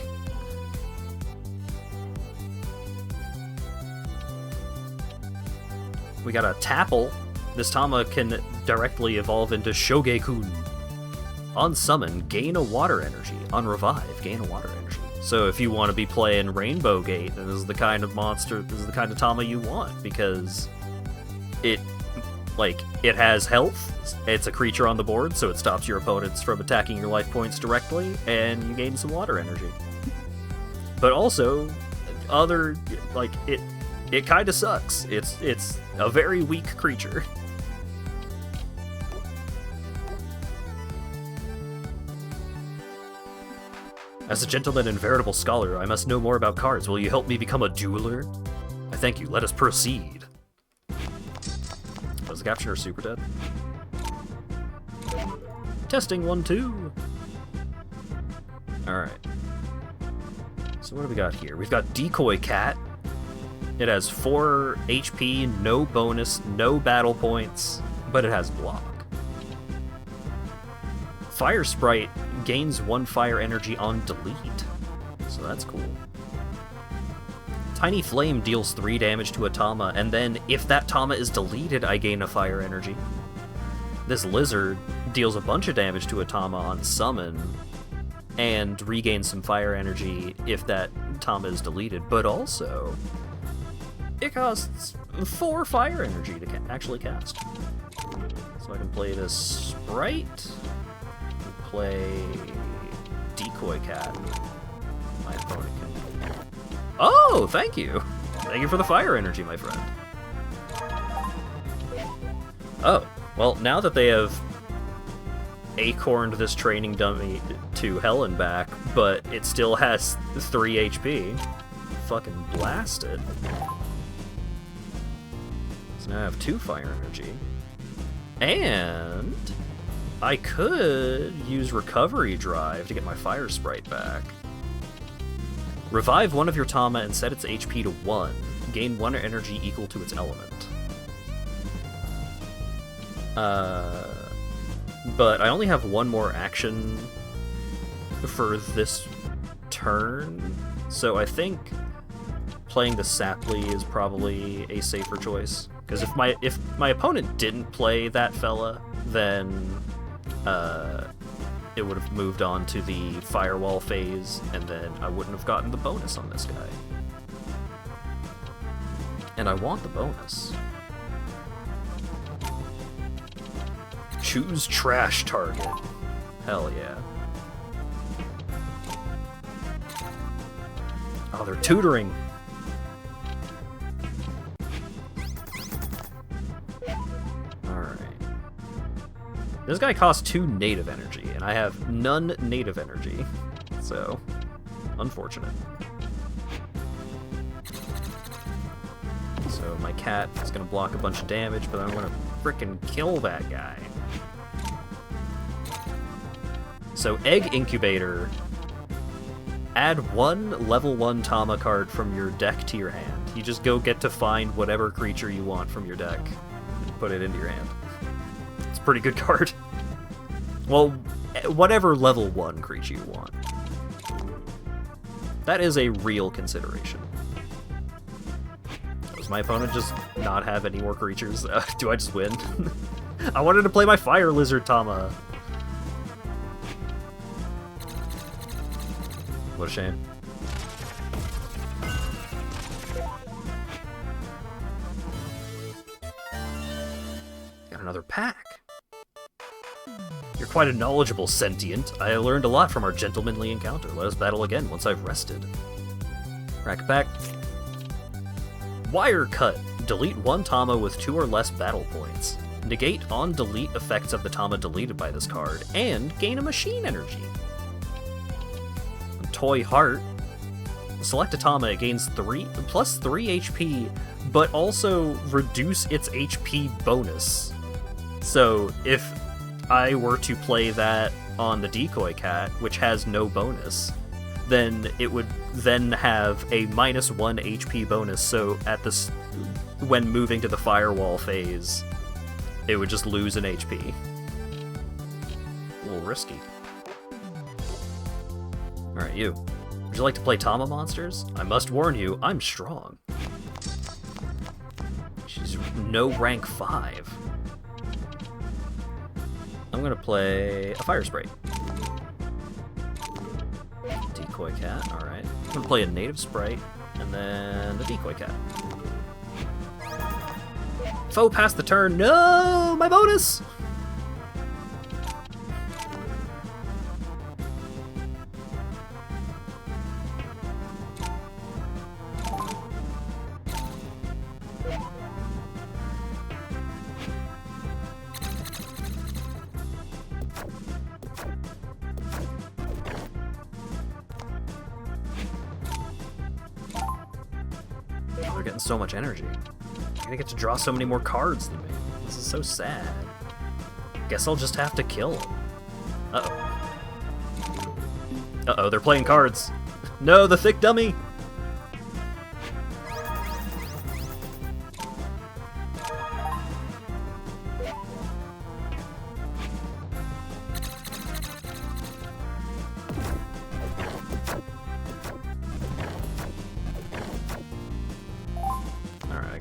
We got a Tapple. This Tama can directly evolve into Shogekun. On summon, gain a water energy. On revive, gain a water energy. So if you want to be playing Rainbow Gate, then this is the kind of monster, this is the kind of Tama you want, because it has health, it's a creature on the board, so it stops your opponents from attacking your life points directly, and you gain some water energy. But also, it kind of sucks. It's a very weak creature. As a gentleman and veritable scholar, I must know more about cards. Will you help me become a dueler? I thank you. Let us proceed. Was the captioner super dead? Testing 1, 2. Alright. So what do we got here? We've got Decoy Cat. It has 4 HP, no bonus, no battle points, but it has block. Fire Sprite gains 1 fire energy on delete, so that's cool. Tiny Flame deals 3 damage to a Tama, and then if that Tama is deleted, I gain a fire energy. This Lizard deals a bunch of damage to a Tama on summon, and regains some fire energy if that Tama is deleted, but also it costs 4 fire energy to actually cast. So I can play this Sprite, play Decoy Cat. My opponent can... Oh, thank you! Thank you for the fire energy, my friend. Oh, well, now that they have acorned this training dummy to hell and back, but it still has 3 HP, fucking blast it. So now I have 2 fire energy. And I could use Recovery Drive to get my Fire Sprite back. Revive one of your Tama and set its HP to 1. Gain 1 energy equal to its element. But I only have 1 more action for this turn, so I think playing the Saply is probably a safer choice. Because if my opponent didn't play that fella, then it would have moved on to the Firewall phase, and then I wouldn't have gotten the bonus on this guy. And I want the bonus. Choose trash target. Hell yeah. Oh, they're tutoring. Alright. This guy costs 2 native energy, and I have none native energy. So, unfortunate. So my cat is gonna block a bunch of damage, but I'm gonna frickin' kill that guy. So Egg Incubator, add 1 level 1 Tama card from your deck to your hand. You just go get to find whatever creature you want from your deck and put it into your hand. It's a pretty good card. Well, whatever level 1 creature you want. That is a real consideration. Does my opponent just not have any more creatures? Do I just win? I wanted to play my Fire Lizard Tama. What a shame. Got another pack. You're quite a knowledgeable sentient. I learned a lot from our gentlemanly encounter. Let us battle again once I've rested. Rack back. Wire Cut. Delete one Tama with 2 or less battle points. Negate on-delete effects of the Tama deleted by this card, and gain a machine energy. Toy Heart. Select a Tama, it gains plus 3 HP, but also reduce its HP bonus. So if I were to play that on the Decoy Cat, which has no bonus, then it would then have a -1 HP bonus, so at this, when moving to the Firewall phase, it would just lose an HP. A little risky. Alright, you. Would you like to play Tama monsters? I must warn you, I'm strong. She's no rank 5. I'm gonna play a Fire Sprite. Decoy Cat, alright. I'm gonna play a Native Sprite, and then the Decoy Cat. Foe passed the turn. No! My bonus! They're getting so much energy. I'm gonna get to draw so many more cards than me. This is so sad. Guess I'll just have to kill them. Uh-oh. Uh-oh, they're playing cards. No, the thick dummy!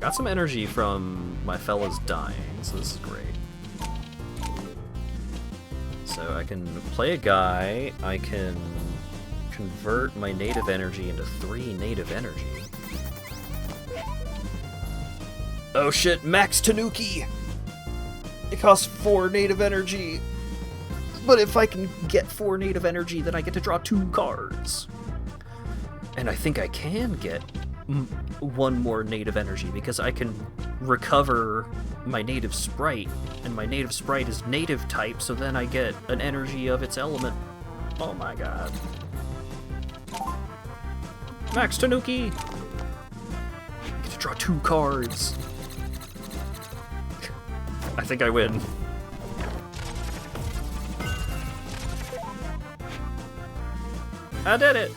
Got some energy from my fellas dying, so this is great. So I can play a guy, I can convert my native energy into 3 native energy. Oh shit, Max Tanuki! It costs 4 native energy. But if I can get 4 native energy, then I get to draw 2 cards. And I think I can get 1 more native energy, because I can recover my native sprite, and my native sprite is native type, so then I get an energy of its element. Oh my god. Max Tanuki! I get to draw 2 cards. I think I win. I did it!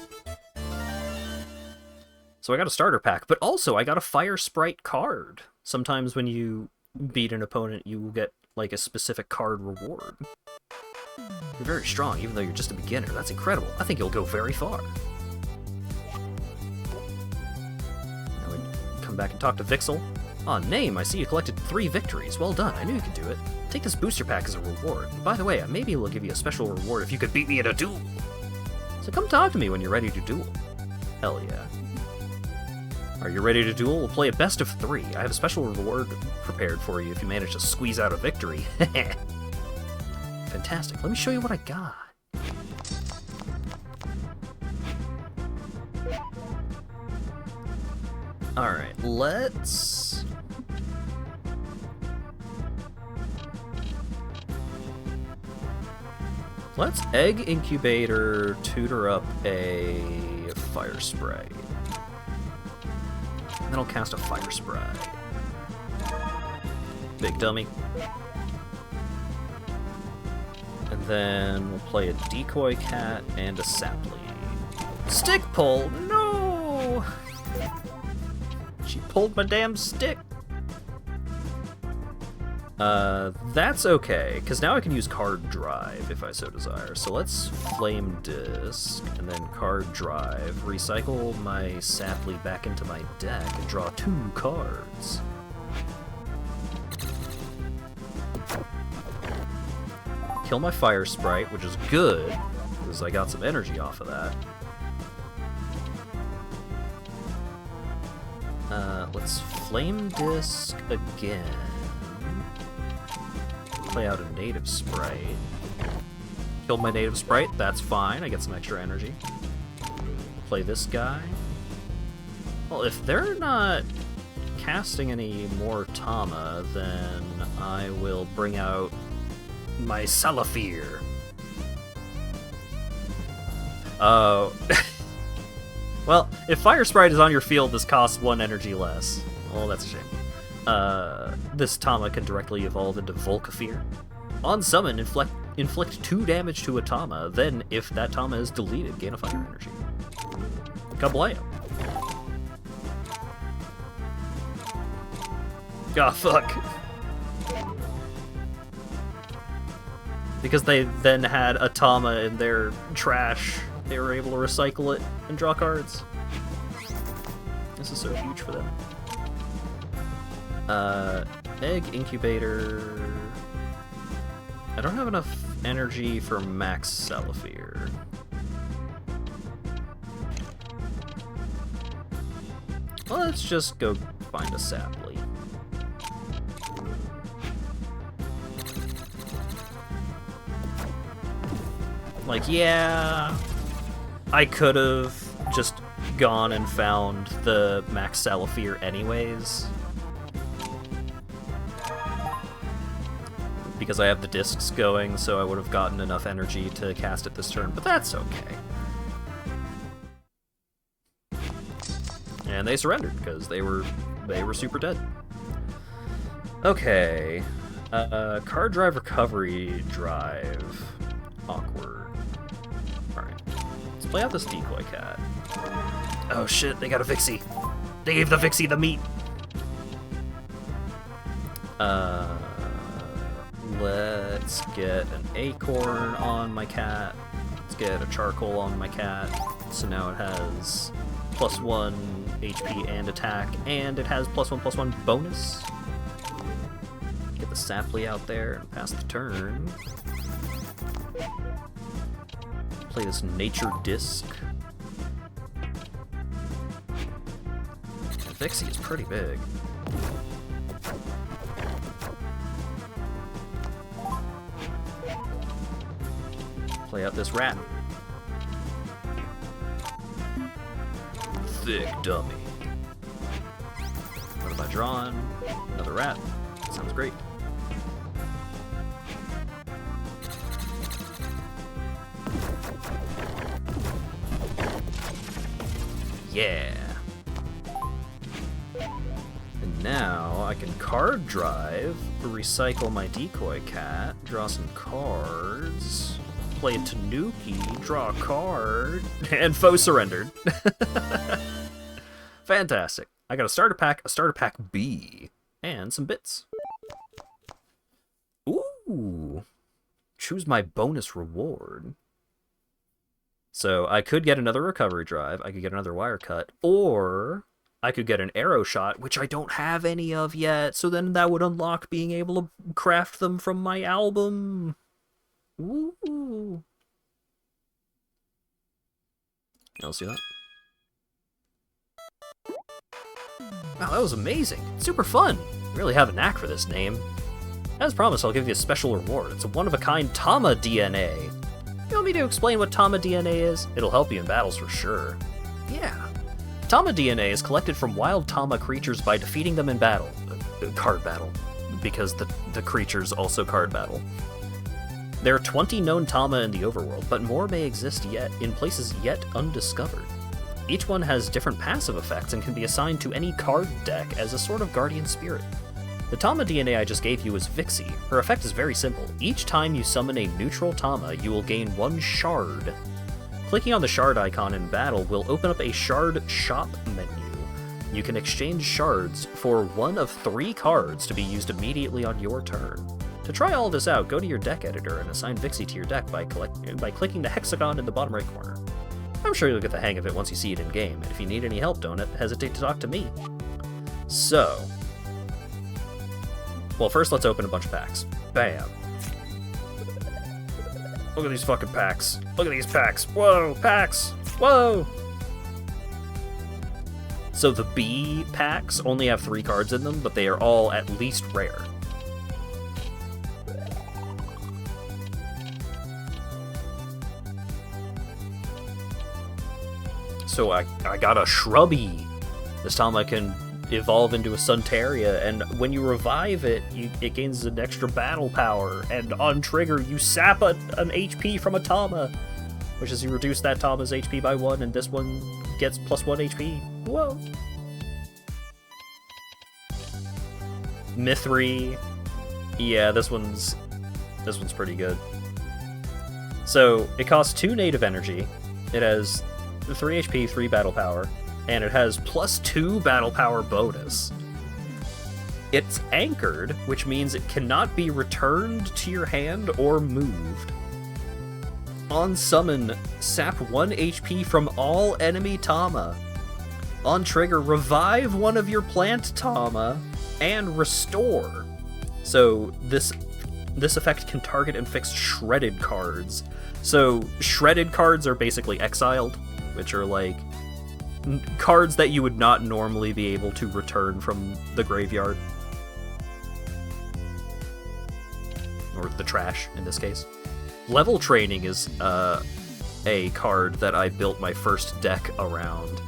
So I got a starter pack, but also I got a Fire Sprite card. Sometimes when you beat an opponent, you will get, like, a specific card reward. You're very strong, even though you're just a beginner. That's incredible. I think you'll go very far. Now we come back and talk to Vixel. Aw, name, I see you collected 3 victories. Well done, I knew you could do it. Take this booster pack as a reward. And by the way, maybe we'll give you a special reward if you could beat me in a duel. So come talk to me when you're ready to duel. Hell yeah. Are you ready to duel? We'll play a best of 3. I have a special reward prepared for you if you manage to squeeze out a victory. Fantastic. Let me show you what I got. Alright, let's Egg Incubator tutor up a Fire Sprite. And then I'll cast a Fire Sprite. Big dummy. And then we'll play a Decoy Cat and a Sapling. Stick pull! No! She pulled my damn stick! That's okay, because now I can use card drive if I so desire. So let's flame disc, and then card drive, recycle my Saply back into my deck, and draw 2 cards. Kill my fire sprite, which is good, because I got some energy off of that. Let's flame disc again. Play out a native sprite. Killed my native sprite, that's fine, I get some extra energy. Play this guy. Well, if they're not casting any more Tama, then I will bring out my Salafir. Oh. Well, if Fire Sprite is on your field, this costs 1 energy less. Well, that's a shame. This Tama can directly evolve into Volcafir. On summon, inflict 2 damage to a Tama, then, if that Tama is deleted, gain a fire energy. Kablam! Ah, fuck! Because they then had a Tama in their trash, they were able to recycle it and draw cards. This is so huge for them. Egg incubator. I don't have enough energy for max Salafir. Well, let's just go find a Saply. Like, yeah, I could have just gone and found the max Salafir anyways. Because I have the discs going, so I would have gotten enough energy to cast it this turn, but that's okay. And they surrendered, because they were super dead. Okay. Card drive recovery drive. Awkward. Alright. Let's play out this decoy cat. Oh shit, they got a Vixie. They gave the Vixie the meat. Let's get an acorn on my cat. Let's get a charcoal on my cat. So now it has +1 HP and attack, and it has +1/+1 bonus. Get the Saply out there and pass the turn. Play this nature disc. The Vixie is pretty big. Play out this rat. Thick dummy. What have I drawn? Another rat. Sounds great. Yeah. And now I can card drive, recycle my decoy cat, draw some cards, play a Tanuki, draw a card, and foe surrendered. Fantastic. I got a starter pack B, and some bits. Ooh. Choose my bonus reward. So I could get another recovery drive, I could get another wire cut, or I could get an arrow shot, which I don't have any of yet, so then that would unlock being able to craft them from my album. Ooh. Let's do that. Wow, that was amazing. Super fun. I really have a knack for this name. As promised, I'll give you a special reward. It's a one-of-a-kind Tama DNA. You want me to explain what Tama DNA is? It'll help you in battles for sure. Yeah. Tama DNA is collected from wild Tama creatures by defeating them in battle. Card battle. Because the creatures also card battle. There are 20 known Tama in the overworld, but more may exist yet in places yet undiscovered. Each one has different passive effects and can be assigned to any card deck as a sort of guardian spirit. The Tama DNA I just gave you is Vixie. Her effect is very simple. Each time you summon a neutral Tama, you will gain 1 shard. Clicking on the shard icon in battle will open up a shard shop menu. You can exchange shards for one of 3 cards to be used immediately on your turn. To try all this out, go to your deck editor and assign Vixie to your deck by clicking the hexagon in the bottom right corner. I'm sure you'll get the hang of it once you see it in game, and if you need any help, don't hesitate to talk to me. So, well, first let's open a bunch of packs. Bam. Look at these fucking packs. Look at these packs. Whoa, packs. Whoa. So the B packs only have 3 cards in them, but they are all at least rare. So I got a Shrubby. This time I can evolve into a Suntaria, and when you revive it, it gains an extra battle power, and on trigger, you sap an HP from a Tama, which is you reduce that Tama's HP by 1, and this one gets +1 HP. Whoa. Mithri. Yeah, this one's pretty good. So, it costs 2 native energy, it has 3 HP, 3 battle power, and it has +2 battle power bonus. It's anchored, which means it cannot be returned to your hand or moved. On summon, sap 1 HP from all enemy Tama. On trigger, revive one of your plant Tama, and restore. So this effect can target and fix shredded cards. So shredded cards are basically exiled, which are like cards that you would not normally be able to return from the graveyard. Or the trash, in this case. Level Training is a card that I built my first deck around.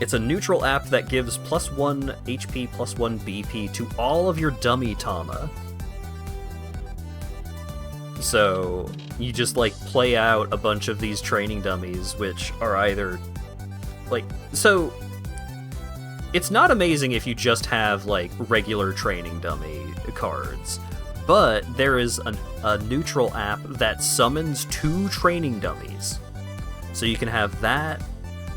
It's a neutral app that gives +1 HP, +1 BP to all of your dummy Tama. So you just like play out a bunch of these training dummies, which are either like, so it's not amazing if you just have like regular training dummy cards, but there is a neutral app that summons 2 training dummies. So you can have that.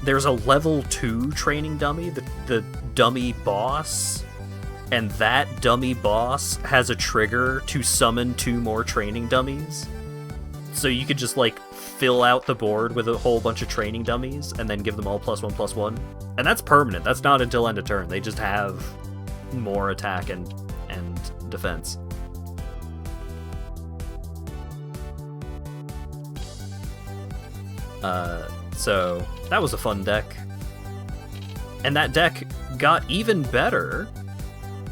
There's a level 2 training dummy, the dummy boss, and that dummy boss has a trigger to summon 2 more training dummies. So you could just like fill out the board with a whole bunch of training dummies and then give them all +1/+1. And that's permanent. That's not until end of turn. They just have more attack and defense. So that was a fun deck. And that deck got even better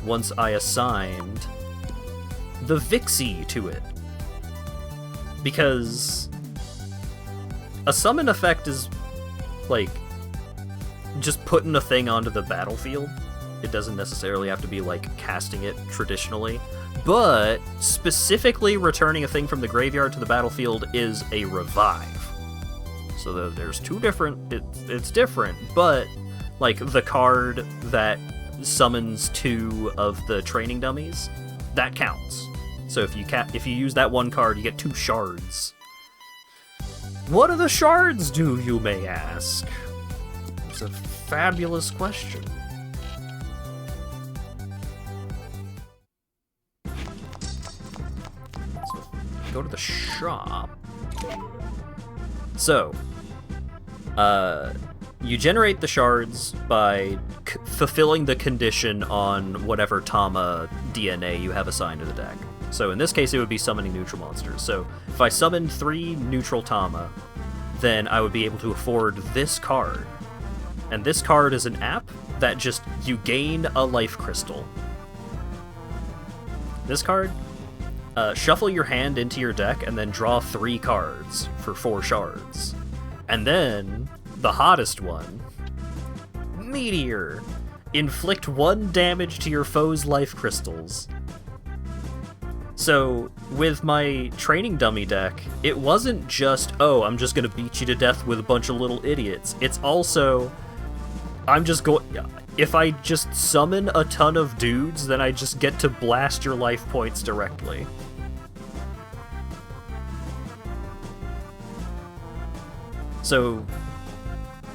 once I assigned the Vixie to it. Because a summon effect is like just putting a thing onto the battlefield. It doesn't necessarily have to be like casting it traditionally, but specifically returning a thing from the graveyard to the battlefield is a revive. So there's 2 different, it's different, but like the card that summons 2 of the training dummies, that counts. So if you use that 1 card, you get 2 shards. What do the shards do, you may ask? It's a fabulous question. So go to the shop. So, you generate the shards by fulfilling the condition on whatever Tama DNA you have assigned to the deck. So in this case, it would be summoning neutral monsters. So if I summoned 3 neutral Tama, then I would be able to afford this card. And this card is an app that just, you gain a life crystal. This card, shuffle your hand into your deck and then draw 3 cards for 4 shards. And then, the hottest one, Meteor. Inflict 1 damage to your foe's life crystals. So, with my training dummy deck, it wasn't just, oh, I'm just gonna beat you to death with a bunch of little idiots. It's also, if I just summon a ton of dudes, then I just get to blast your life points directly. So,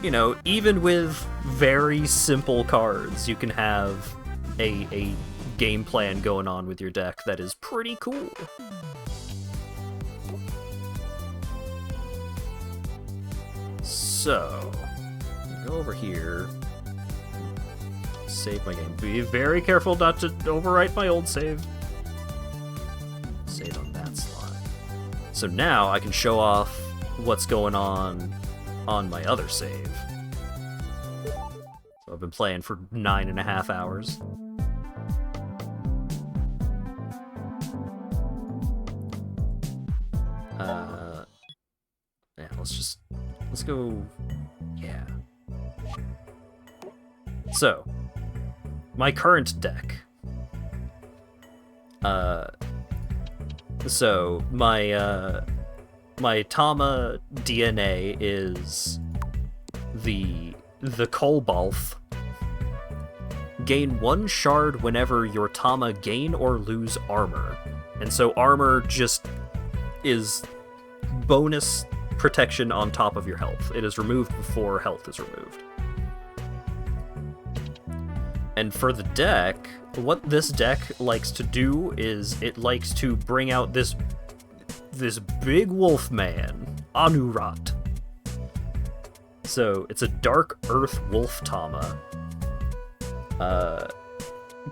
you know, even with very simple cards, you can have a game plan going on with your deck that is pretty cool. So, go over here, save my game. Be very careful not to overwrite my old save. Save on that slot. So now I can show off what's going on my other save. So I've been playing for 9.5 hours. Yeah, let's go, yeah. So, my current deck. So, my Tama DNA is the Kobolth. Gain 1 shard whenever your Tama gain or lose armor. And so armor just is bonus protection on top of your health. It is removed before health is removed. And for the deck, what this deck likes to do is it likes to bring out this big wolf man, Anode. So it's a dark earth wolf Tama.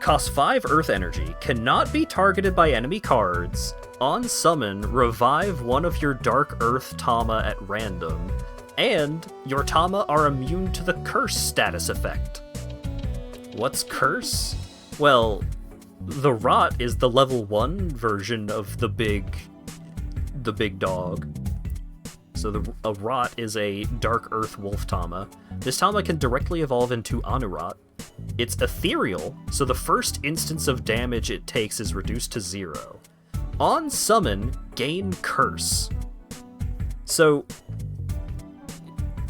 Costs 5 earth energy, cannot be targeted by enemy cards. On summon, revive one of your dark earth Tama at random, and your Tama are immune to the curse status effect. What's curse? Well, the Rot is the level 1 version of the big dog. So a Rot is a dark earth wolf Tama. This Tama can directly evolve into Anurot. It's ethereal, so the first instance of damage it takes is reduced to 0. On summon, gain curse. So,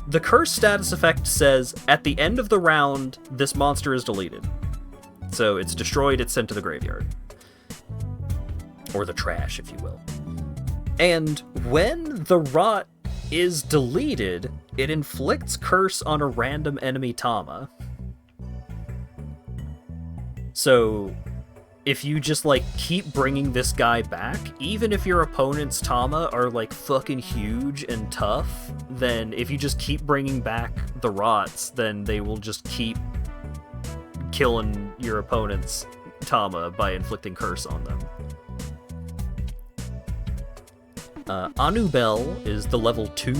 the curse status effect says, at the end of the round, this monster is deleted. So it's destroyed, it's sent to the graveyard. Or the trash, if you will. And when the Rot is deleted, it inflicts curse on a random enemy Tama. So, if you just, like, keep bringing this guy back, even if your opponent's Tama are, like, fucking huge and tough, then if you just keep bringing back the Rots, then they will just keep killing your opponent's Tama by inflicting curse on them. Anubel is the level 2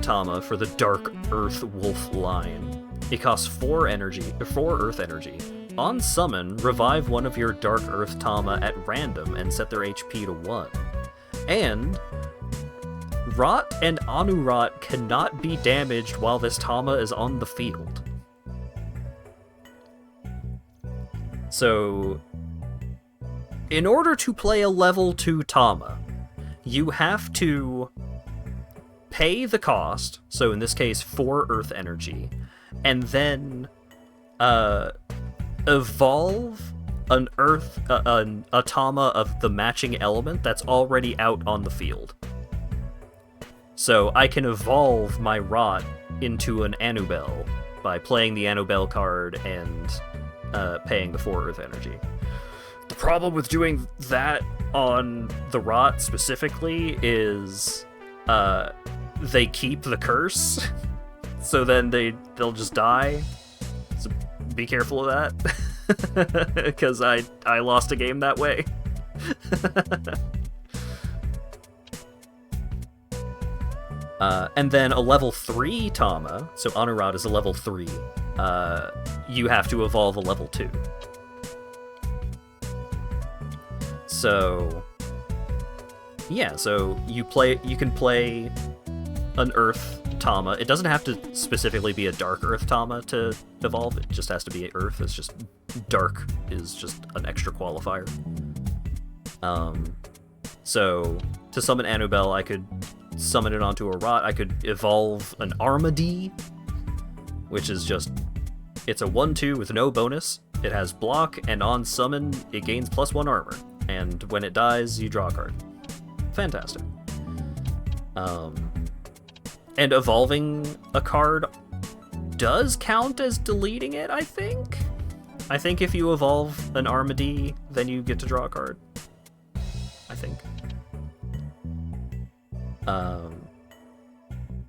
Tama for the Dark Earth Wolf line. It costs 4 earth energy. On summon, revive one of your Dark Earth Tama at random and set their HP to 1. And Rot and Anurot cannot be damaged while this Tama is on the field. So, in order to play a level 2 Tama, you have to pay the cost, so in this case 4 earth energy, and then evolve an a Tama of the matching element that's already out on the field. So I can evolve my Rot into an Anubel by playing the Anubel card and paying the 4 earth energy. The problem with doing that on the Rot specifically is they keep the curse, so then they'll just die. So be careful of that, because I lost a game that way. And then a level 3 Tama, so Anurot is a level 3, you have to evolve a level 2. So, yeah, so you can play an Earth Tama. It doesn't have to specifically be a Dark Earth Tama to evolve, it just has to be Earth. It's just, Dark is just an extra qualifier. So, to summon Anubel, I could summon it onto a Rot. I could evolve an Armady, which is just, it's a 1/2 with no bonus. It has block, and on summon, it gains +1 armor. And when it dies, you draw a card. Fantastic. And evolving a card does count as deleting it, I think. I think if you evolve an Armadillo, then you get to draw a card. I think.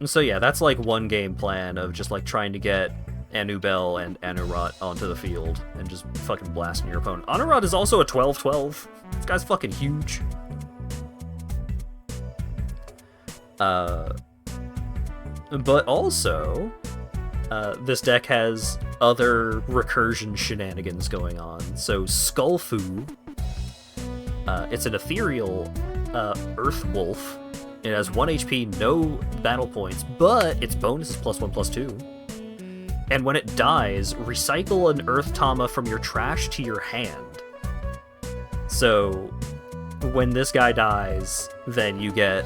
So yeah, that's like one game plan of just like trying to get Anubel and Anurot onto the field and just fucking blasting your opponent. Anurot is also a 12/12. This guy's fucking huge. But also, this deck has other recursion shenanigans going on. So Skullfu, it's an ethereal Earth Wolf. It has 1 HP, no battle points, but its bonus is +1/+2. And when it dies, recycle an Earth Tama from your trash to your hand. So when this guy dies, then you get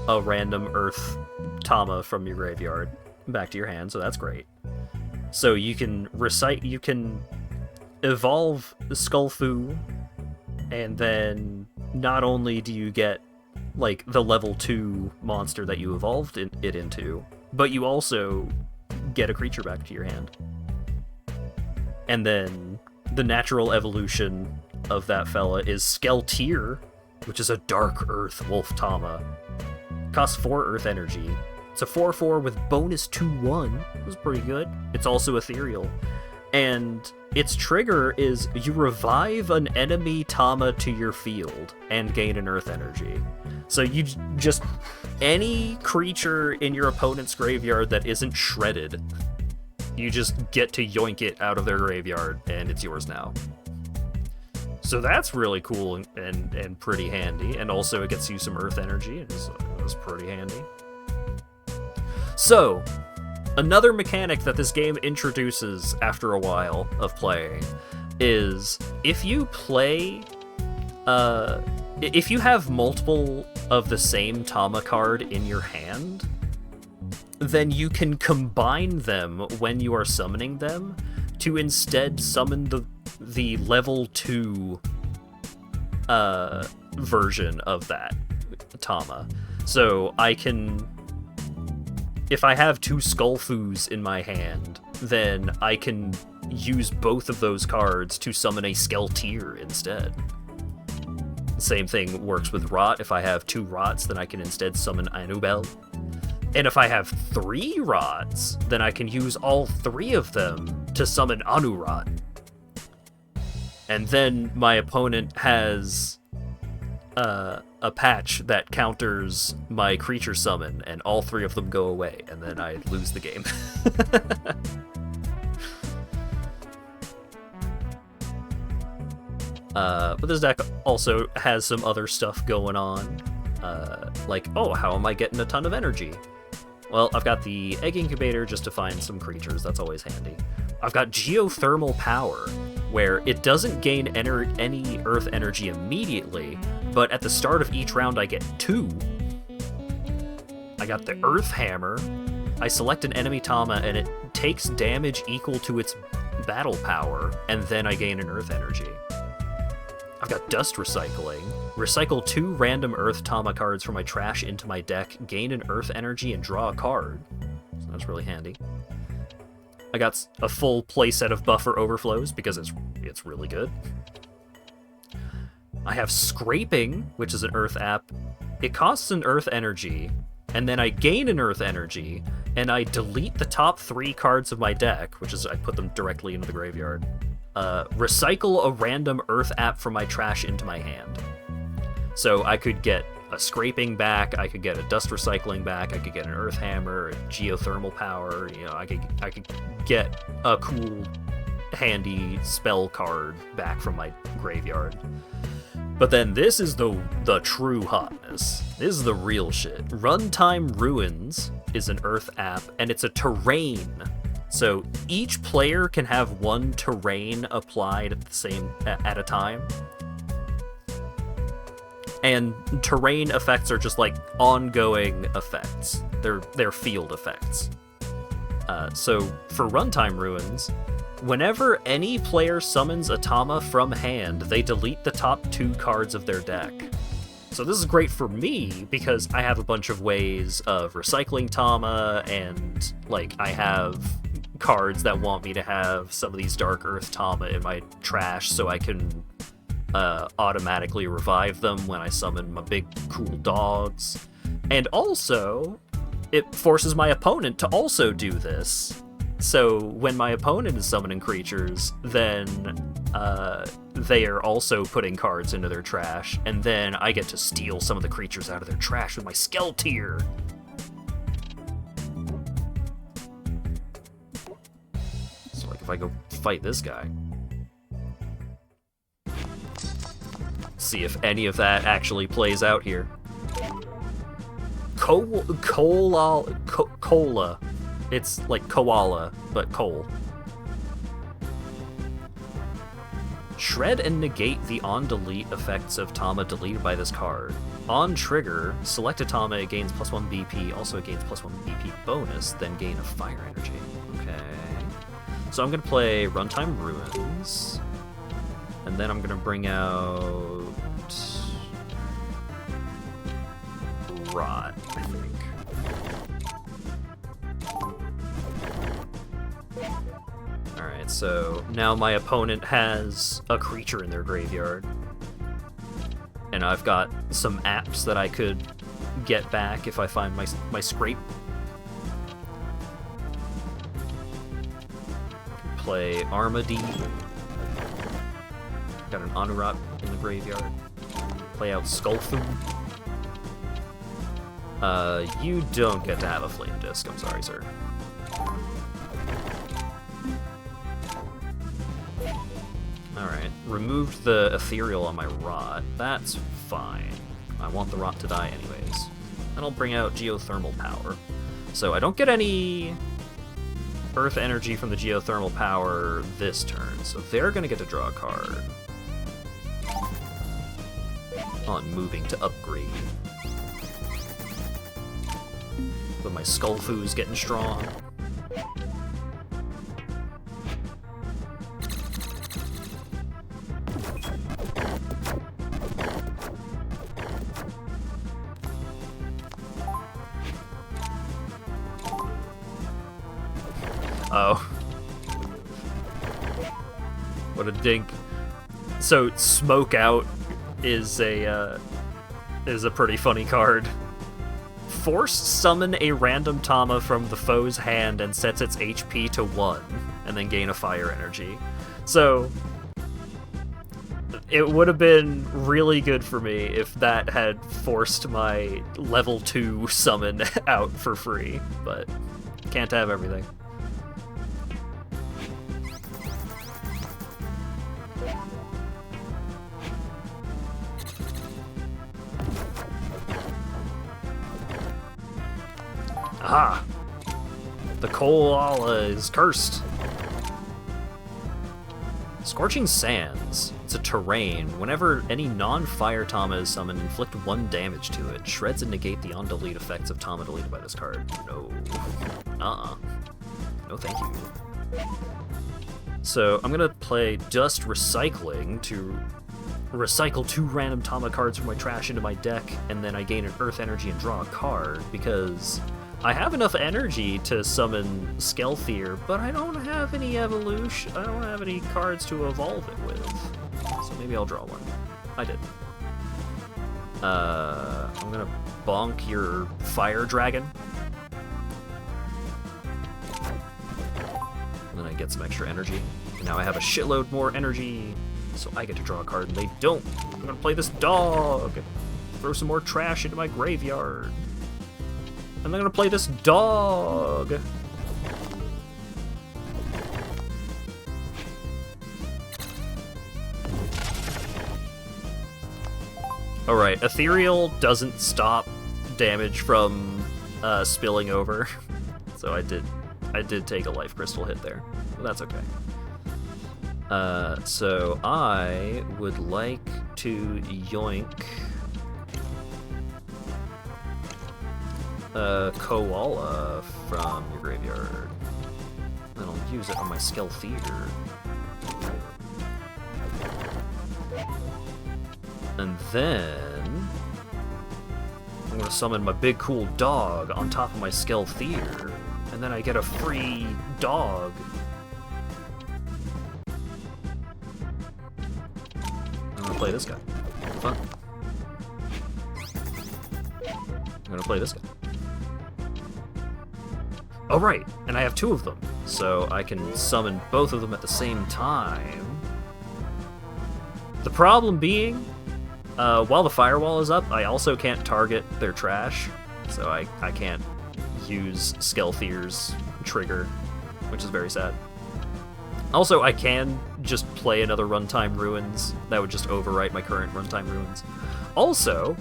a random Earth Tama from your graveyard back to your hand, so that's great. So you can evolve Skullfu, and then not only do you get like the level 2 monster that you evolved it into, but you also get a creature back to your hand. And then the natural evolution of that fella is Skeltier, which is a Dark Earth Wolf Tama. Costs 4 Earth Energy. It's a 4/4 with bonus 2/1. It was pretty good. It's also ethereal. And its trigger is you revive an enemy Tama to your field and gain an Earth Energy. So you just... any creature in your opponent's graveyard that isn't shredded, you just get to yoink it out of their graveyard, and it's yours now. So that's really cool and pretty handy, and also it gets you some Earth Energy, and it was pretty handy. So, another mechanic that this game introduces after a while of playing is if you play... if you have multiple of the same Tama card in your hand, then you can combine them when you are summoning them to instead summon the level 2 version of that Tama. So I can... if I have 2 Skullfus in my hand, then I can use both of those cards to summon a Skeltier instead. Same thing works with Rot. If I have 2 Rots, then I can instead summon Anubel. And if I have 3 Rots, then I can use all 3 of them to summon Anurot. And then my opponent has a patch that counters my creature summon, and all 3 of them go away, and then I lose the game. But this deck also has some other stuff going on. Like, oh, how am I getting a ton of energy? Well, I've got the Egg Incubator just to find some creatures, that's always handy. I've got Geothermal Power, where it doesn't gain any Earth Energy immediately, but at the start of each round I get 2. I got the Earth Hammer. I select an enemy Tama, and it takes damage equal to its battle power, and then I gain an Earth Energy. I've got Dust Recycling. Recycle 2 random Earth Tama cards from my trash into my deck, gain an Earth Energy, and draw a card. So that's really handy. I got a full playset of Buffer Overflows because it's really good. I have Scraping, which is an Earth app. It costs an Earth Energy, and then I gain an Earth Energy, and I delete the top 3 cards of my deck, which is I put them directly into the graveyard. Recycle a random Earth app from my trash into my hand. So I could get a Scraping back, I could get a Dust Recycling back, I could get an Earth Hammer, a Geothermal Power, you know, I could get a cool, handy spell card back from my graveyard. But then this is the true hotness. This is the real shit. Runtime Ruins is an Earth app, and it's a terrain. So each player can have 1 terrain applied at a time. And terrain effects are just like ongoing effects. They're field effects. So for Runtime Ruins, whenever any player summons a Tama from hand, they delete the top 2 cards of their deck. So this is great for me because I have a bunch of ways of recycling Tama, and like I have cards that want me to have some of these Dark Earth Tama in my trash so I can automatically revive them when I summon my big cool dogs. And also, it forces my opponent to also do this. So when my opponent is summoning creatures, then they are also putting cards into their trash, and then I get to steal some of the creatures out of their trash with my Skeltier. So like if I go fight this guy, see if any of that actually plays out here. Cola. It's like koala, but coal. Shred and negate the on-delete effects of Tama deleted by this card. On trigger, select a Tama, it gains +1 BP, also it gains +1 BP bonus, then gain a fire energy. Okay. So I'm gonna play Runtime Ruins, and then I'm gonna bring out Rot, I think. Alright, so now my opponent has a creature in their graveyard. And I've got some apps that I could get back if I find my scrape. Play Armady. Got an Anurot in the graveyard. Play out Skullfoon. You don't get to have a Flame Disc, I'm sorry, sir. Alright, removed the Ethereal on my Rot. That's fine. I want the Rot to die anyways. Then I'll bring out Geothermal Power. So I don't get any Earth Energy from the Geothermal Power this turn, so they're gonna get to draw a card on moving to upgrade. But my Skullfoo's getting strong. Oh. What a dink. So Smoke Out is a pretty funny card. Force summon a random Tama from the foe's hand and sets its HP to 1, and then gain a fire energy. So it would have been really good for me if that had forced my level 2 summon out for free, but can't have everything. Aha! The koala is cursed. Scorching Sands. It's a terrain. Whenever any non-fire Tama is summoned, inflict 1 damage to it. Shreds and negate the on-delete effects of Tama deleted by this card. No. No thank you. So I'm gonna play Dust Recycling to recycle 2 random Tama cards from my trash into my deck, and then I gain an Earth Energy and draw a card, because I have enough energy to summon Skeltier, but I don't have any evolution. I don't have any cards to evolve it with. So maybe I'll draw one. I did. I'm gonna bonk your Fire Dragon. And then I get some extra energy. And now I have a shitload more energy, so I get to draw a card and they don't. I'm gonna play this dog. Throw some more trash into my graveyard. And I'm gonna play this dog. Alright, Ethereal doesn't stop damage from spilling over. So I did take a life crystal hit there. But that's okay. So I would like to yoink koala from your graveyard. Then I'll use it on my Skeltier. And then I'm gonna summon my big cool dog on top of my Skeltier. and then I get a free dog. I'm gonna play this guy. Fun. I'm gonna play this guy. Oh right, and I have 2 of them, so I can summon both of them at the same time. The problem being, while the firewall is up, I also can't target their trash, so I can't use Skelthier's trigger, which is very sad. Also, I can just play another Runtime Ruins. That would just overwrite my current Runtime Ruins. Also,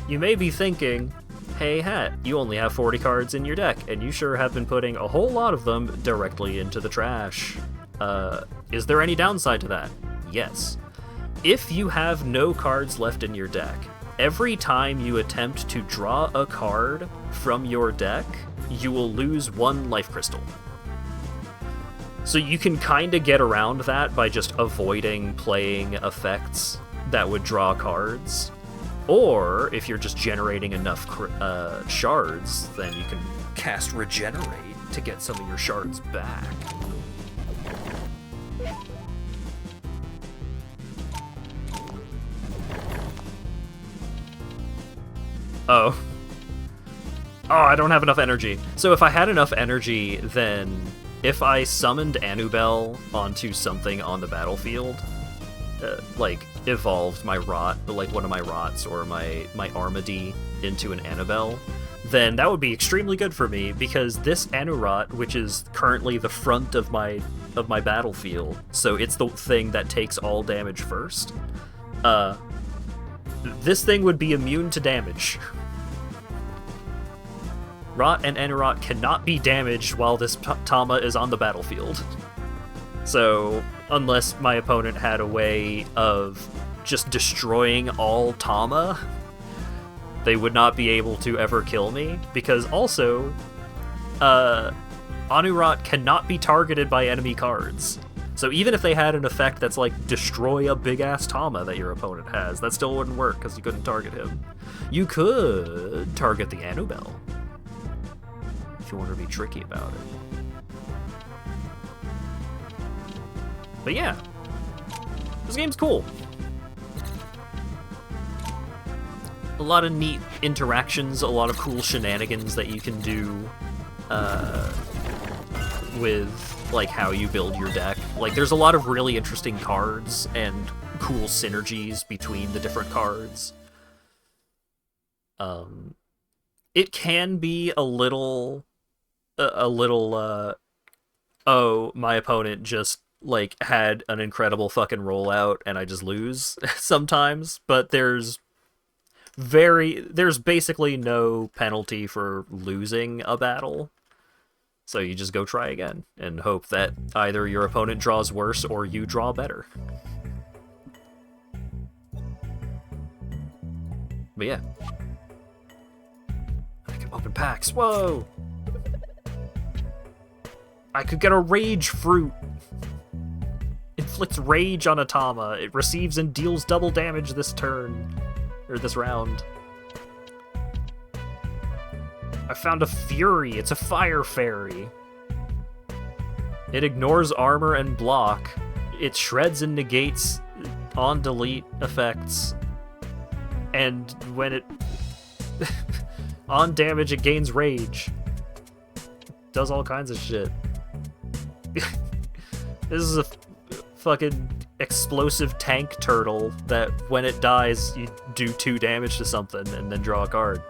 you may be thinking, hey Hat, you only have 40 cards in your deck, and you sure have been putting a whole lot of them directly into the trash. Is there any downside to that? Yes. If you have no cards left in your deck, every time you attempt to draw a card from your deck, you will lose 1 life crystal. So you can kinda get around that by just avoiding playing effects that would draw cards. Or, if you're just generating enough shards, then you can cast Regenerate to get some of your shards back. Oh. Oh, I don't have enough energy. So if I had enough energy, then if I summoned Anubel onto something on the battlefield, like evolved my rot, like one of my rots or my Armady into an Annabelle, then that would be extremely good for me, because this Anurot, which is currently the front of my battlefield, so it's the thing that takes all damage first, this thing would be immune to damage. Rot and Anurot cannot be damaged while this Tama is on the battlefield. So, unless my opponent had a way of just destroying all Tama, they would not be able to ever kill me, because also, Anurot cannot be targeted by enemy cards. So even if they had an effect that's like, destroy a big-ass Tama that your opponent has, that still wouldn't work, because you couldn't target him. You could target the Anubel, if you want to be tricky about it. But yeah, this game's cool. A lot of neat interactions, a lot of cool shenanigans that you can do with like how you build your deck. Like, there's a lot of really interesting cards and cool synergies between the different cards. It can be a little, oh, my opponent just like had an incredible fucking rollout and I just lose sometimes, but there's basically no penalty for losing a battle. So you just go try again and hope that either your opponent draws worse or you draw better. But yeah. I can open packs. Whoa! I could get a Rage Fruit. Inflicts rage on a Tama. It receives and deals double damage this turn. Or this round. I found a Fury. It's a Fire Fairy. It ignores armor and block. It shreds and negates on delete effects. And when it... on damage, it gains rage. Does all kinds of shit. This is a fucking explosive tank turtle that when it dies, you do 2 damage to something and then draw a card.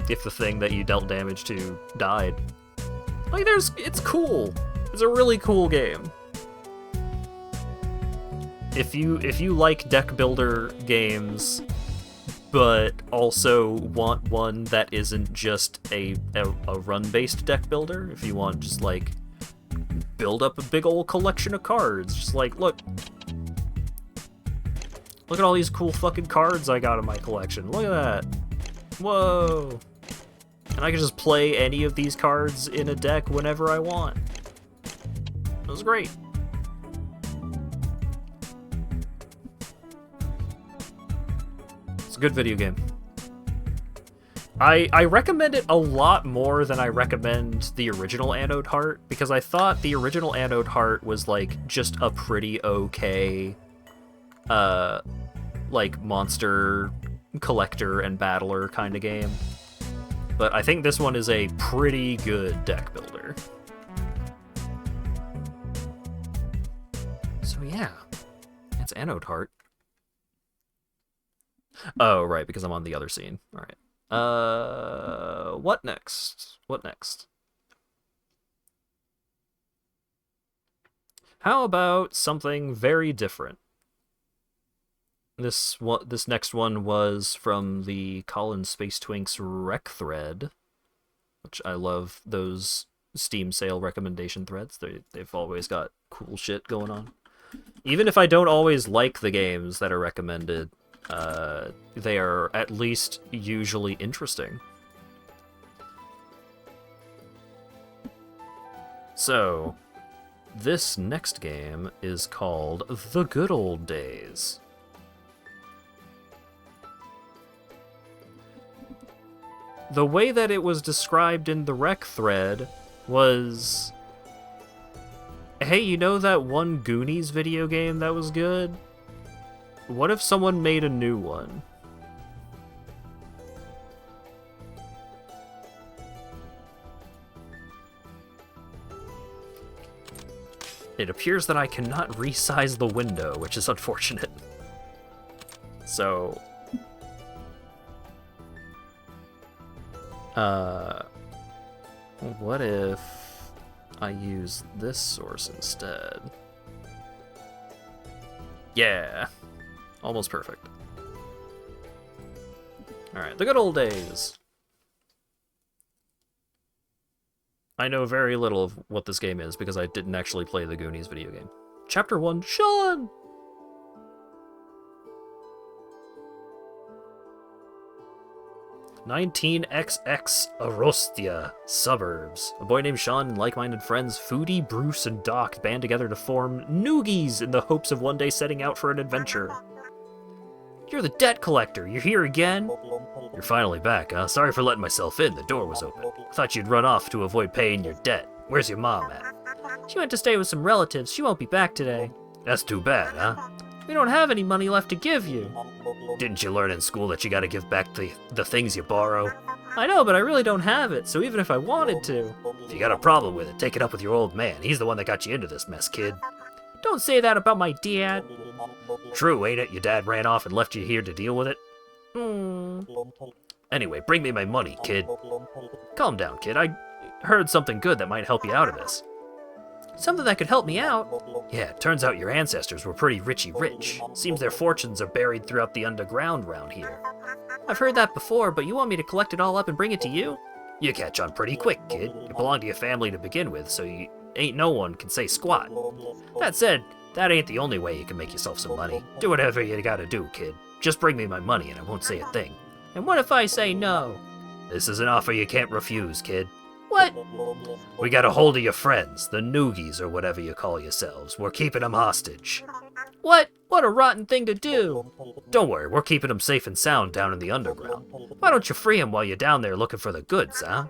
If the thing that you dealt damage to died. Like, it's cool. It's a really cool game. If you like deck builder games, but also want one that isn't just a run-based deck builder, if you want just like build up a big old collection of cards, just like, look at all these cool fucking cards I got in my collection. Look at that. Whoa. And I can just play any of these cards in a deck whenever I want. It was great. It's a good video game. I recommend it a lot more than I recommend the original Anode Heart, because I thought the original Anode Heart was, like, just a pretty okay, like, monster collector and battler kind of game. But I think this one is a pretty good deck builder. So yeah, it's Anode Heart. Oh, right, because I'm on the other scene. All right. What next? What next? How about something very different? This next one was from the Colin Space Twinks rec thread, which I love those Steam sale recommendation threads. They've always got cool shit going on. Even if I don't always like the games that are recommended, they are at least usually interesting. So, this next game is called The Good Old Days. The way that it was described in the rec thread was, hey, you know that one Goonies video game that was good? What if someone made a new one? It appears that I cannot resize the window, which is unfortunate. So... what if I use this source instead? Yeah! Almost perfect. Alright, The Good Old Days. I know very little of what this game is because I didn't actually play the Goonies video game. Chapter 1, Sean! "19XX Arostia, suburbs. A boy named Sean and like-minded friends Foodie, Bruce, and Doc band together to form Noogies in the hopes of one day setting out for an adventure. You're the debt collector. You're here again? You're finally back, huh? Sorry for letting myself in. The door was open. I thought you'd run off to avoid paying your debt. Where's your mom at? She went to stay with some relatives. She won't be back today. That's too bad, huh? We don't have any money left to give you. Didn't you learn in school that you gotta give back the things you borrow? I know, but I really don't have it, so even if I wanted to... If you got a problem with it, take it up with your old man. He's the one that got you into this mess, kid. Don't say that about my dad. True, ain't it? Your dad ran off and left you here to deal with it? Anyway, bring me my money, kid. Calm down, kid. I heard something good that might help you out of this. Something that could help me out? Yeah, turns out your ancestors were pretty rich. Seems their fortunes are buried throughout the underground round here. I've heard that before, but you want me to collect it all up and bring it to you? You catch on pretty quick, kid. You belong to your family to begin with, so you ain't no one can say squat. That said, that ain't the only way you can make yourself some money. Do whatever you gotta do, kid. Just bring me my money and I won't say a thing. And what if I say no? This is an offer you can't refuse, kid. What? We got a hold of your friends, the Noogies or whatever you call yourselves. We're keeping them hostage. What? What a rotten thing to do. Don't worry, we're keeping them safe and sound down in the underground. Why don't you free them while you're down there looking for the goods, huh?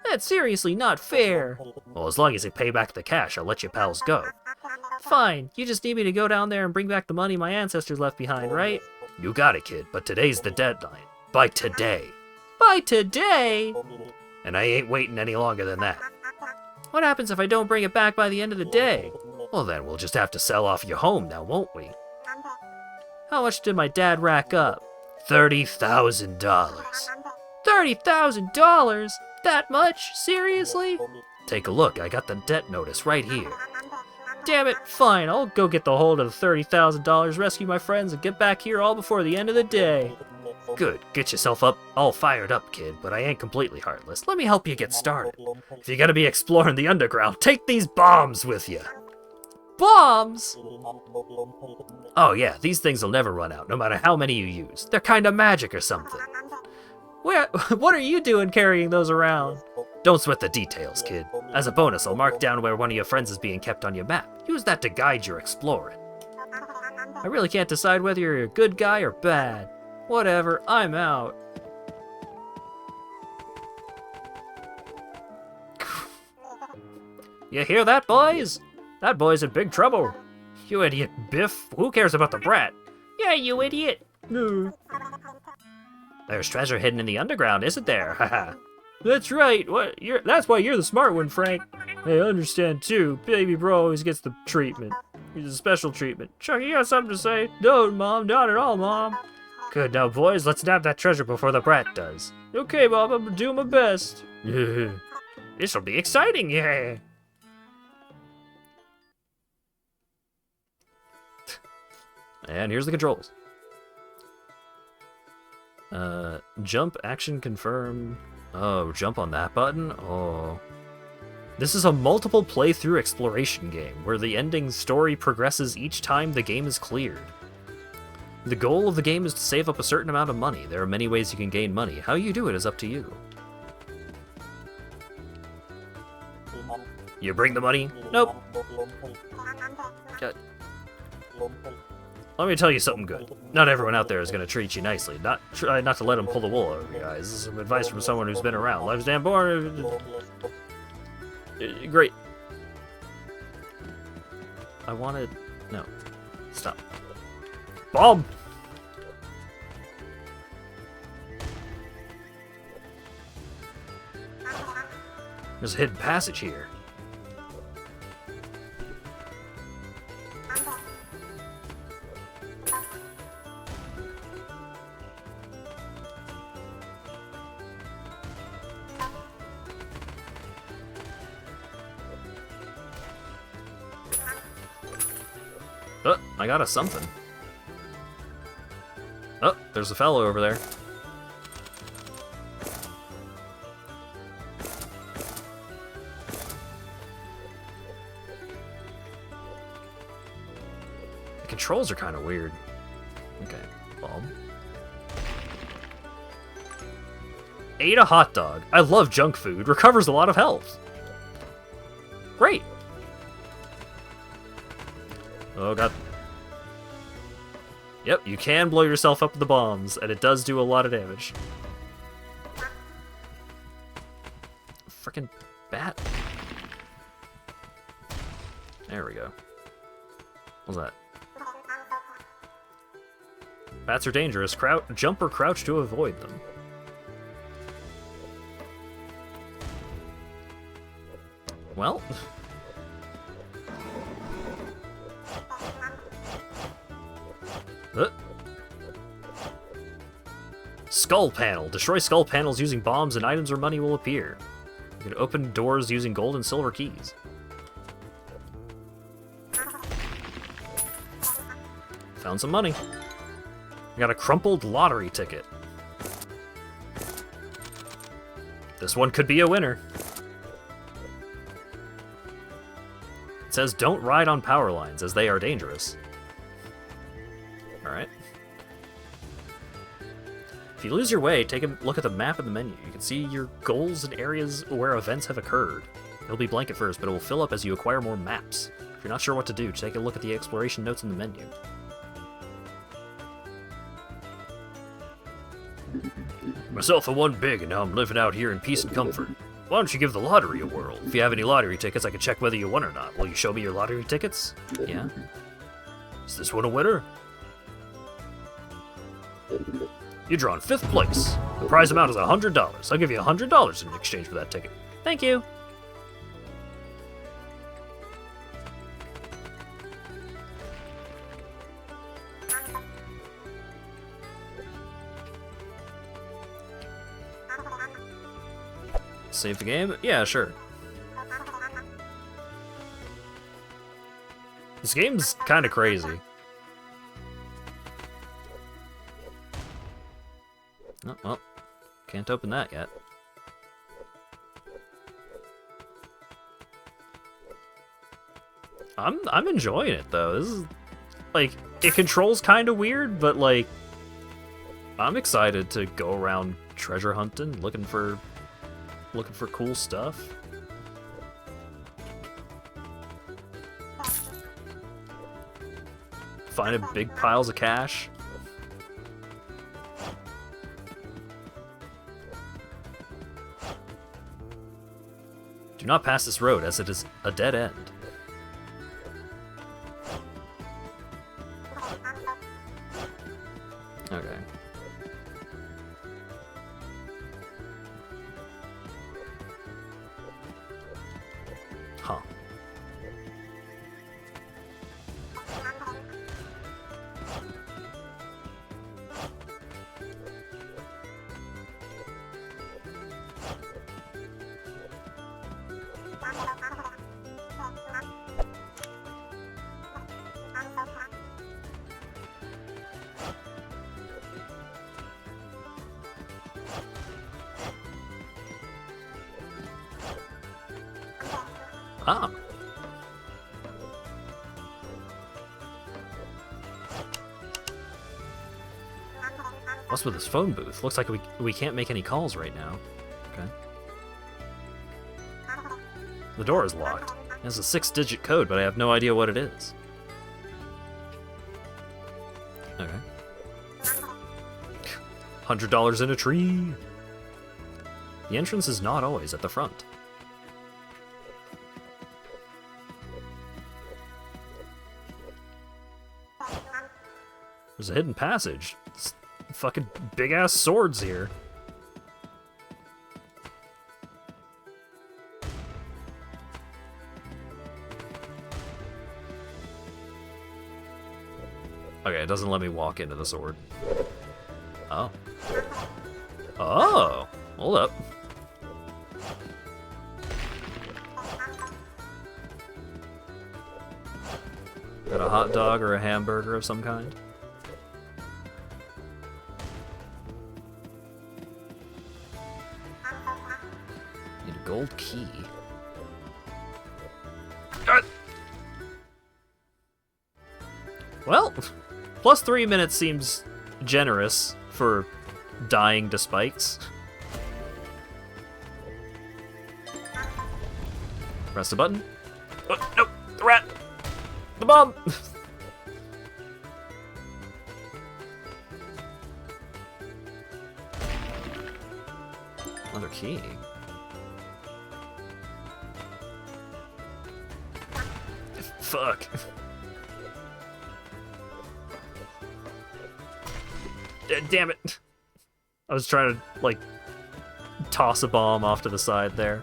That's seriously not fair. Well, as long as you pay back the cash, I'll let you pals go. Fine, you just need me to go down there and bring back the money my ancestors left behind, right? You got it, kid, but today's the deadline. By today. By today? And I ain't waiting any longer than that. What happens if I don't bring it back by the end of the day? Well then, we'll just have to sell off your home now, won't we? How much did my dad rack up? $30,000. $30,000? That much? Seriously? Take a look, I got the debt notice right here. Damn it, fine, I'll go get the hold of the $30,000, rescue my friends, and get back here all before the end of the day. Good, get yourself up, all fired up, kid, but I ain't completely heartless. Let me help you get started. If you're gonna be exploring the underground, take these bombs with you. Bombs? Oh yeah, these things will never run out, no matter how many you use. They're kinda magic or something. What are you doing carrying those around? Don't sweat the details, kid. As a bonus, I'll mark down where one of your friends is being kept on your map. Use that to guide your exploring. I really can't decide whether you're a good guy or bad. Whatever, I'm out. You hear that, boys? That boy's in big trouble. You idiot, Biff. Who cares about the brat? Yeah, you idiot. No. There's treasure hidden in the underground, isn't there? Haha. That's right. That's why you're the smart one, Frank. I understand too. Baby bro always gets the treatment. He's a special treatment. Chuck, you got something to say? No, Mom. Not at all, Mom. Good. Now, boys, let's nab that treasure before the brat does. Okay, Mom. I'm gonna do my best. This'll be exciting, yeah. And here's the controls. Jump, action, confirm. Oh, jump on that button? Oh. This is a multiple playthrough exploration game, where the ending story progresses each time the game is cleared. The goal of the game is to save up a certain amount of money. There are many ways you can gain money. How you do it is up to you. You bring the money? Nope. Let me tell you something good. Not everyone out there is going to treat you nicely. Try not to let them pull the wool over you guys. This is some advice from someone who's been around. Life's damn boring. Great. I wanted... No. Stop. Bomb! There's a hidden passage here. Oh, I got a something. Oh, there's a fellow over there. The controls are kind of weird. Okay, bomb. Ate a hot dog. I love junk food. Recovers a lot of health. Great. Oh god. Yep, you can blow yourself up with the bombs, and it does do a lot of damage. Frickin' bat. There we go. What's that? Bats are dangerous. Jump or crouch to avoid them. Well... Skull panel. Destroy skull panels using bombs and items or money will appear. You can open doors using gold and silver keys. Found some money. I got a crumpled lottery ticket. This one could be a winner. It says don't ride on power lines as they are dangerous. Alright. If you lose your way, take a look at the map in the menu. You can see your goals and areas where events have occurred. It'll be blank at first, but it will fill up as you acquire more maps. If you're not sure what to do, take a look at the exploration notes in the menu. Myself for one big, and now I'm living out here in peace and comfort. Why don't you give the lottery a whirl? If you have any lottery tickets, I can check whether you won or not. Will you show me your lottery tickets? Yeah? Is this one a winner? You're drawn 5th place. The prize amount is $100. I'll give you $100 in exchange for that ticket. Thank you. Save the game? Yeah, sure. This game's kind of crazy. Oh, well, can't open that yet. I'm enjoying it though. This is like it controls kind of weird, but like I'm excited to go around treasure hunting, looking for cool stuff. Finding big piles of cash. Do not pass this road, as it is a dead end. Okay. Huh. Ah. What's with this phone booth? Looks like we can't make any calls right now. Okay. The door is locked. It has a 6-digit code, but I have no idea what it is. Okay. $100 in a tree! The entrance is not always at the front. There's a hidden passage. It's fucking big-ass swords here. Okay, it doesn't let me walk into the sword. Oh. Oh! Hold up. Got a hot dog or a hamburger of some kind? Need a gold key. Well, plus 3 minutes seems generous for dying to spikes. Press the button. Oh, no! The rat! The bomb! Another key. Fuck. Damn it. I was trying to, like, toss a bomb off to the side there.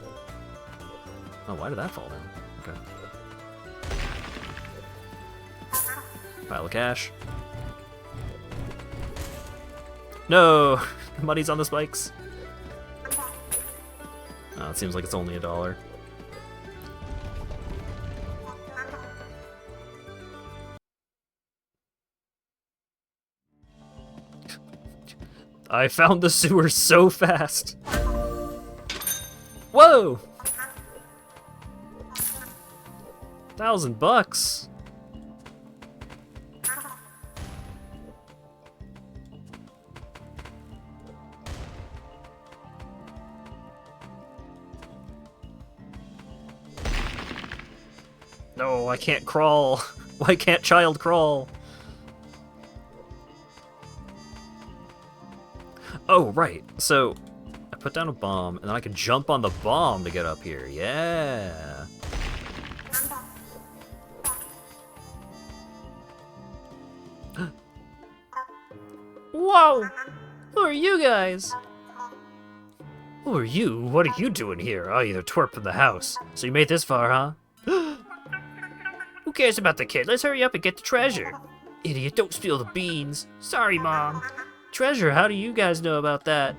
Oh, why did that fall down? Okay. Pile of cash. No! Money's on the spikes. Oh, it seems like it's only $1. I found the sewer so fast. Whoa! $1,000. No, I can't crawl. Why can't child crawl? Oh, right. So, I put down a bomb, and then I can jump on the bomb to get up here. Yeah. Whoa! Who are you guys? Who are you? What are you doing here? Oh, you're the twerp from the house. So you made this far, huh? Who cares about the kid? Let's hurry up and get the treasure. Idiot, don't steal the beans. Sorry, Mom. Treasure, how do you guys know about that?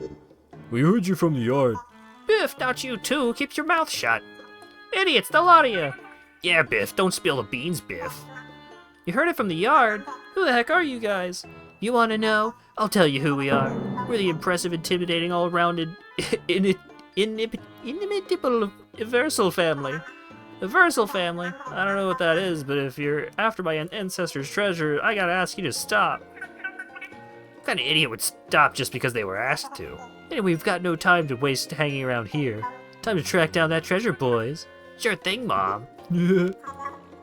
We heard you from the yard. Biff, not you too. Keep your mouth shut. Idiots, the lot of you. Yeah, Biff, don't spill the beans, Biff. You heard it from the yard? Who the heck are you guys? You want to know? I'll tell you who we are. We're the impressive, intimidating, all-rounded, inimitable Versal family. The Versal family? I don't know what that is, but if you're after my ancestors' treasure, I gotta ask you to stop. What kind of idiot would stop just because they were asked to? Anyway, we've got no time to waste hanging around here. Time to track down that treasure, boys. Sure thing, Mom.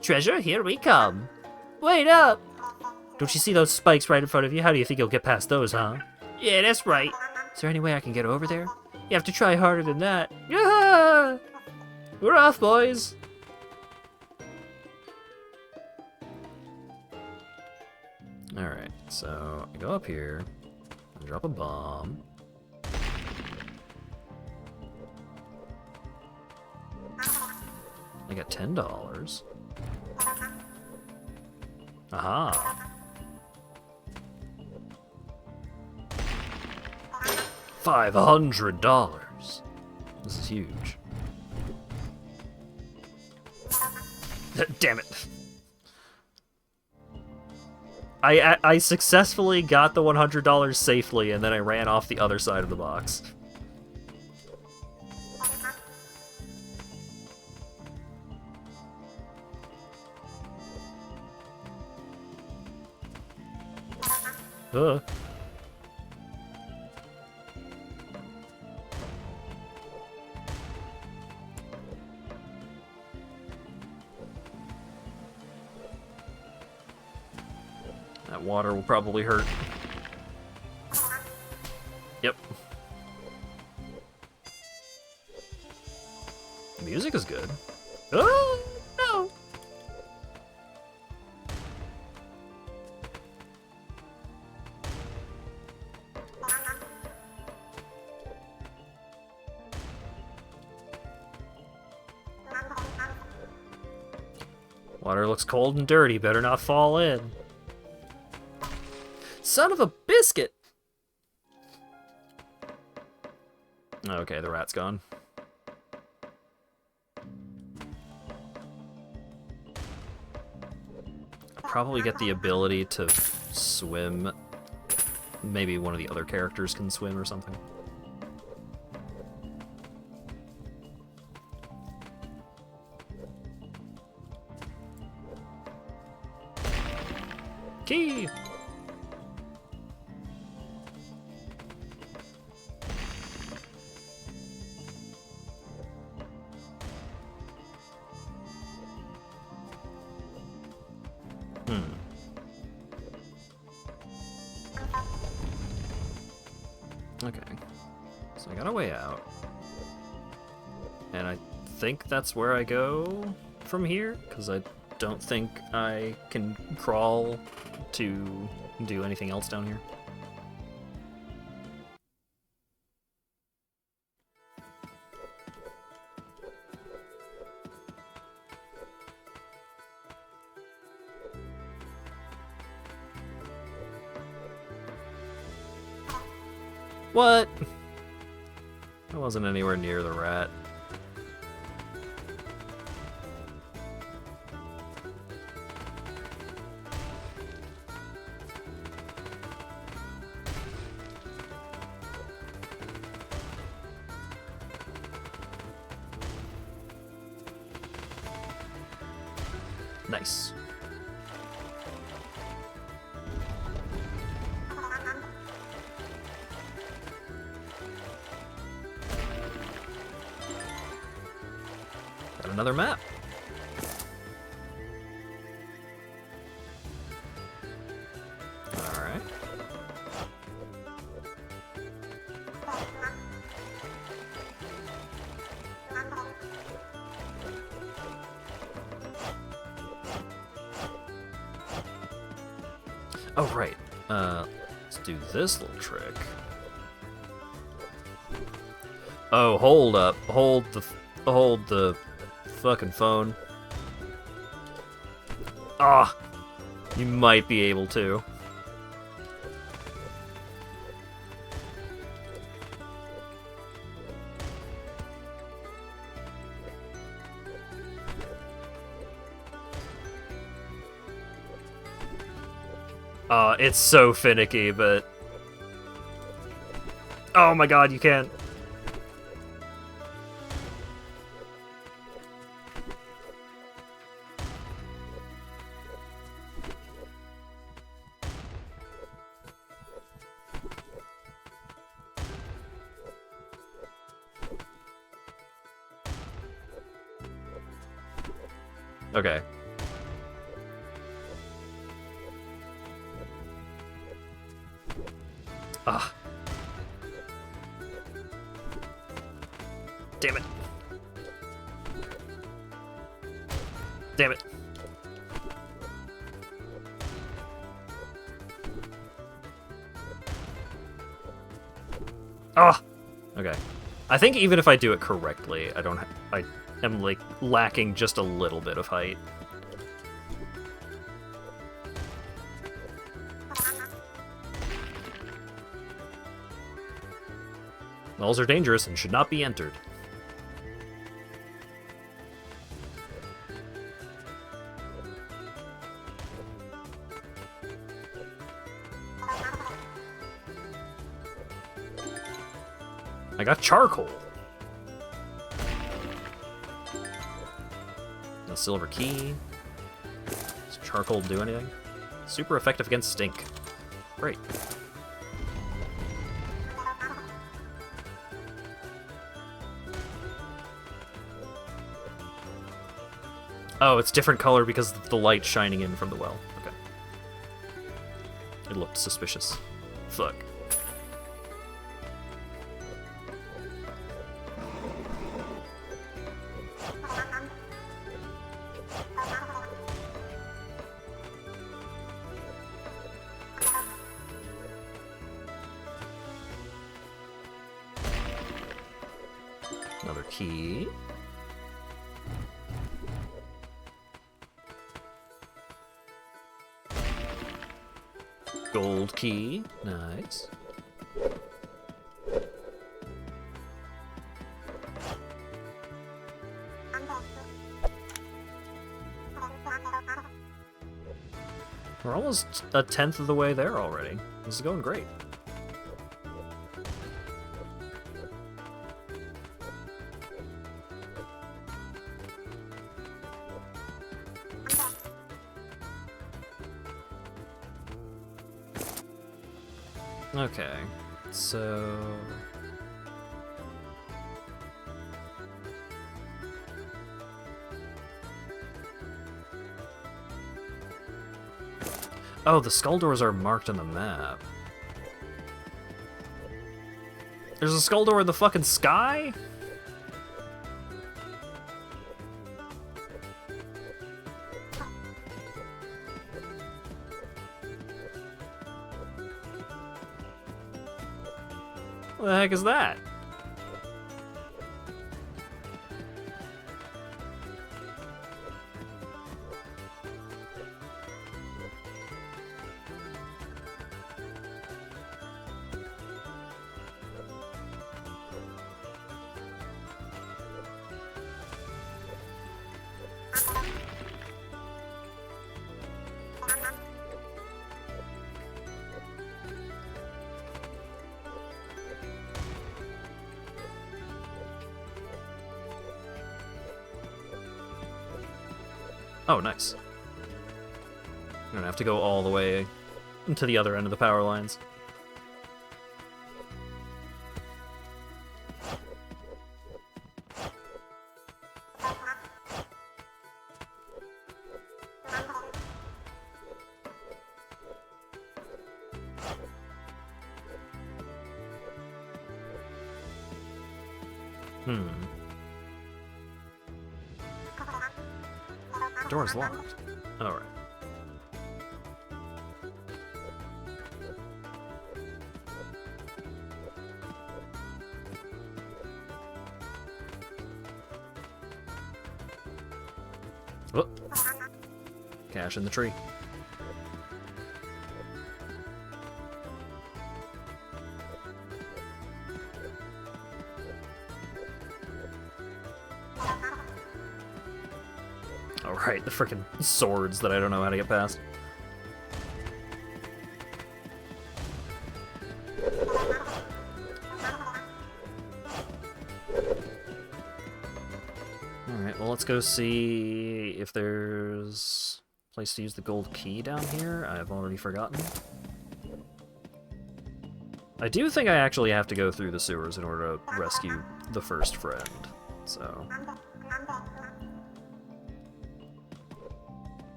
Treasure, here we come. Wait up! Don't you see those spikes right in front of you? How do you think you'll get past those, huh? Yeah, that's right. Is there any way I can get over there? You have to try harder than that. Yeah! We're off, boys! Alright, so I go up here, and drop a bomb. I got $10. Aha! $500! This is huge. Damn it! I successfully got the $100 safely, and then I ran off the other side of the box. That water will probably hurt. Yep. The music is good. Oh, no! Water looks cold and dirty, better not fall in. Son of a biscuit! Okay, the rat's gone. I'll probably get the ability to swim. Maybe one of the other characters can swim or something. Key! Okay, so I got a way out, and I think that's where I go from here, because I don't think I can crawl to do anything else down here. What? I wasn't anywhere near the rat. Nice. Got another map. All right. Oh, right. Let's do this little trick. Oh, hold up. Hold the fucking phone. Ah, you might be able to. It's so finicky, but... Oh my god, you can't. Okay. Ah. Damn it. Damn it. Ah! Okay. I think even if I do it correctly, I am, like, lacking just a little bit of height. Nulls are dangerous and should not be entered. I got charcoal. A silver key. Does charcoal do anything? Super effective against stink. Great. Oh, it's different color because of the light shining in from the well. Okay. It looked suspicious. Fuck. Another key. Gold key. Nice. We're almost a tenth of the way there already. This is going great. Okay, so... Oh, the skull doors are marked on the map. There's a skull door in the fucking sky? What the heck is that? Oh, nice. I don't have to go all the way to the other end of the power lines. Door's locked. Alright. Oh. Cash in the tree. Alright, the frickin' swords that I don't know how to get past. Alright, well let's go see if there's a place to use the gold key down here. I've already forgotten. I do think I actually have to go through the sewers in order to rescue the first friend, so...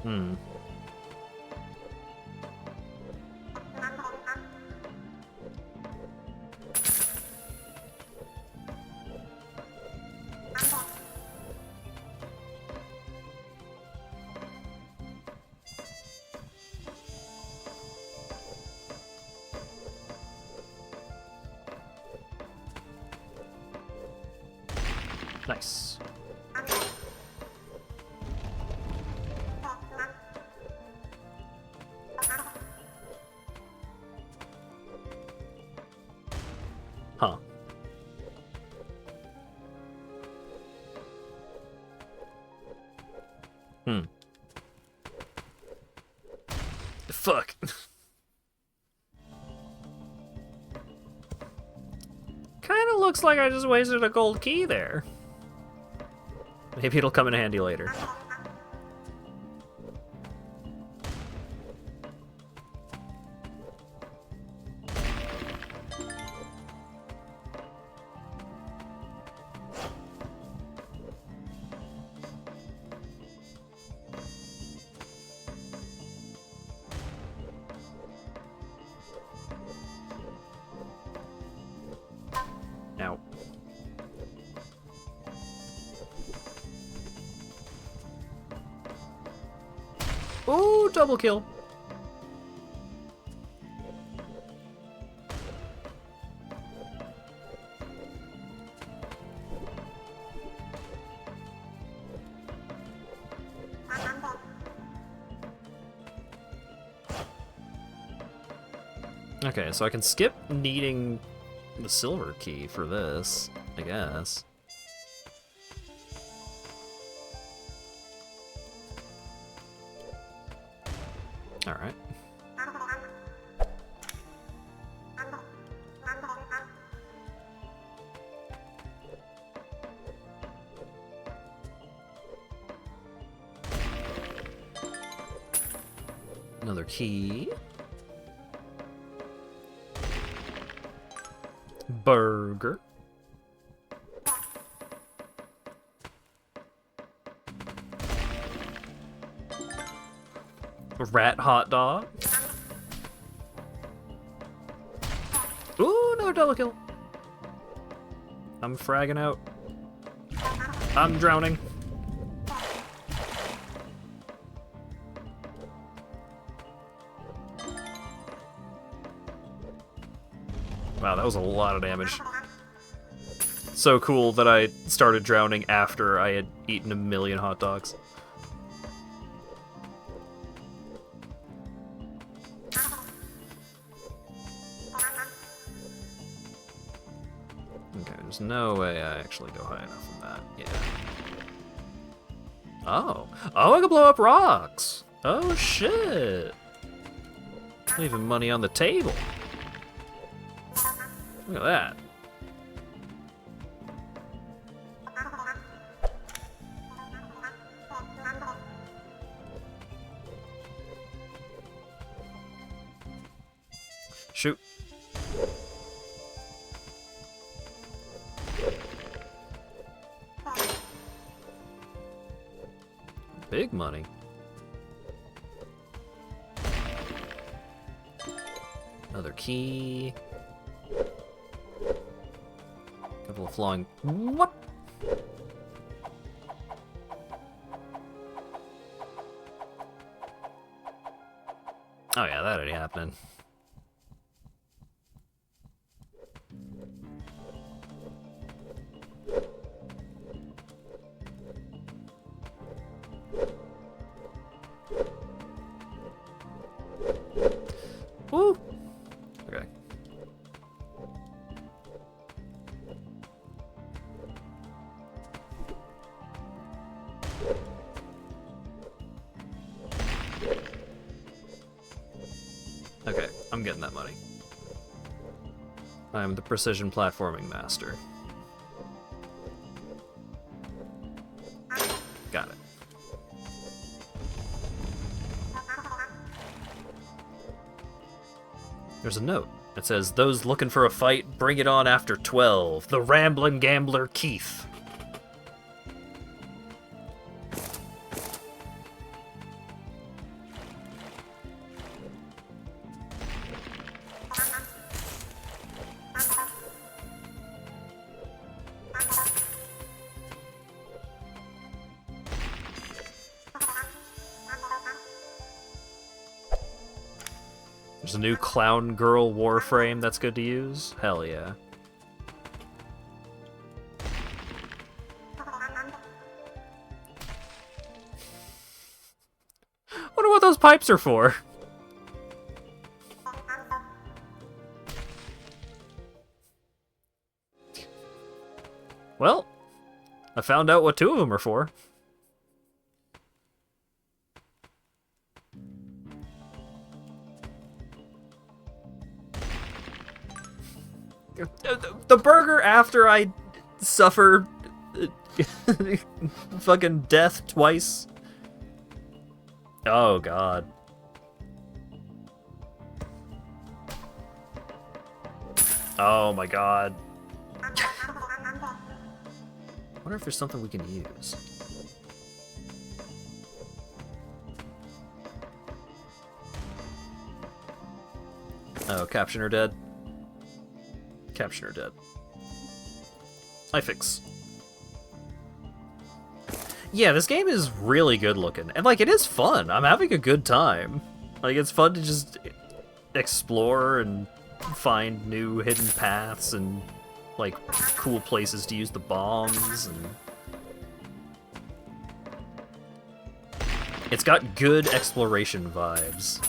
Hmm. Nice. Huh. Hmm. Fuck. Kinda looks like I just wasted a gold key there. Maybe it'll come in handy later. Now. Ooh, double kill. Okay, so I can skip needing the silver key for this, I guess. Alright. Another key. Burger. Rat hot dog. Ooh, another double kill. I'm fragging out. I'm drowning. Wow, that was a lot of damage. So cool that I started drowning after I had eaten a million hot dogs. Okay, there's no way I actually go high enough in that. Yeah. Oh. Oh, I can blow up rocks! Oh, shit! Leaving money on the table. Look at that. Shoot. Big money. Another key. Couple of flying. What? Oh yeah, that already happened. Woo! Okay. Okay, I'm getting that money. I am the precision platforming master. Got it. There's a note. It says, "Those looking for a fight, bring it on after 12. The Ramblin' Gambler Keith." There's a new Clown Girl Warframe that's good to use. Hell yeah. Wonder what those pipes are for. Well, I found out what 2 of them are for. The burger after I suffer fucking death twice. Oh god. Oh my god. I wonder if there's something we can use. Oh, caption her dead. Caption her dead. I fix. Yeah, this game is really good looking. And, like, it is fun. I'm having a good time. Like, it's fun to just explore and find new hidden paths and, like, cool places to use the bombs. And it's got good exploration vibes.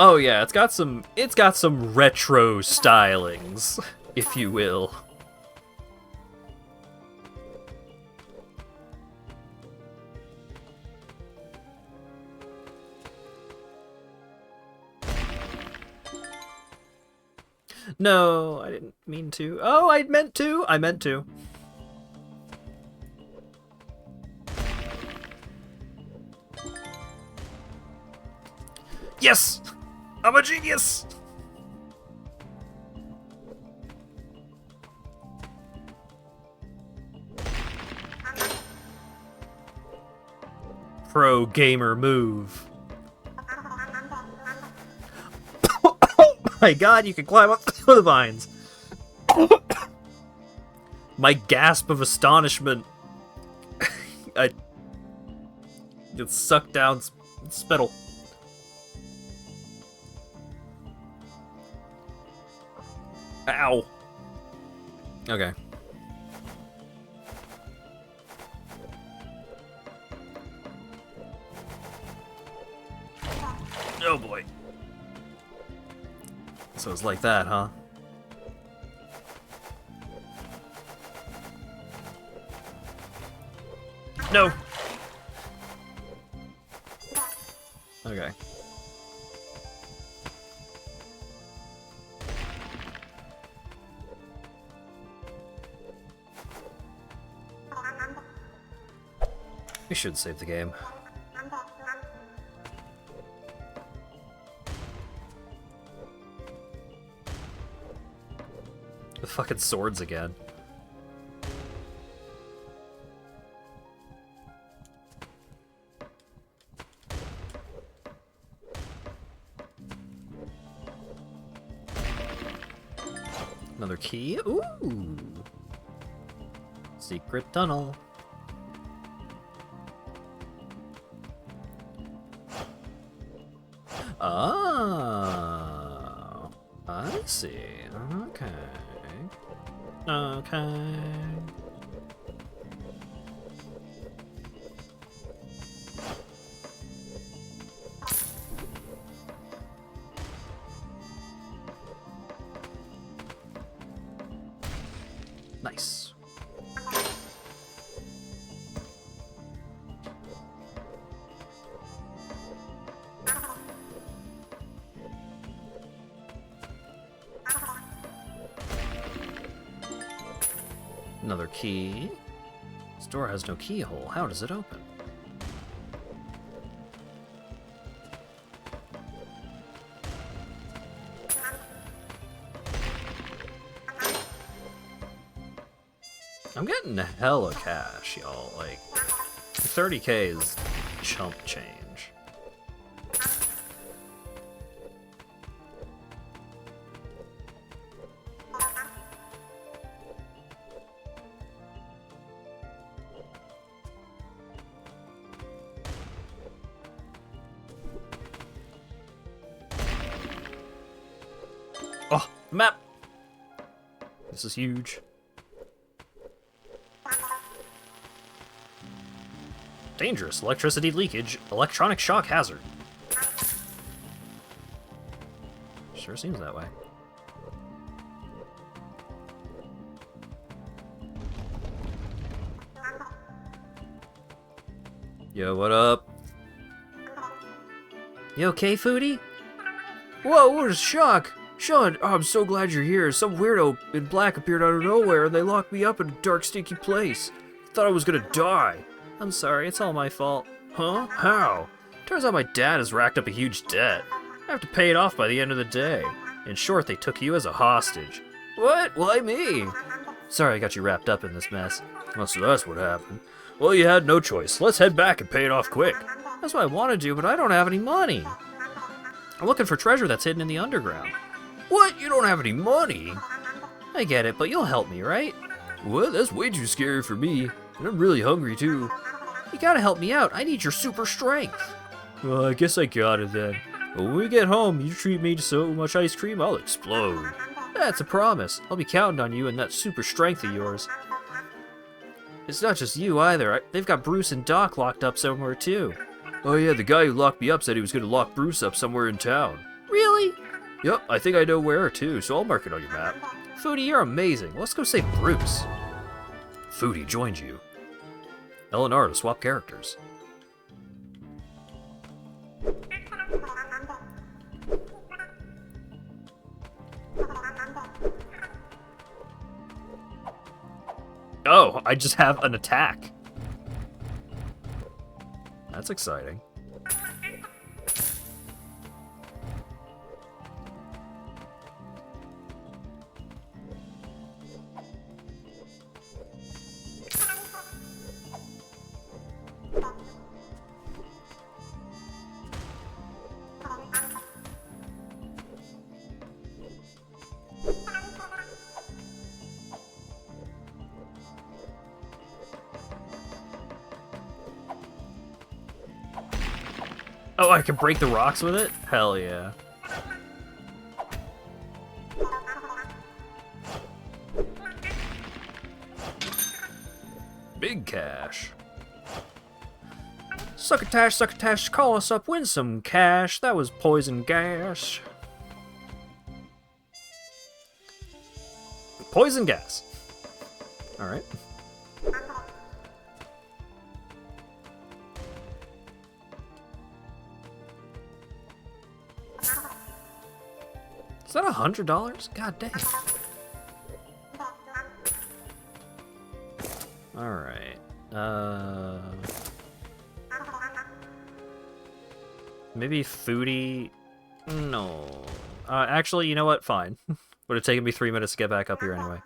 Oh yeah, it's got some retro stylings, if you will. No, I didn't mean to. Oh, I meant to. I meant to. Yes! I'm a genius! Pro gamer move. Oh my god, you can climb up the vines. My gasp of astonishment. I get sucked down spittle. Ow. Okay. Oh boy. So it's like that, huh? No. Okay. We should save the game. The fucking swords again. Another key. Ooh. Secret tunnel. Oh, I see. Okay. Okay. Nice. Another key. This door has no keyhole. How does it open? I'm getting hella cash, y'all. Like, 30k is chump change. Oh, the map! This is huge. Dangerous electricity leakage, electronic shock hazard. Sure seems that way. Yo, what up? You okay, Foodie? Whoa, what a shock! Sean, oh, I'm so glad you're here. Some weirdo in black appeared out of nowhere and they locked me up in a dark, stinky place. Thought I was gonna die. I'm sorry, it's all my fault. Huh? How? Turns out my dad has racked up a huge debt. I have to pay it off by the end of the day. In short, they took you as a hostage. What? Why me? Sorry I got you wrapped up in this mess. Oh, so that's what happened. Well, you had no choice. Let's head back and pay it off quick. That's what I want to do, but I don't have any money. I'm looking for treasure that's hidden in the underground. What? You don't have any money? I get it, but you'll help me, right? What? That's way too scary for me. And I'm really hungry, too. You gotta help me out. I need your super strength. Well, I guess I got it then. But when we get home, you treat me to so much ice cream, I'll explode. That's a promise. I'll be counting on you and that super strength of yours. It's not just you either. They've got Bruce and Doc locked up somewhere, too. Oh yeah, the guy who locked me up said he was gonna lock Bruce up somewhere in town. Really? Yep, I think I know where, too, so I'll mark it on your map. Foodie, you're amazing. Let's go save Bruce. Foodie joins you. L and R to swap characters. Oh, I just have an attack. That's exciting. Oh, I can break the rocks with it? Hell yeah. Big cash. Succotash, call us up, win some cash. That was poison gas. Poison gas. Alright. Is that $100? God dang. Alright. Maybe Foodie? No. Actually, you know what? Fine. Would have taken me 3 minutes to get back up here anyway.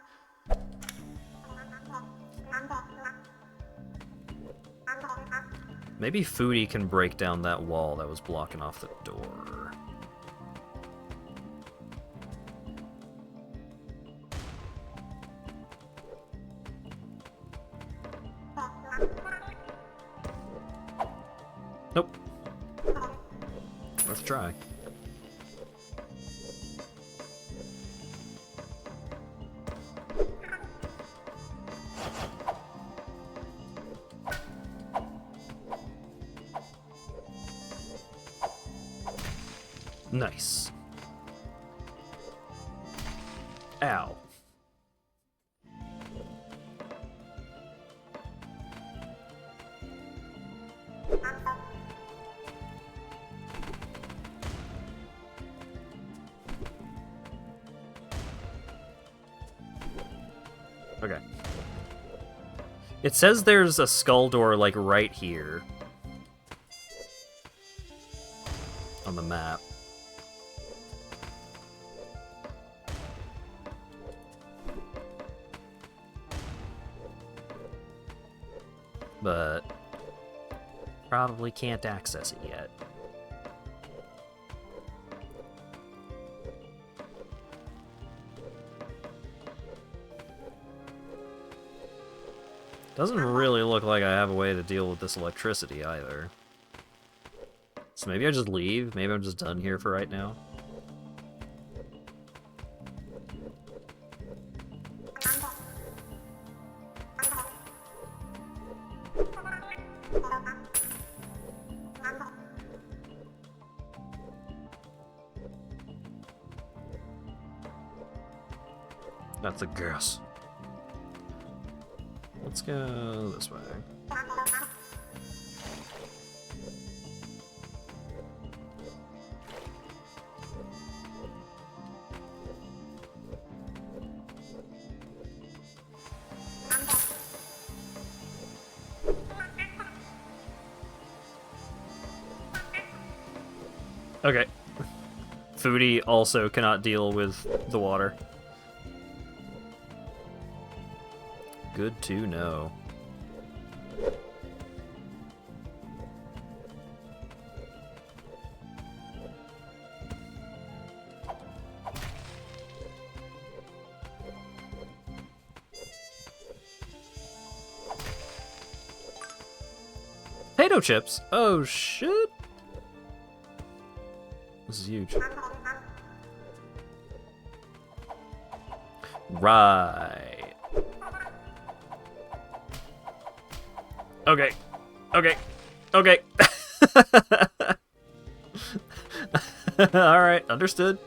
Maybe Foodie can break down that wall that was blocking off the door. Nope. Let's try. Nice. Ow. Okay. It says there's a skull door, like, right here. On the map. But probably can't access it yet. Doesn't really look like I have a way to deal with this electricity either. So maybe I just leave? Maybe I'm just done here for right now? That's a guess. Let's go this way. Okay. Foodie also cannot deal with the water. Good to know. Potato chips? Oh shit! This is huge. Right. Okay. Okay. Okay. Alright, understood.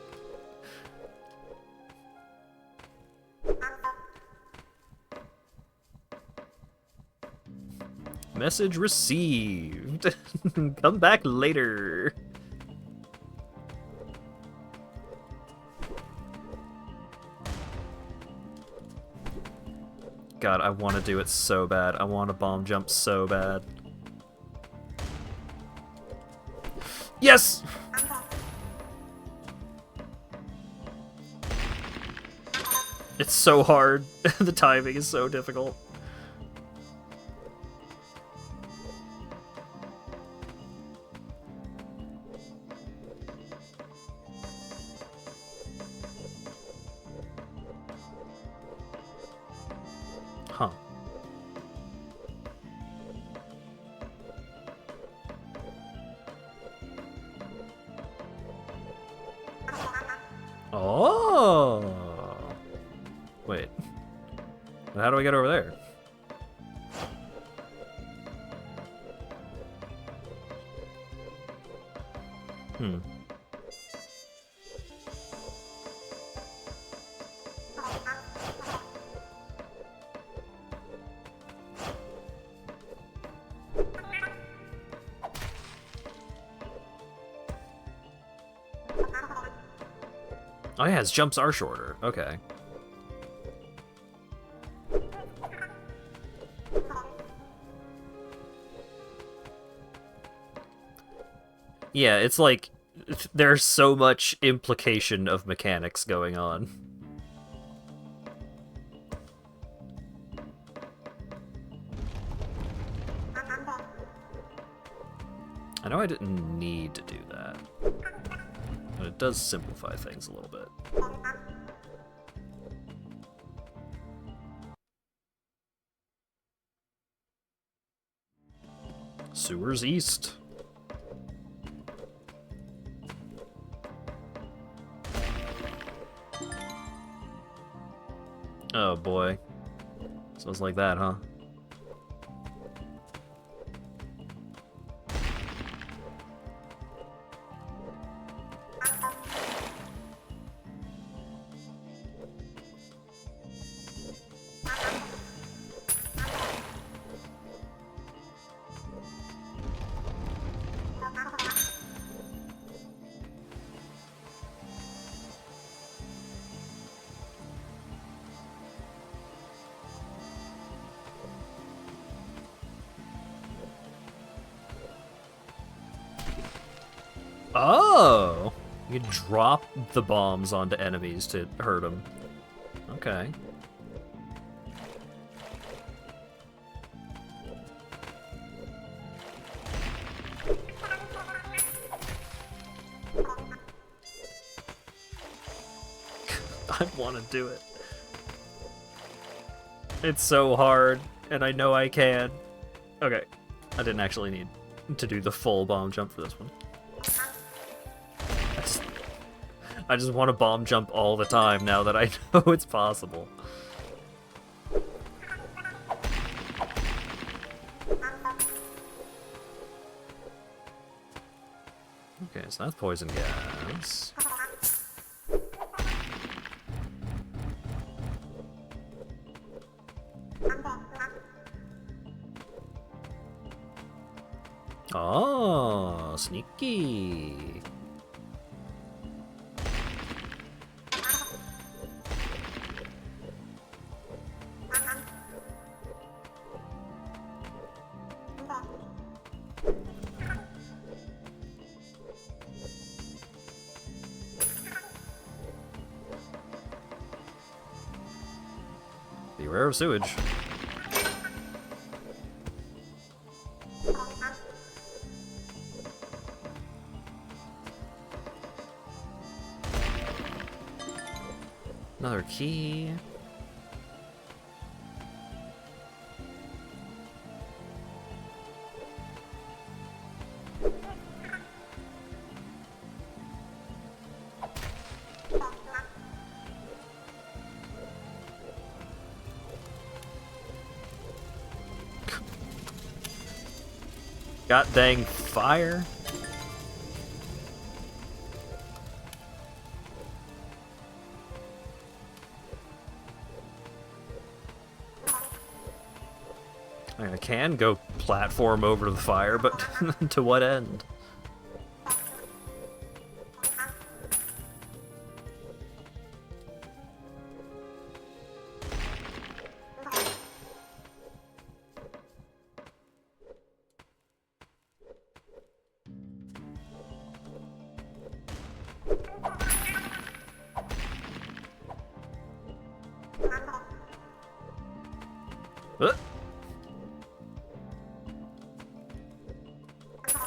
Message received. Come back later. God, I want to do it so bad. I want to bomb jump so bad. Yes! It's so hard. The timing is so difficult. Huh. Oh. Wait. How do I get over there? Hmm. Oh yeah, his jumps are shorter. Okay. Yeah, it's like there's so much implication of mechanics going on. I know I didn't need to do that, but it does simplify things a little bit. Sewers East. Oh boy. So it's like that, huh? Oh! You can drop the bombs onto enemies to hurt them. Okay. I want to do it. It's so hard, and I know I can. Okay. I didn't actually need to do the full bomb jump for this one. I just want to bomb jump all the time now that I know it's possible. Okay, so that's poison gas. Oh, sneaky. Beware of sewage. Another key. God dang fire. I can go platform over to the fire, but to what end?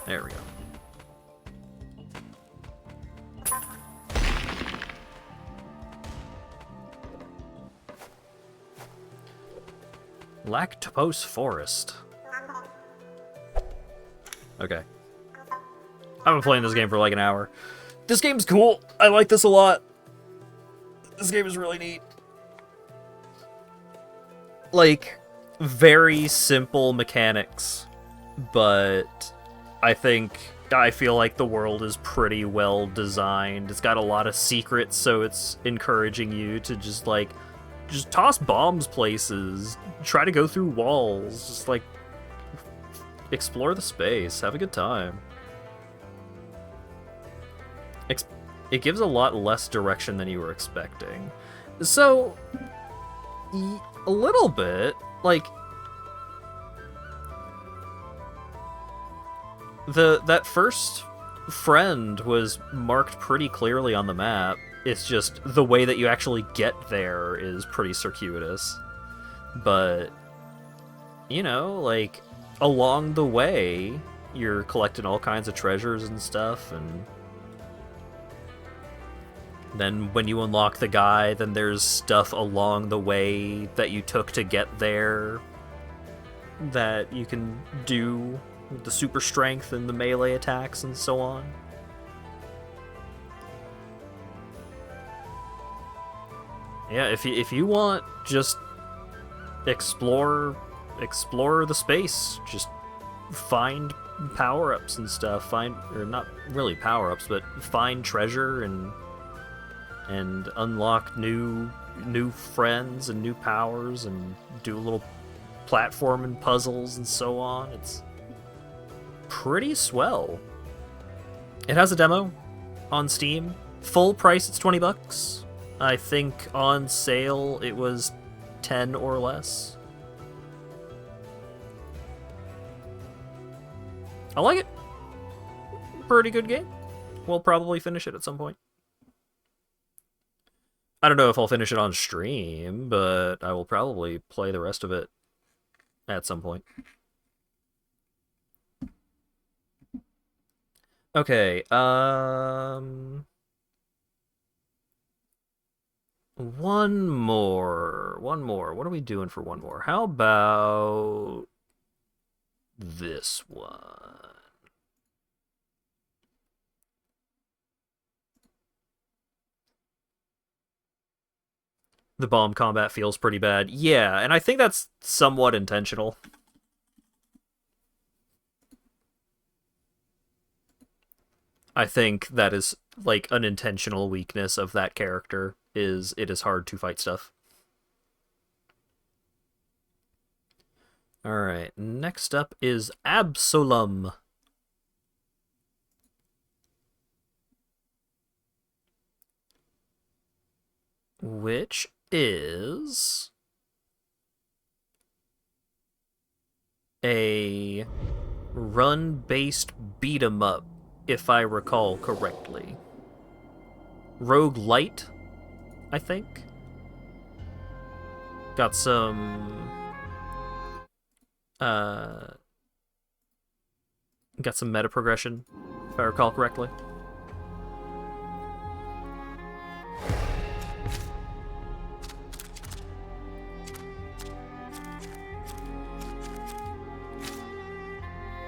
There we go. Lactose Forest. Okay. I've been playing this game for like an hour. This game's cool. I like this a lot. This game is really neat. Like, very simple mechanics, but I feel like the world is pretty well designed. It's got a lot of secrets, so it's encouraging you to just toss bombs places, try to go through walls, just like explore the space, have a good time. It gives a lot less direction than you were expecting. So, a little bit, like, that first friend was marked pretty clearly on the map. It's just the way that you actually get there is pretty circuitous. But, you know, like, along the way, you're collecting all kinds of treasures and stuff, and then when you unlock the guy, then there's stuff along the way that you took to get there that you can do with the super strength and the melee attacks and so on. Yeah, if you want, just explore the space. Just find power-ups and stuff. Or not really power-ups, but find treasure and unlock new friends and new powers and do little platforming puzzles and so on. It's pretty swell. It has a demo on Steam. Full price, it's $20. I think on sale it was 10 or less. I like it. Pretty good game. We'll probably finish it at some point. I don't know if I'll finish it on stream, but I will probably play the rest of it at some point. Okay, one more. What are we doing for one more? How about this one? The bomb combat feels pretty bad. Yeah, and I think that's somewhat intentional. I think that is, like, an intentional weakness of that character, is it is hard to fight stuff. Alright, next up is Absolum. which is a run-based beat-em-up, if I recall correctly. Roguelite, I think. Got some meta progression, if I recall correctly.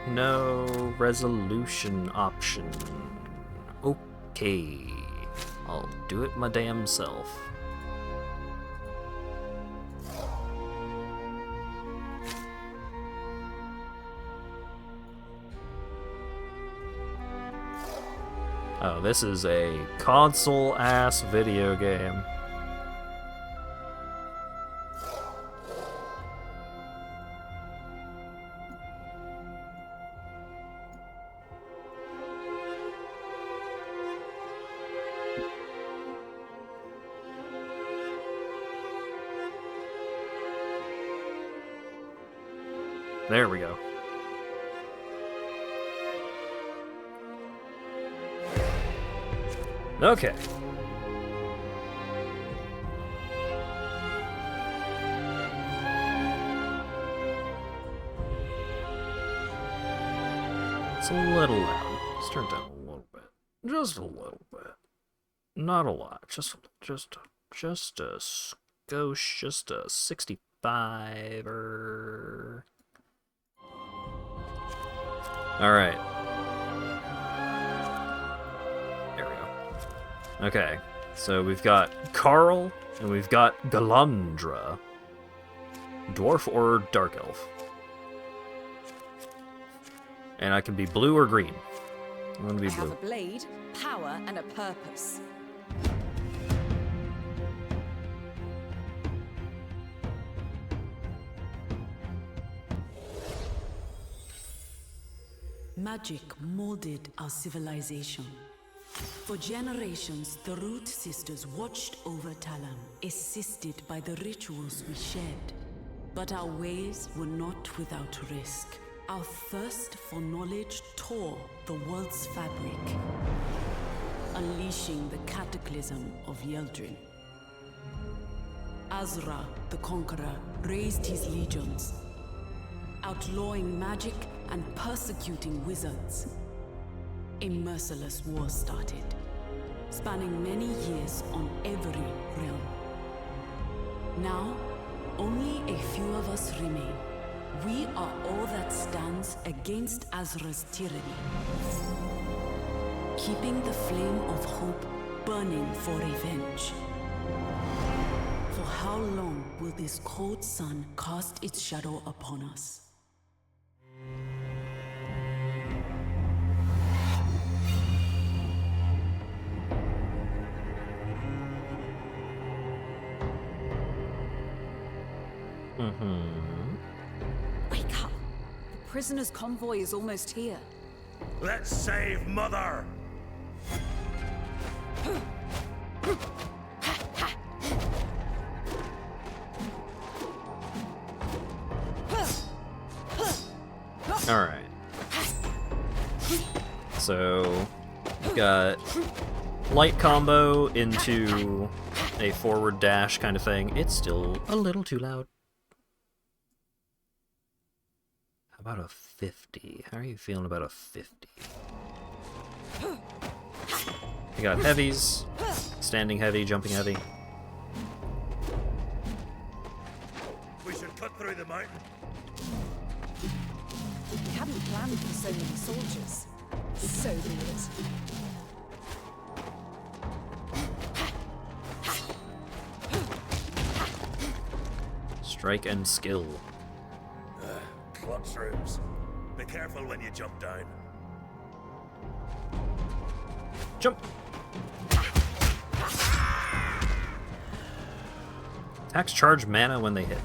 No resolution option. Okay. I'll do it my damn self. Oh, this is a console-ass video game. There we go. Okay. It's a little loud. Let's turn it down a little bit. Just a little bit. Not a lot. Just a skosh, just a 65 or... Alright. There we go. Okay, so we've got Carl, and we've got Galandra. Dwarf or Dark Elf. And I can be blue or green. I'm gonna be blue.
I have a blade, power, and a purpose.
Magic molded our civilization. For generations, the Root Sisters watched over Talam, assisted by the rituals we shared. But our ways were not without risk. Our thirst for knowledge tore the world's fabric, unleashing the cataclysm of Yeldrin. Azra, the Conqueror, raised his legions, outlawing magic and persecuting wizards. A merciless war started, spanning many years on every realm. Now, only a few of us remain. We are all that stands against Azra's tyranny, keeping the flame of hope burning for revenge. For how long will this cold sun cast its shadow upon us?
Wake up! The prisoner's convoy is almost here.
Let's save Mother!
Alright. So, we've got light combo into a forward dash kind of thing. It's still a little too loud. How about a 50? How are you feeling about a 50? We got heavies, standing heavy, jumping heavy.
We should cut through the mountain.
We hadn't planned for so many soldiers. So be it.
Strike and skill.
Clutch rooms. Be careful when you jump down.
Jump! Attacks charge mana when they hit.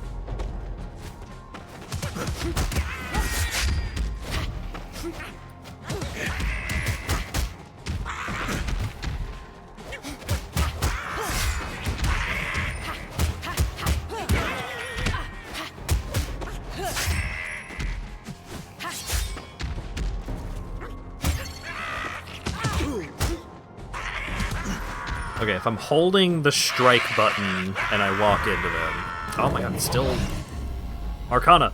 Okay, if I'm holding the strike button and I walk into them... Oh my god, it's still... Arcana!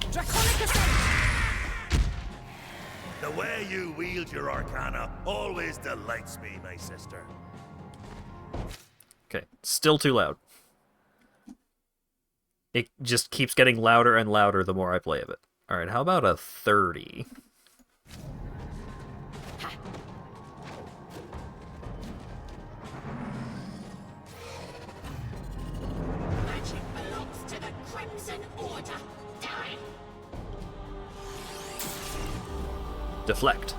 The way you wield your arcana always delights me, my sister.
Okay, still too loud. It just keeps getting louder and louder the more I play of it. Alright, how about a 30?
Magic belongs to the Crimson Order. Die!
Deflect.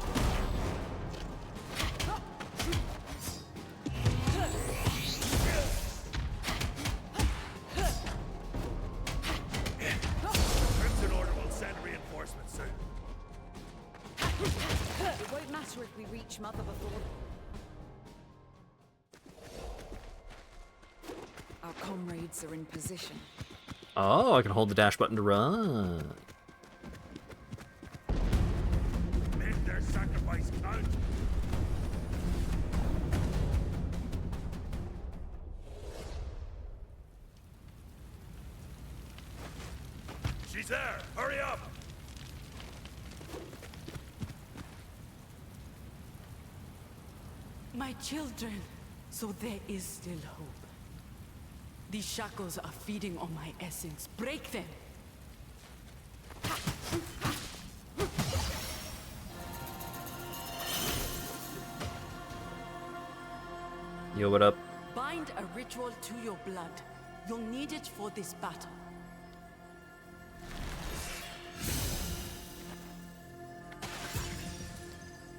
Crimson Order will send reinforcements soon.
It won't matter if we reach Mother before. Our comrades are in position.
Oh, I can hold the dash button to run.
Make their sacrifice count. She's there! Hurry up!
My children, so there is still hope. These shackles are feeding on my essence. Break them!
Yo, what up?
Bind a ritual to your blood. You'll need it for this battle.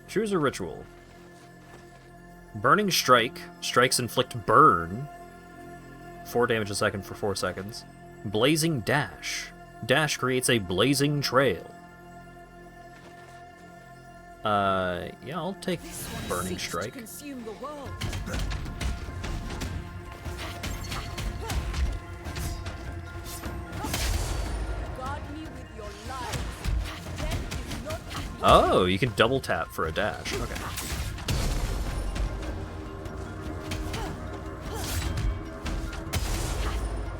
Choose a ritual. Burning Strike. Strikes inflict burn. 4 damage a second for 4 seconds. Blazing Dash. Dash creates a blazing trail. Yeah, I'll take
This one
Burning
seeks to
Strike.
consume the world. Guard me with your lives. Death is not
Oh, you can double tap for a dash. Okay.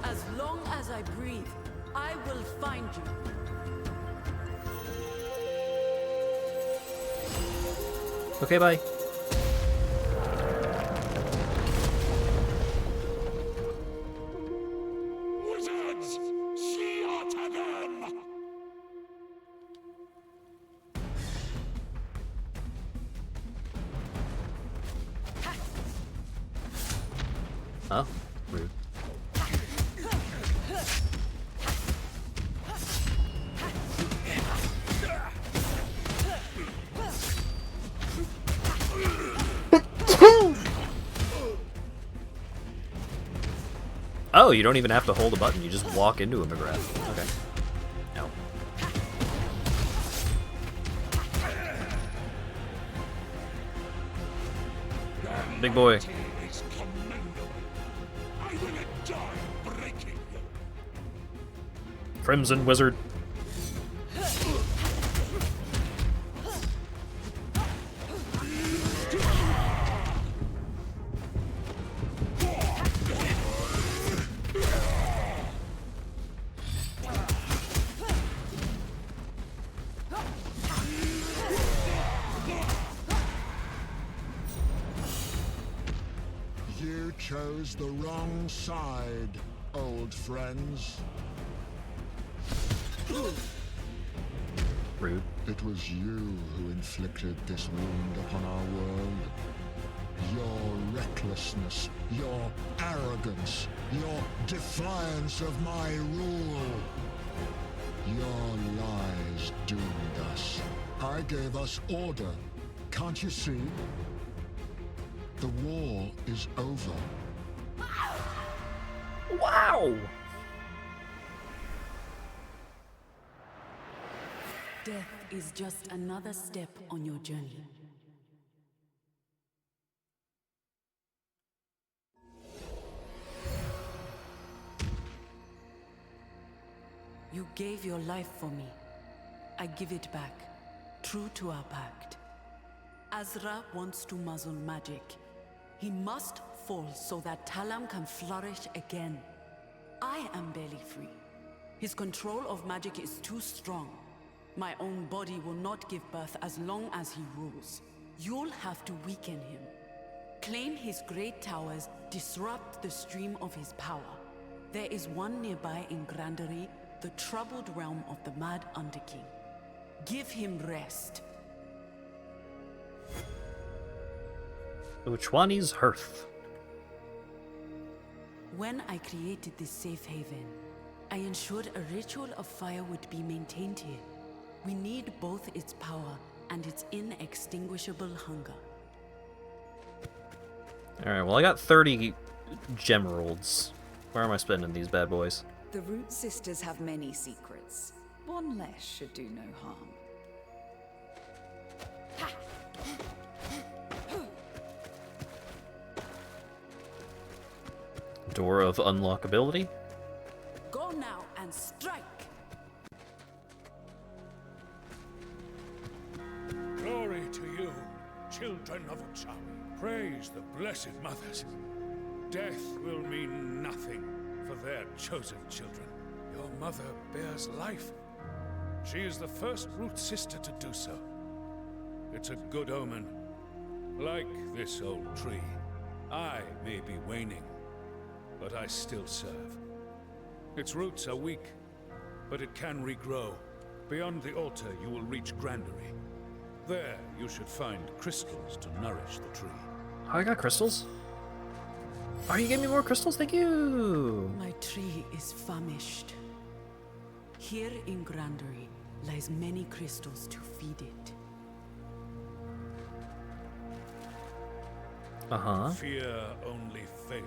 As long as I breathe, I will find you.
Okay, bye.
Wizards! Slaughter them!
Oh, rude. Oh, you don't even have to hold a button. You just walk into him and grab. Okay. No. Big boy.
Is commendable. I will enjoy breaking you.
Crimson Wizard.
You chose the wrong side, old friends.
Rude.
It was you who inflicted this wound upon our world. Your recklessness, your arrogance, your defiance of my rule. Your lies doomed us. I gave us order. Can't you see? The war is over.
Wow!
Death is just another step on your journey. You gave your life for me. I give it back, true to our pact. Azra wants to muzzle magic. He must fall so that Talam can flourish again. I am barely free. His control of magic is too strong. My own body will not give birth as long as he rules. You'll have to weaken him. Claim his great towers, disrupt the stream of his power. There is one nearby in Grandery, the troubled realm of the Mad Underking. Give him rest.
Uchwani's Hearth.
When I created this safe haven, I ensured a ritual of fire would be maintained here. We need both its power and its inextinguishable hunger.
Alright, well I got 30 gemeralds. Where am I spending these bad boys?
The Root Sisters have many secrets. One less should do no harm.
Door of Unlockability.
Go now and strike!
Glory to you, children of Uchami. Praise the Blessed Mothers. Death will mean nothing for their chosen children. Your mother bears life. She is the first Root Sister to do so. It's a good omen. Like this old tree, I may be waning, but I still serve. Its roots are weak, but it can regrow. Beyond the altar, you will reach Grandery. There, you should find crystals to nourish the tree.
Oh, I got crystals? Oh, you gave me more crystals? Thank you!
My tree is famished. Here in Grandery lies many crystals to feed it.
Uh-huh.
Fear only failure.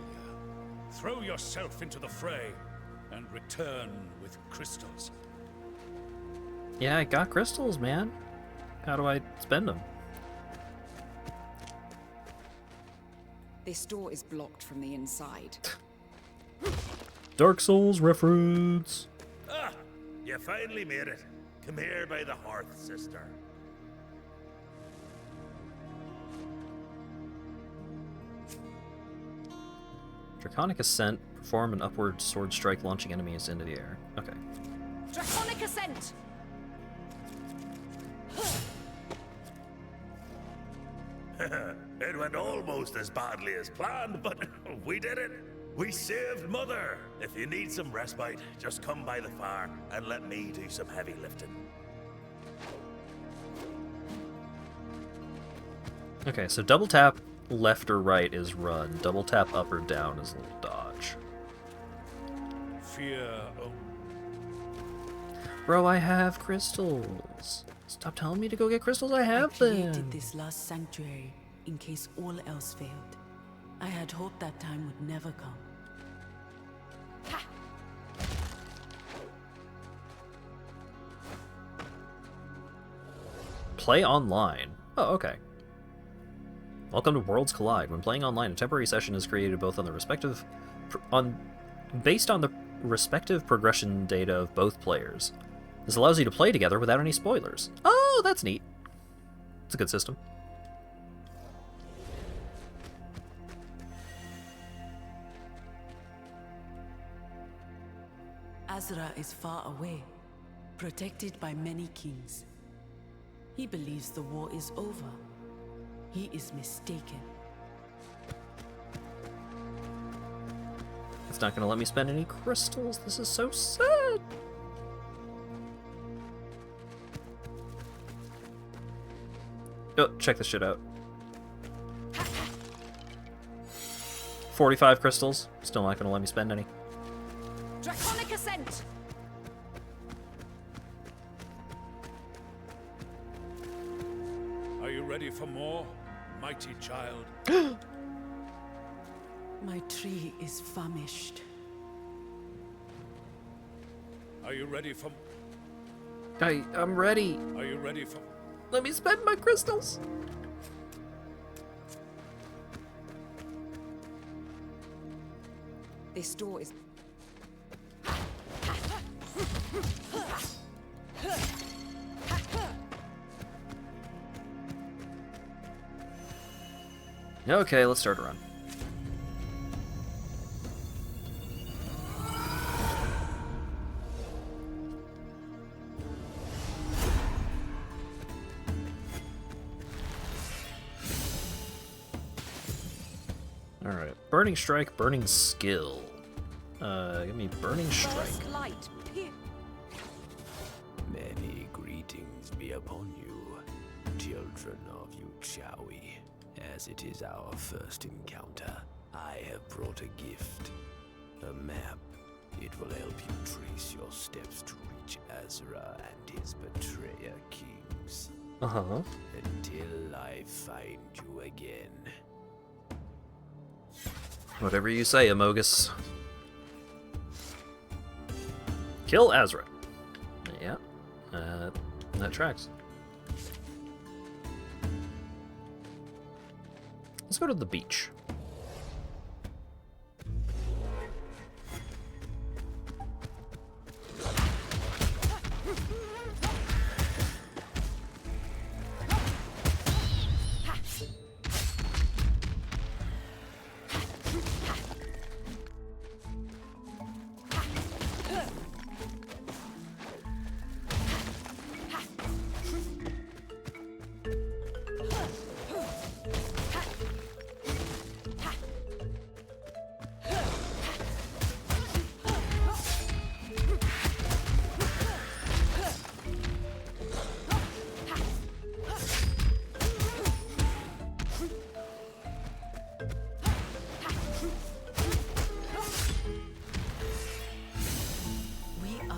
Throw yourself into the fray and return with crystals.
Yeah, I got crystals, man. How do I spend them?
This door is blocked from the inside.
Dark Souls reference.
Ah, you finally made it. Come here by the hearth, sister.
Draconic Ascent. Perform an upward sword strike, launching enemies into the air. Okay.
Draconic Ascent!
It went almost as badly as planned, but we did it. We saved Mother. If you need some respite, just come by the fire and let me do some heavy lifting.
Okay, so double tap left or right is run. Double tap up or down is dodge.
Fear only.
Bro, I have crystals. Stop telling me to go get crystals. I have
I created
them.
this last sanctuary in case all else failed. I had hoped that time would never come.
Play online. Oh, okay. Welcome to Worlds Collide. When playing online, a temporary session is created both on the respective based on the respective progression data of both players. This allows you to play together without any spoilers. Oh, that's neat. It's a good system.
Azra is far away, protected by many kings. He believes the war is over. He is mistaken.
It's not going to let me spend any crystals. This is so sad. Oh, check this shit out. 45 crystals. Still not going to let me spend any.
Draconic Ascent!
Are you ready for more, mighty child?
My tree is famished.
Are you ready for...
I'm ready.
Are you ready for...
Let me spend my crystals.
This door is...
Okay, let's start a run. Burning Strike, Burning Skill. Give me Burning Strike.
First light,
Many greetings be upon you, children of Yuchawi. As it is our first encounter, I have brought a gift. A map. It will help you trace your steps to reach Azra and his betrayer kings.
Uh-huh.
Until I find you again.
Whatever you say, Amogus. Kill Azra. Yeah. That tracks. Let's go to the beach.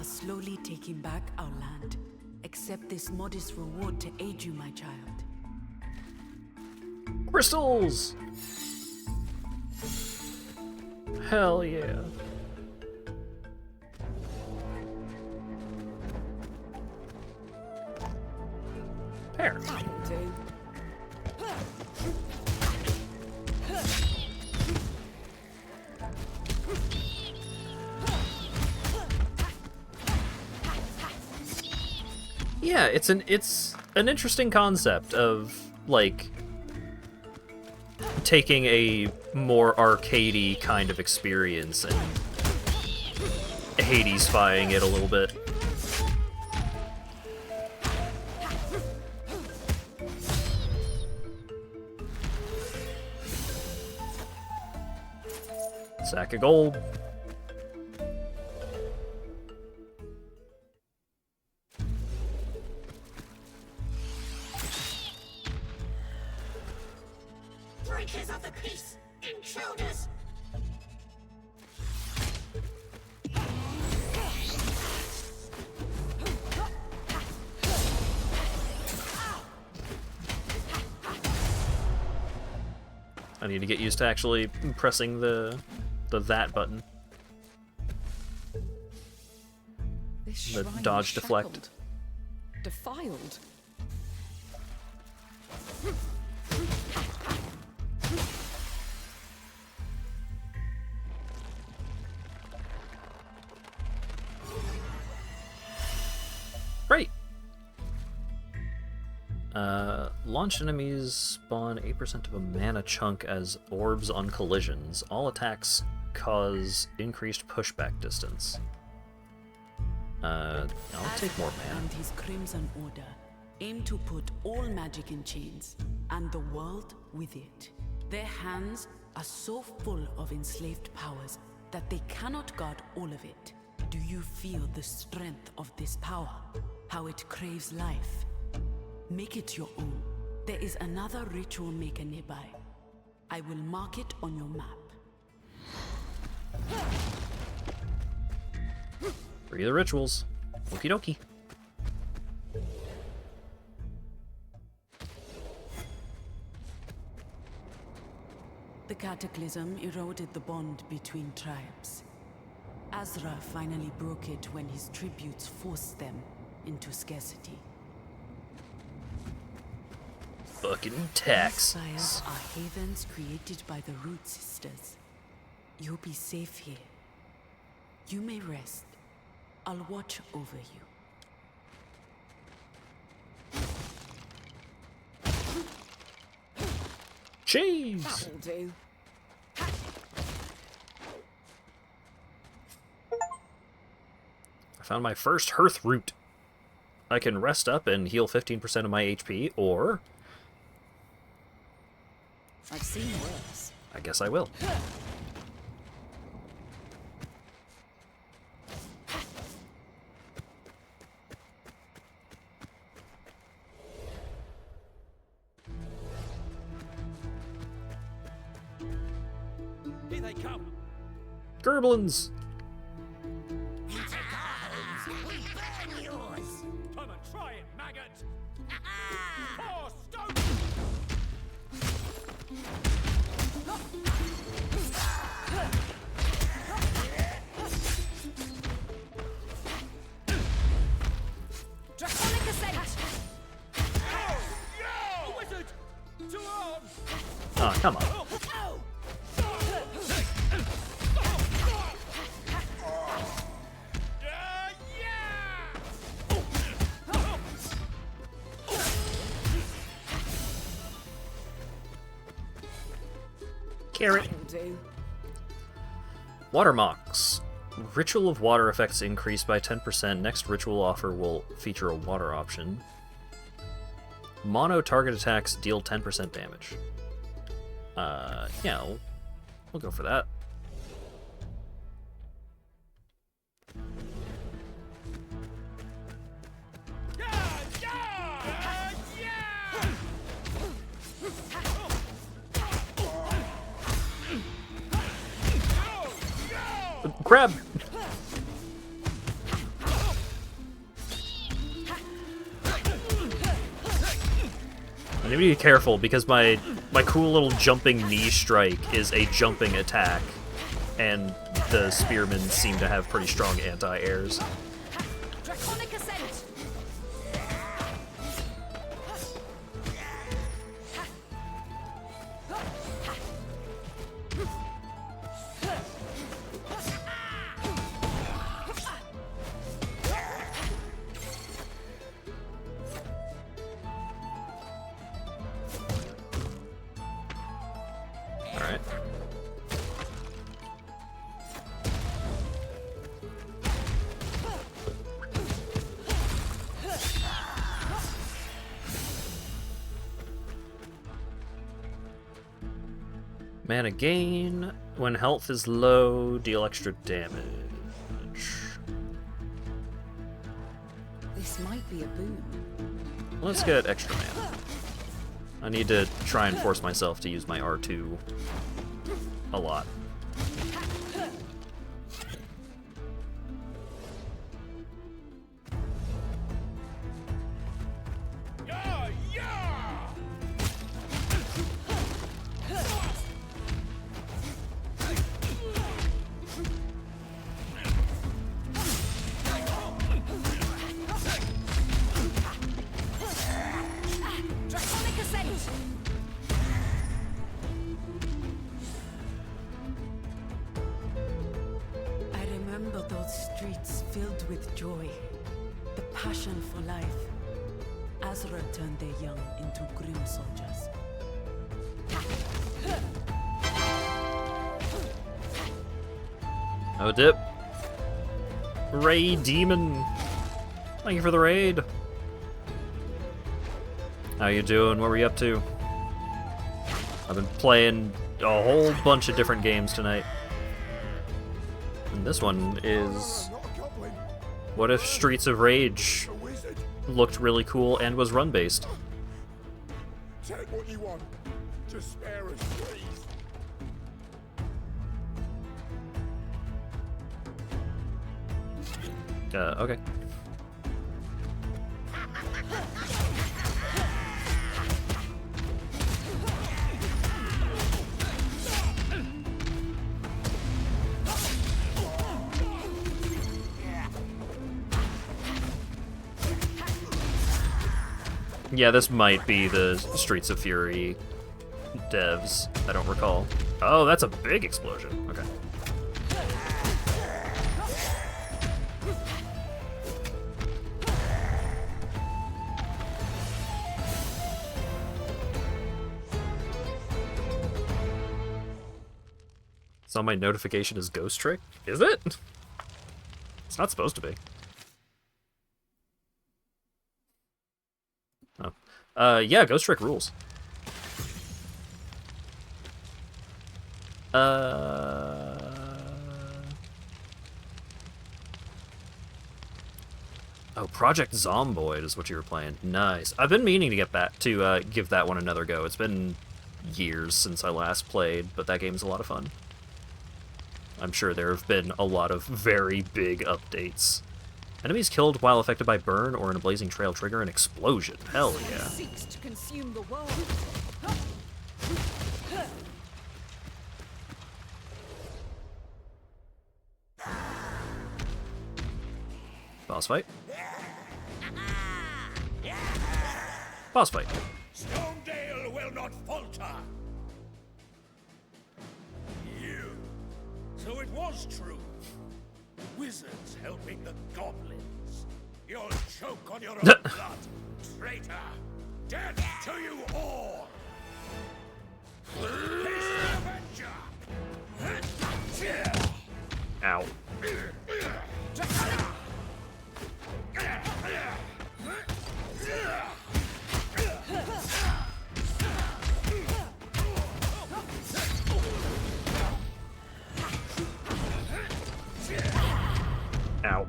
Slowly taking back our land. Accept this modest reward to aid you, my child.
Crystals! Hell yeah. Pear. Yeah, it's an interesting concept of like taking a more arcadey kind of experience and Hades-fying it a little bit. Sack of gold.
Breakers of the peace! Intruders!
I need to get used to actually pressing the that button. The dodge deflect.
Defiled.
Right. Launch enemies spawn 8% of a mana chunk as orbs on collisions. All attacks cause increased pushback distance. I'll take more mana.
And his Crimson Order aim to put all magic in chains, and the world with it. Their hands are so full of enslaved powers that they cannot guard all of it. Do you feel the strength of this power? How it craves life? Make it your own. There is another ritual maker nearby. I will mark it on your map.
Free the rituals. Okie dokie.
The cataclysm eroded the bond between tribes. Azra finally broke it when his tributes forced them into scarcity.
Fucking tax.
These fires are havens created by the Root Sisters. You'll be safe here. You may rest. I'll watch over you.
Cheese!
That'll do.
I found my first Hearth Root. I can rest up and heal 15% of my HP, or...
I've seen worse.
I guess I will.
they come.
Gerblins!
You take our homes, we burn yours.
Come and try it, maggot!
Ah!
Poor stone!
Draconic Ascent!
A wizard! 2 arms!
Oh, come on. Carrot.
That'll do.
Water Mocks. Ritual of water effects increased by 10%. Next ritual offer will feature a water option. Mono target attacks deal 10% damage. Yeah, we'll go for that. Grab! I need to be careful because my cool little jumping knee strike is a jumping attack, and the spearmen seem to have pretty strong anti-airs.
Draconic Ascent!
Alright. Mana gain. When health is low, deal extra damage.
This might be a boon.
Let's get extra mana. I need to try and force myself to use my R2 a lot.
Draconic Ascent!
I remember those streets filled with joy, the passion for life. Azra turned their young into grim soldiers.
Oh, dip. Raid Demon. Thank you for the raid. How you doing? What were you up to? I've been playing a whole bunch of different games tonight. And this one is... What if Streets of Rage looked really cool and was run-based?
Take what you want. Just spare us, please.
Okay. Yeah, this might be the Streets of Fury devs. I don't recall. Oh, that's a big explosion. Okay. So my notification is Ghost Trick? Is it? It's not supposed to be. Oh. Yeah, Ghost Trick rules. Oh, Project Zomboid is what you were playing. Nice. I've been meaning to get back to give that one another go. It's been years since I last played, but that game's a lot of fun. I'm sure there have been a lot of very big updates. Enemies killed while affected by burn or in a blazing trail trigger an explosion. Hell yeah.
Seeks to consume the world.
Boss fight. Boss fight.
Stonedale will not falter. You. So it was true. Wizards helping the goblins. You'll choke on your own blood. Traitor. Death to you all. Face the Avenger.
Ow. Ow.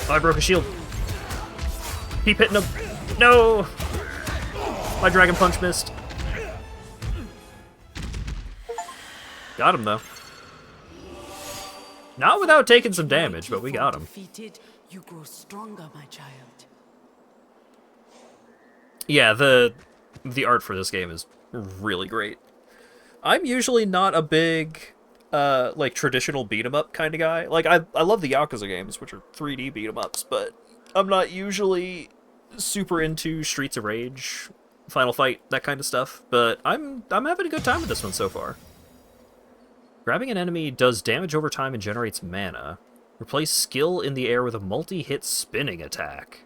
I broke a shield. Keep hitting him. No! My Dragon Punch missed. Got him, though. Not without taking some damage, but we got him.
Defeated, you grow stronger, my child.
Yeah, the art for this game is really great. I'm usually not a big, like, traditional beat-em-up kind of guy. Like, I love the Yakuza games, which are 3D beat-em-ups, but I'm not usually super into Streets of Rage, Final Fight, that kind of stuff. But I'm having a good time with this one so far. Grabbing an enemy does damage over time and generates mana. Replace skill in the air with a multi-hit spinning attack.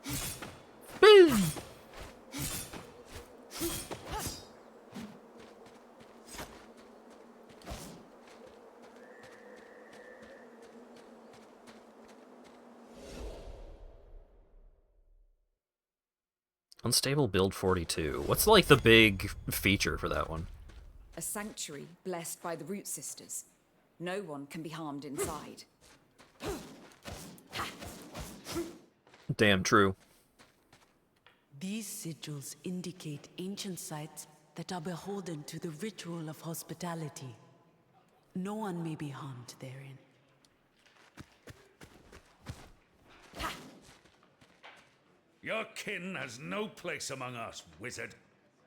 Spin! Unstable build 42. What's like the big feature for that one?
A sanctuary blessed by the Root Sisters. No one can be harmed inside.
Damn true.
These sigils indicate ancient sites that are beholden to the ritual of hospitality. No one may be harmed therein.
Your kin has no place among us, wizard.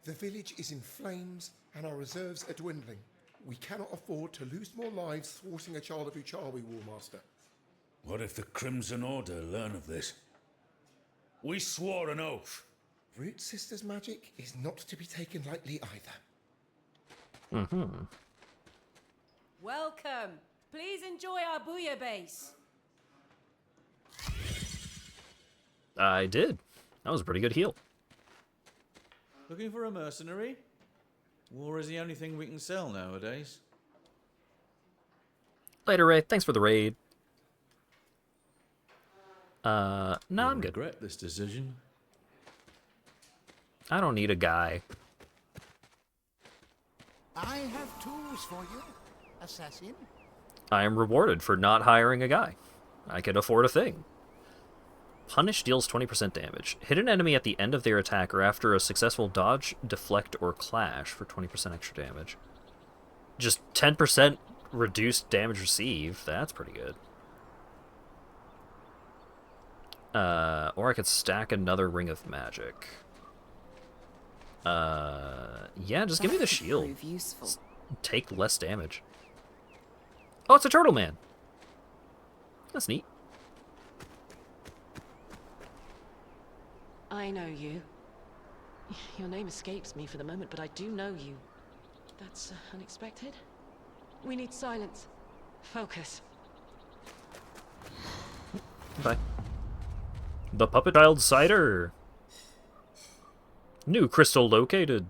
The village is in flames and our reserves are dwindling. We cannot afford to lose more lives thwarting a child of Uchawi, Warmaster.
What if the Crimson Order learn of this? We swore an oath.
Root Sisters magic is not to be taken lightly either.
Mm-hmm.
Welcome. Please enjoy our bouillabaisse.
I did. That was a pretty good heal.
Looking for a mercenary? War is the only thing we can sell nowadays.
Later, Ray. Thanks for the raid. No, I'm good.
Regret this decision.
I don't need a guy.
I have tools for you, assassin.
I am rewarded for not hiring a guy. I can afford a thing. Punish deals 20% damage. Hit an enemy at the end of their attack or after a successful dodge, deflect, or clash for 20% extra damage. Just 10% reduced damage received. That's pretty good. Or I could stack another Ring of Magic. Yeah, just give me the shield. Take less damage. Oh, it's a Turtle Man. That's neat.
I know you. Your name escapes me for the moment, but I do know you. That's unexpected. We need silence. Focus.
Bye. The Puppet-Dialed Cider. New crystal located.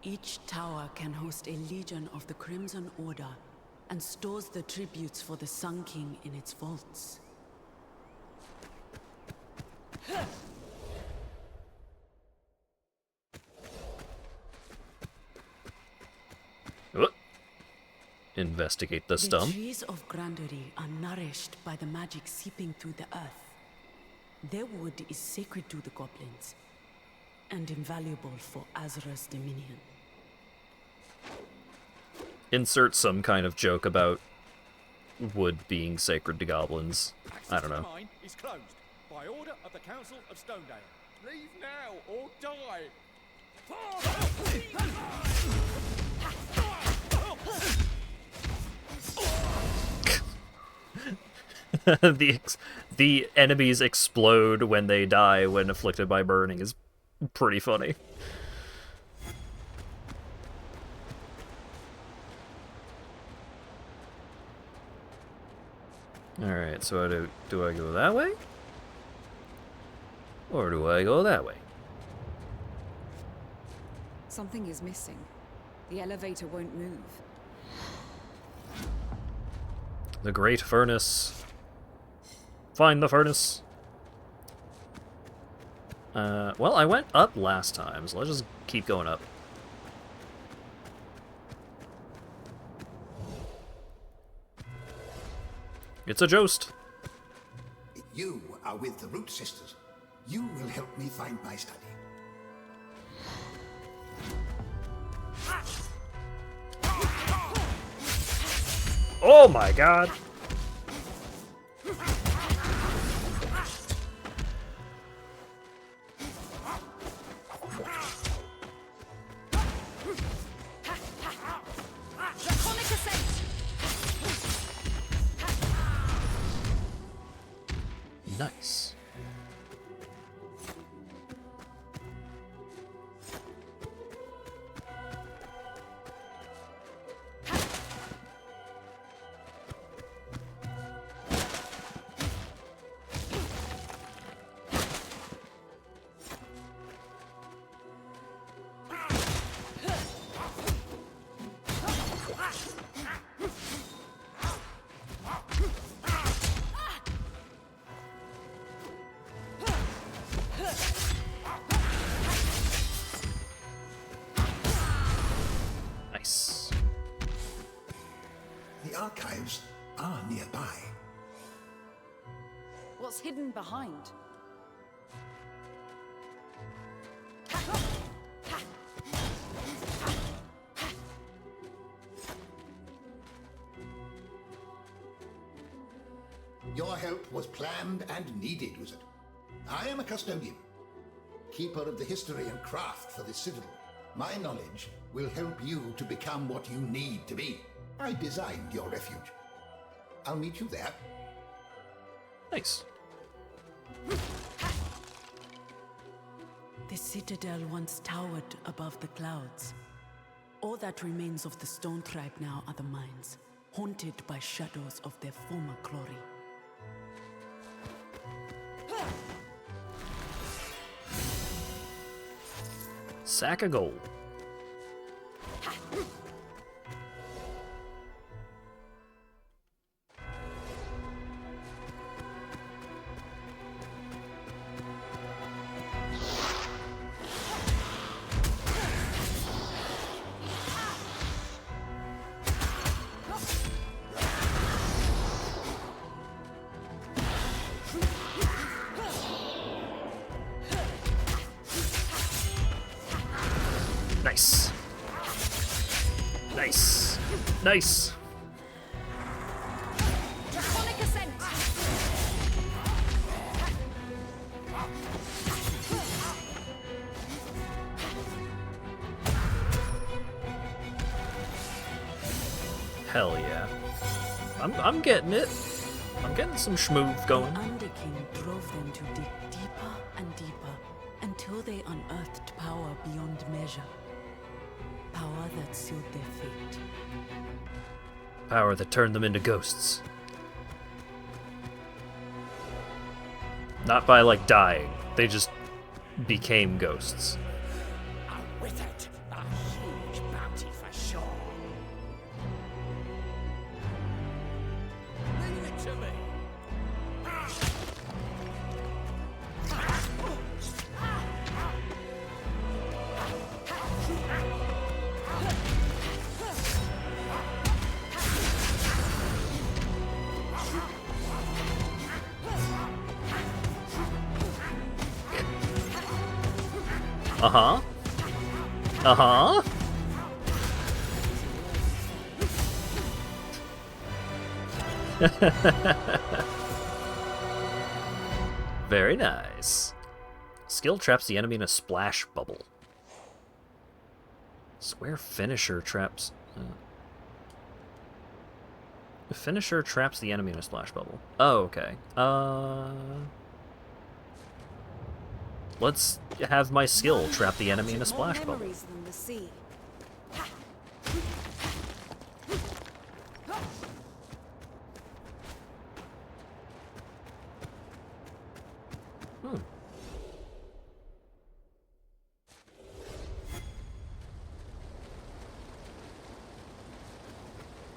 Each tower can host a legion of the Crimson Order. and stores the tributes for the Sun King in its vaults.
What? Investigate the stump.
The trees of Grandery are nourished by the magic seeping through the earth. Their wood is sacred to the goblins, and invaluable for Azra's dominion.
Insert some kind of joke about wood being sacred to goblins. I don't know.
Access to mine is closed by order of the Council of Stonedale. Leave now or die.
The enemies explode when they die when afflicted by burning is pretty funny. Alright, so do I go that way? Or do I go that way?
Something is missing. The elevator won't move.
The Great Furnace. Find the furnace. Well, I went up last time, so let's just keep going up. It's a joust.
You are with the Root Sisters. You will help me find my study.
Oh my god! Nice. Nice.
The archives are nearby.
What's hidden behind?
Your help was planned and needed, Wizard. I am a custodian, keeper of the history and craft for this citadel. My knowledge will help you to become what you need to be. I designed your refuge. I'll meet you there.
Nice.
The citadel once towered above the clouds. All that remains of the Stone Tribe now are the mines, haunted by shadows of their former glory.
Sack of gold. Nice. Nice. Nice.
Draconic ascent.
Hell yeah. I'm getting it. I'm getting some schmoove going.
The Underking drove them to dig deeper and deeper until they unearthed power beyond measure. Power that sealed their fate.
Power that turned them into ghosts. Not by, like, dying. They just became ghosts.
A wizard, a huge bounty for sure.
Uh-huh. Uh-huh. Very nice. Skill traps the enemy in a splash bubble. Square finisher traps... The finisher traps the enemy in a splash bubble. Oh, okay. Let's have my skill trap the enemy in a splash bubble.
Than the sea.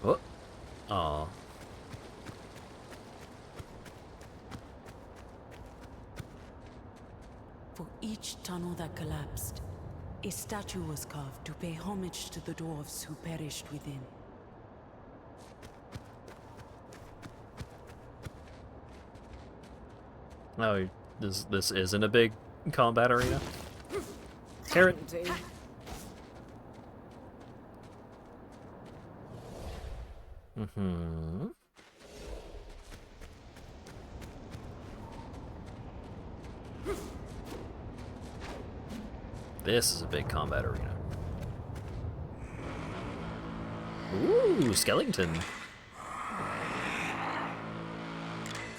Oh. Aw.
For each tunnel that collapsed, a statue was carved to pay homage to the dwarves who perished within.
Oh, this isn't a big combat arena? Carrot. Mm-hmm. This is a big combat arena. Ooh, skeleton.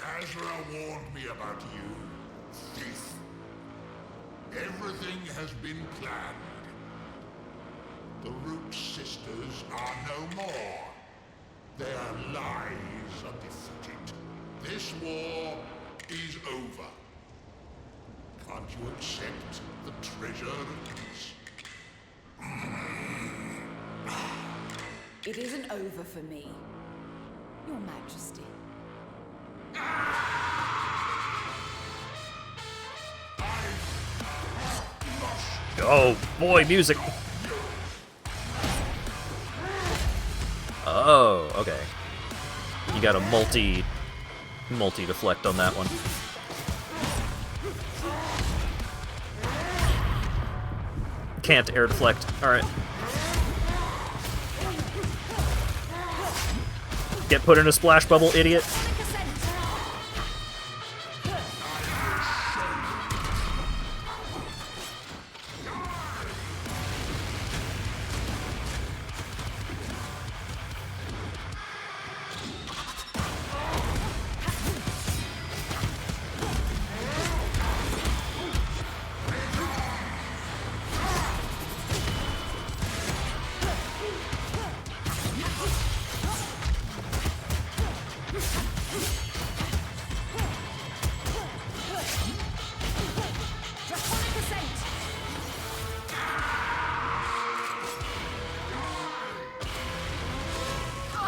Azra warned me about you, thief. Everything has been planned. The Root Sisters are no more. Their lies are defeated. This war is over. Can't you accept the treasure of peace?
It isn't over for me, Your Majesty.
Oh boy, music. Oh, okay. You got a multi-deflect on that one. Can't air deflect. Alright. Get put in a splash bubble, idiot.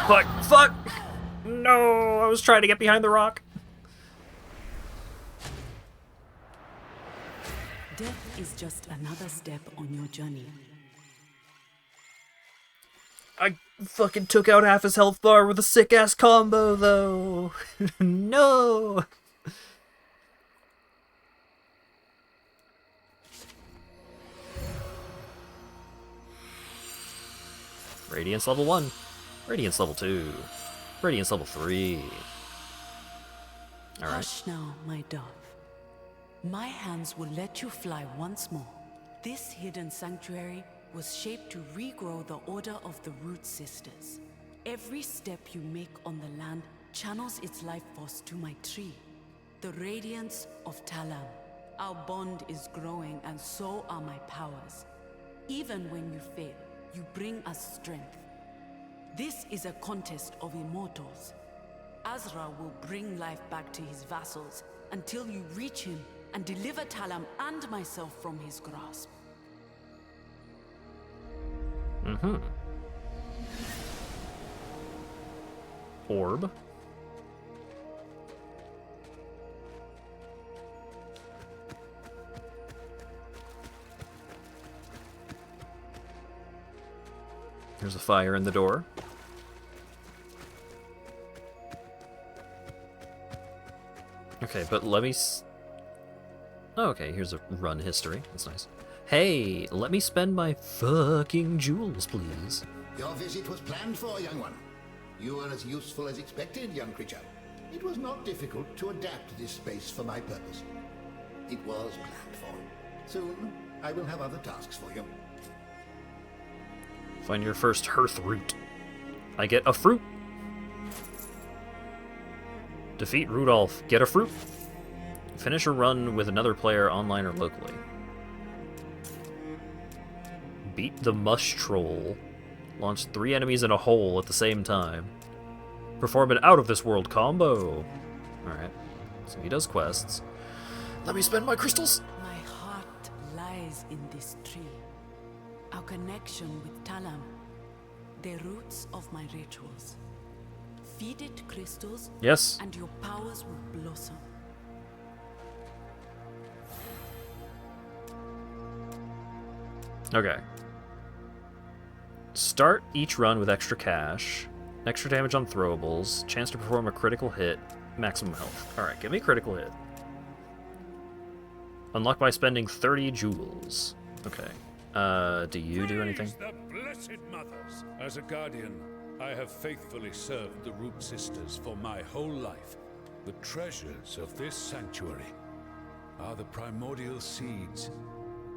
Fuck! Fuck! No! I was trying to get behind the rock.
Death is just another step on your journey.
I fucking took out half his health bar with a sick-ass combo, though. No! Radiance level 1. Radiance level 2. Radiance level 3. Alright.
Hush now, my dove. My hands will let you fly once more. This hidden sanctuary was shaped to regrow the Order of the Root Sisters. Every step you make on the land channels its life force to my tree, the radiance of Talam. Our bond is growing, and so are my powers. Even when you fail, you bring us strength. This is a contest of immortals. Azra will bring life back to his vassals until you reach him and deliver Talam and myself from his grasp.
Mm-hmm. Orb. There's a fire in the door. Okay, but let me... Oh, okay, here's a run history. That's nice. Hey, let me spend my fucking jewels, please.
Your visit was planned for, young one. You were as useful as expected, young creature. It was not difficult to adapt this space for my purpose. It was planned for. Soon, I will have other tasks for you.
Find your first hearth root. I get a fruit. Defeat Rudolph. Get a fruit. Finish a run with another player online or locally. Beat the Mush Troll. Launch 3 enemies in a hole at the same time. Perform an out-of-this-world combo. Alright. So he does quests. Let me spend my crystals.
My heart lies in this tree. Our connection with Talam. The roots of my rituals. Feed it crystals.
Yes.
And your powers will blossom.
Okay. Start each run with extra cash, extra damage on throwables, chance to perform a critical hit, maximum health. Alright, give me a critical hit. Unlock by spending 30 jewels. Okay. Do you do anything?
Praise the Blessed Mothers. As a guardian, I have faithfully served the Root Sisters for my whole life. The treasures of this sanctuary are the primordial seeds,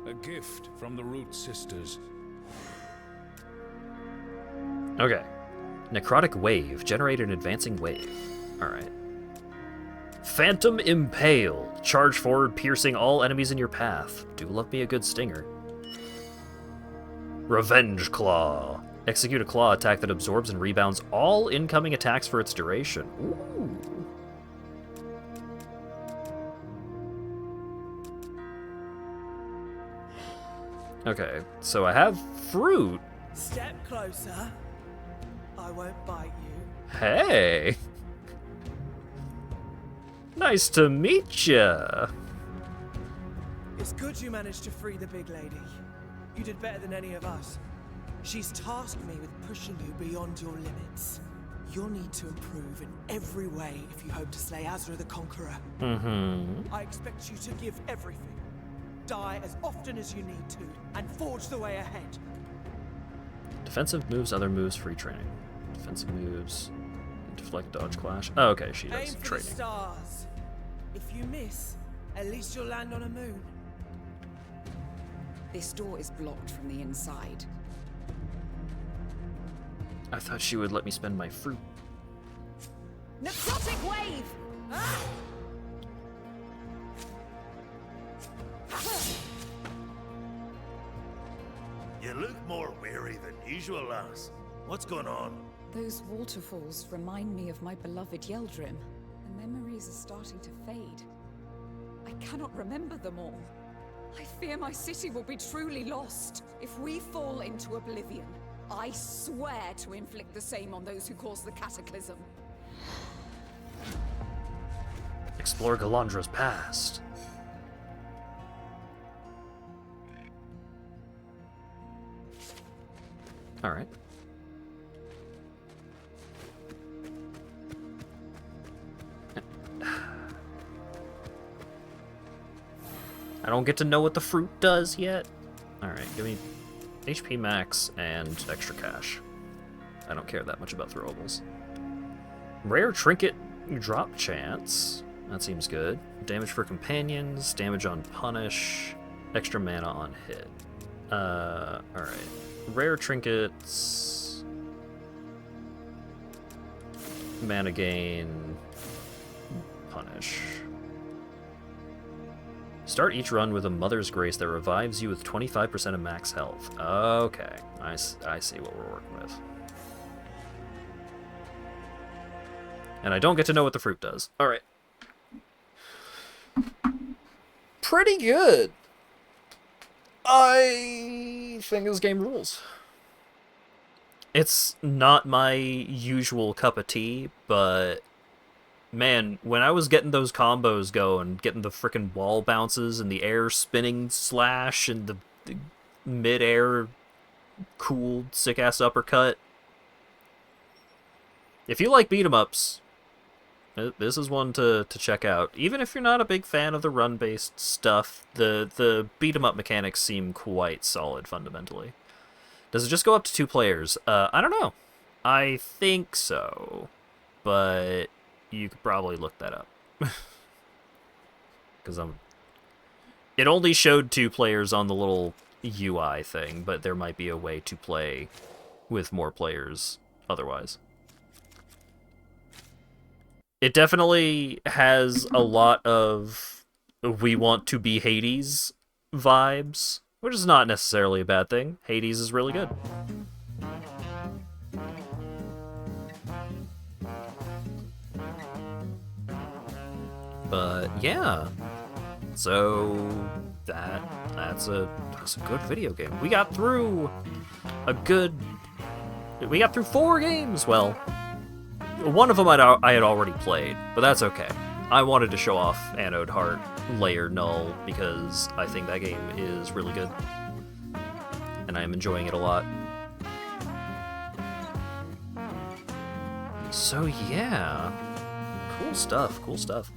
a gift from the Root Sisters.
Okay. Necrotic Wave. Generate an advancing wave. Alright. Phantom Impale. Charge forward, piercing all enemies in your path. Do love me a good stinger. Revenge Claw. Execute a claw attack that absorbs and rebounds all incoming attacks for its duration. Ooh. Okay, so I have fruit.
Step closer. I won't bite you.
Hey! Nice to meet ya!
It's good you managed to free the big lady. You did better than any of us. She's tasked me with pushing you beyond your limits. You'll need to improve in every way if you hope to slay Azra the Conqueror.
Mm-hmm.
I expect you to give everything. Die as often as you need to, and forge the way ahead.
Defensive moves, other moves, free training. Defensive moves, deflect, dodge, clash. Oh, okay, she does
Aim for
training.
the stars. If you miss, at least you'll land on a moon.
This door is blocked from the inside.
I thought she would let me spend my fruit.
Necrotic wave! Ah!
You look more weary than usual, lass. What's going on?
Those waterfalls remind me of my beloved Yeldrim. The memories are starting to fade. I cannot remember them all. I fear my city will be truly lost. If we fall into oblivion, I swear to inflict the same on those who caused the cataclysm.
Explore Galandra's past. Alright. I don't get to know what the fruit does yet. Alright, give me HP max and extra cash. I don't care that much about throwables. Rare trinket drop chance. That seems good. Damage for companions, damage on punish, extra mana on hit. Alright. Rare trinkets. Mana gain. Punish. Start each run with a Mother's Grace that revives you with 25% of max health. Okay, I see what we're working with. And I don't get to know what the fruit does. Alright. Pretty good. I think this game rules. It's not my usual cup of tea, but man, when I was getting those combos going, getting the frickin' wall bounces and the air spinning slash and the mid-air cool sick-ass uppercut. If you like beat 'em ups, This is one to check out. Even if you're not a big fan of the run-based stuff, the beat-em-up mechanics seem quite solid fundamentally. Does it just go up to 2 players? I don't know. I think so, but you could probably look that up. Because it only showed 2 players on the little UI thing, but there might be a way to play with more players otherwise. It definitely has a lot of we want to be Hades vibes, which is not necessarily a bad thing. Hades is really good. But yeah, so that's a good video game. We got through 4 games. Well, one of them I had already played, but that's okay. I wanted to show off Anode Heart Layer Null because I think that game is really good, and I am enjoying it a lot. So yeah, cool stuff.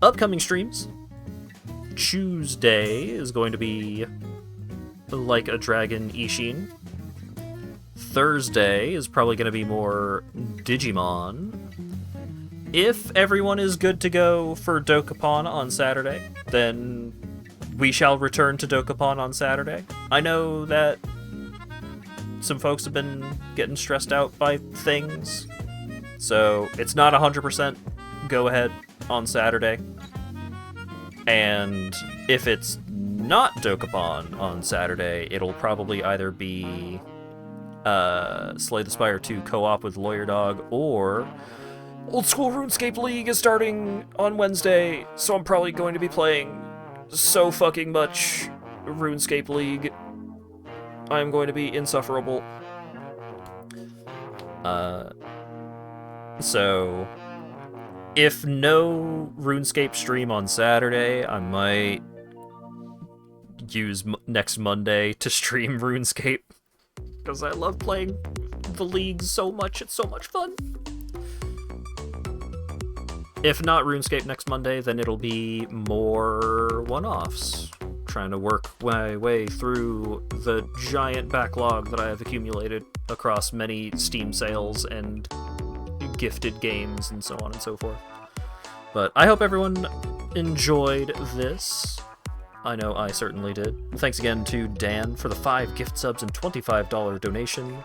Upcoming streams. Tuesday is going to be Like a Dragon Ishin. Thursday is probably going to be more Digimon. If everyone is good to go for Dokapon on Saturday, then we shall return to Dokapon on Saturday. I know that some folks have been getting stressed out by things, so it's not 100% go ahead on Saturday. And if it's not Dokapon on Saturday, it'll probably either be Slay the Spire 2 co-op with Lawyer Dog, or Old School RuneScape League is starting on Wednesday, so I'm probably going to be playing so fucking much RuneScape League. I'm going to be insufferable. So if no RuneScape stream on Saturday, I might use next Monday to stream RuneScape, because I love playing the league so much. It's so much fun. If not RuneScape next Monday, then it'll be more one-offs. Trying to work my way through the giant backlog that I have accumulated across many Steam sales and gifted games and so on and so forth. But I hope everyone enjoyed this. I know I certainly did. Thanks again to Dan for the 5 gift subs and $25 donation.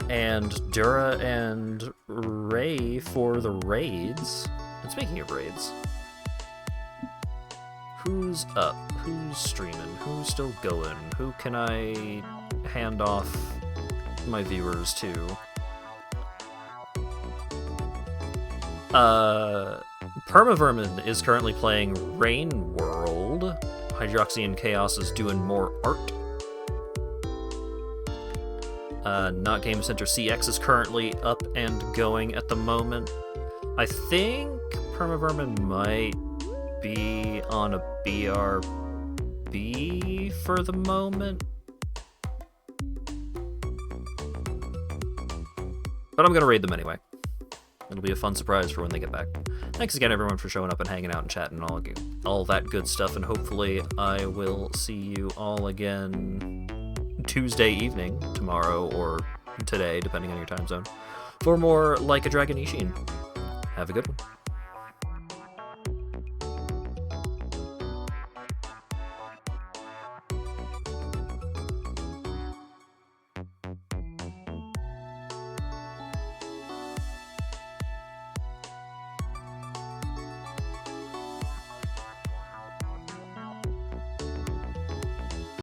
And Dura and Ray for the raids. And speaking of raids, who's up? Who's streaming? Who's still going? Who can I hand off my viewers to? Permavermin is currently playing Rain World. Hydroxy and Chaos is doing more art. Not Game Center CX is currently up and going at the moment. I think Permavermin might be on a BRB for the moment. But I'm gonna raid them anyway. It'll be a fun surprise for when they get back. Thanks again, everyone, for showing up and hanging out and chatting and all that good stuff, and hopefully I will see you all again Tuesday evening, tomorrow, or today, depending on your time zone, for more Like a Dragon Ishin. Have a good one.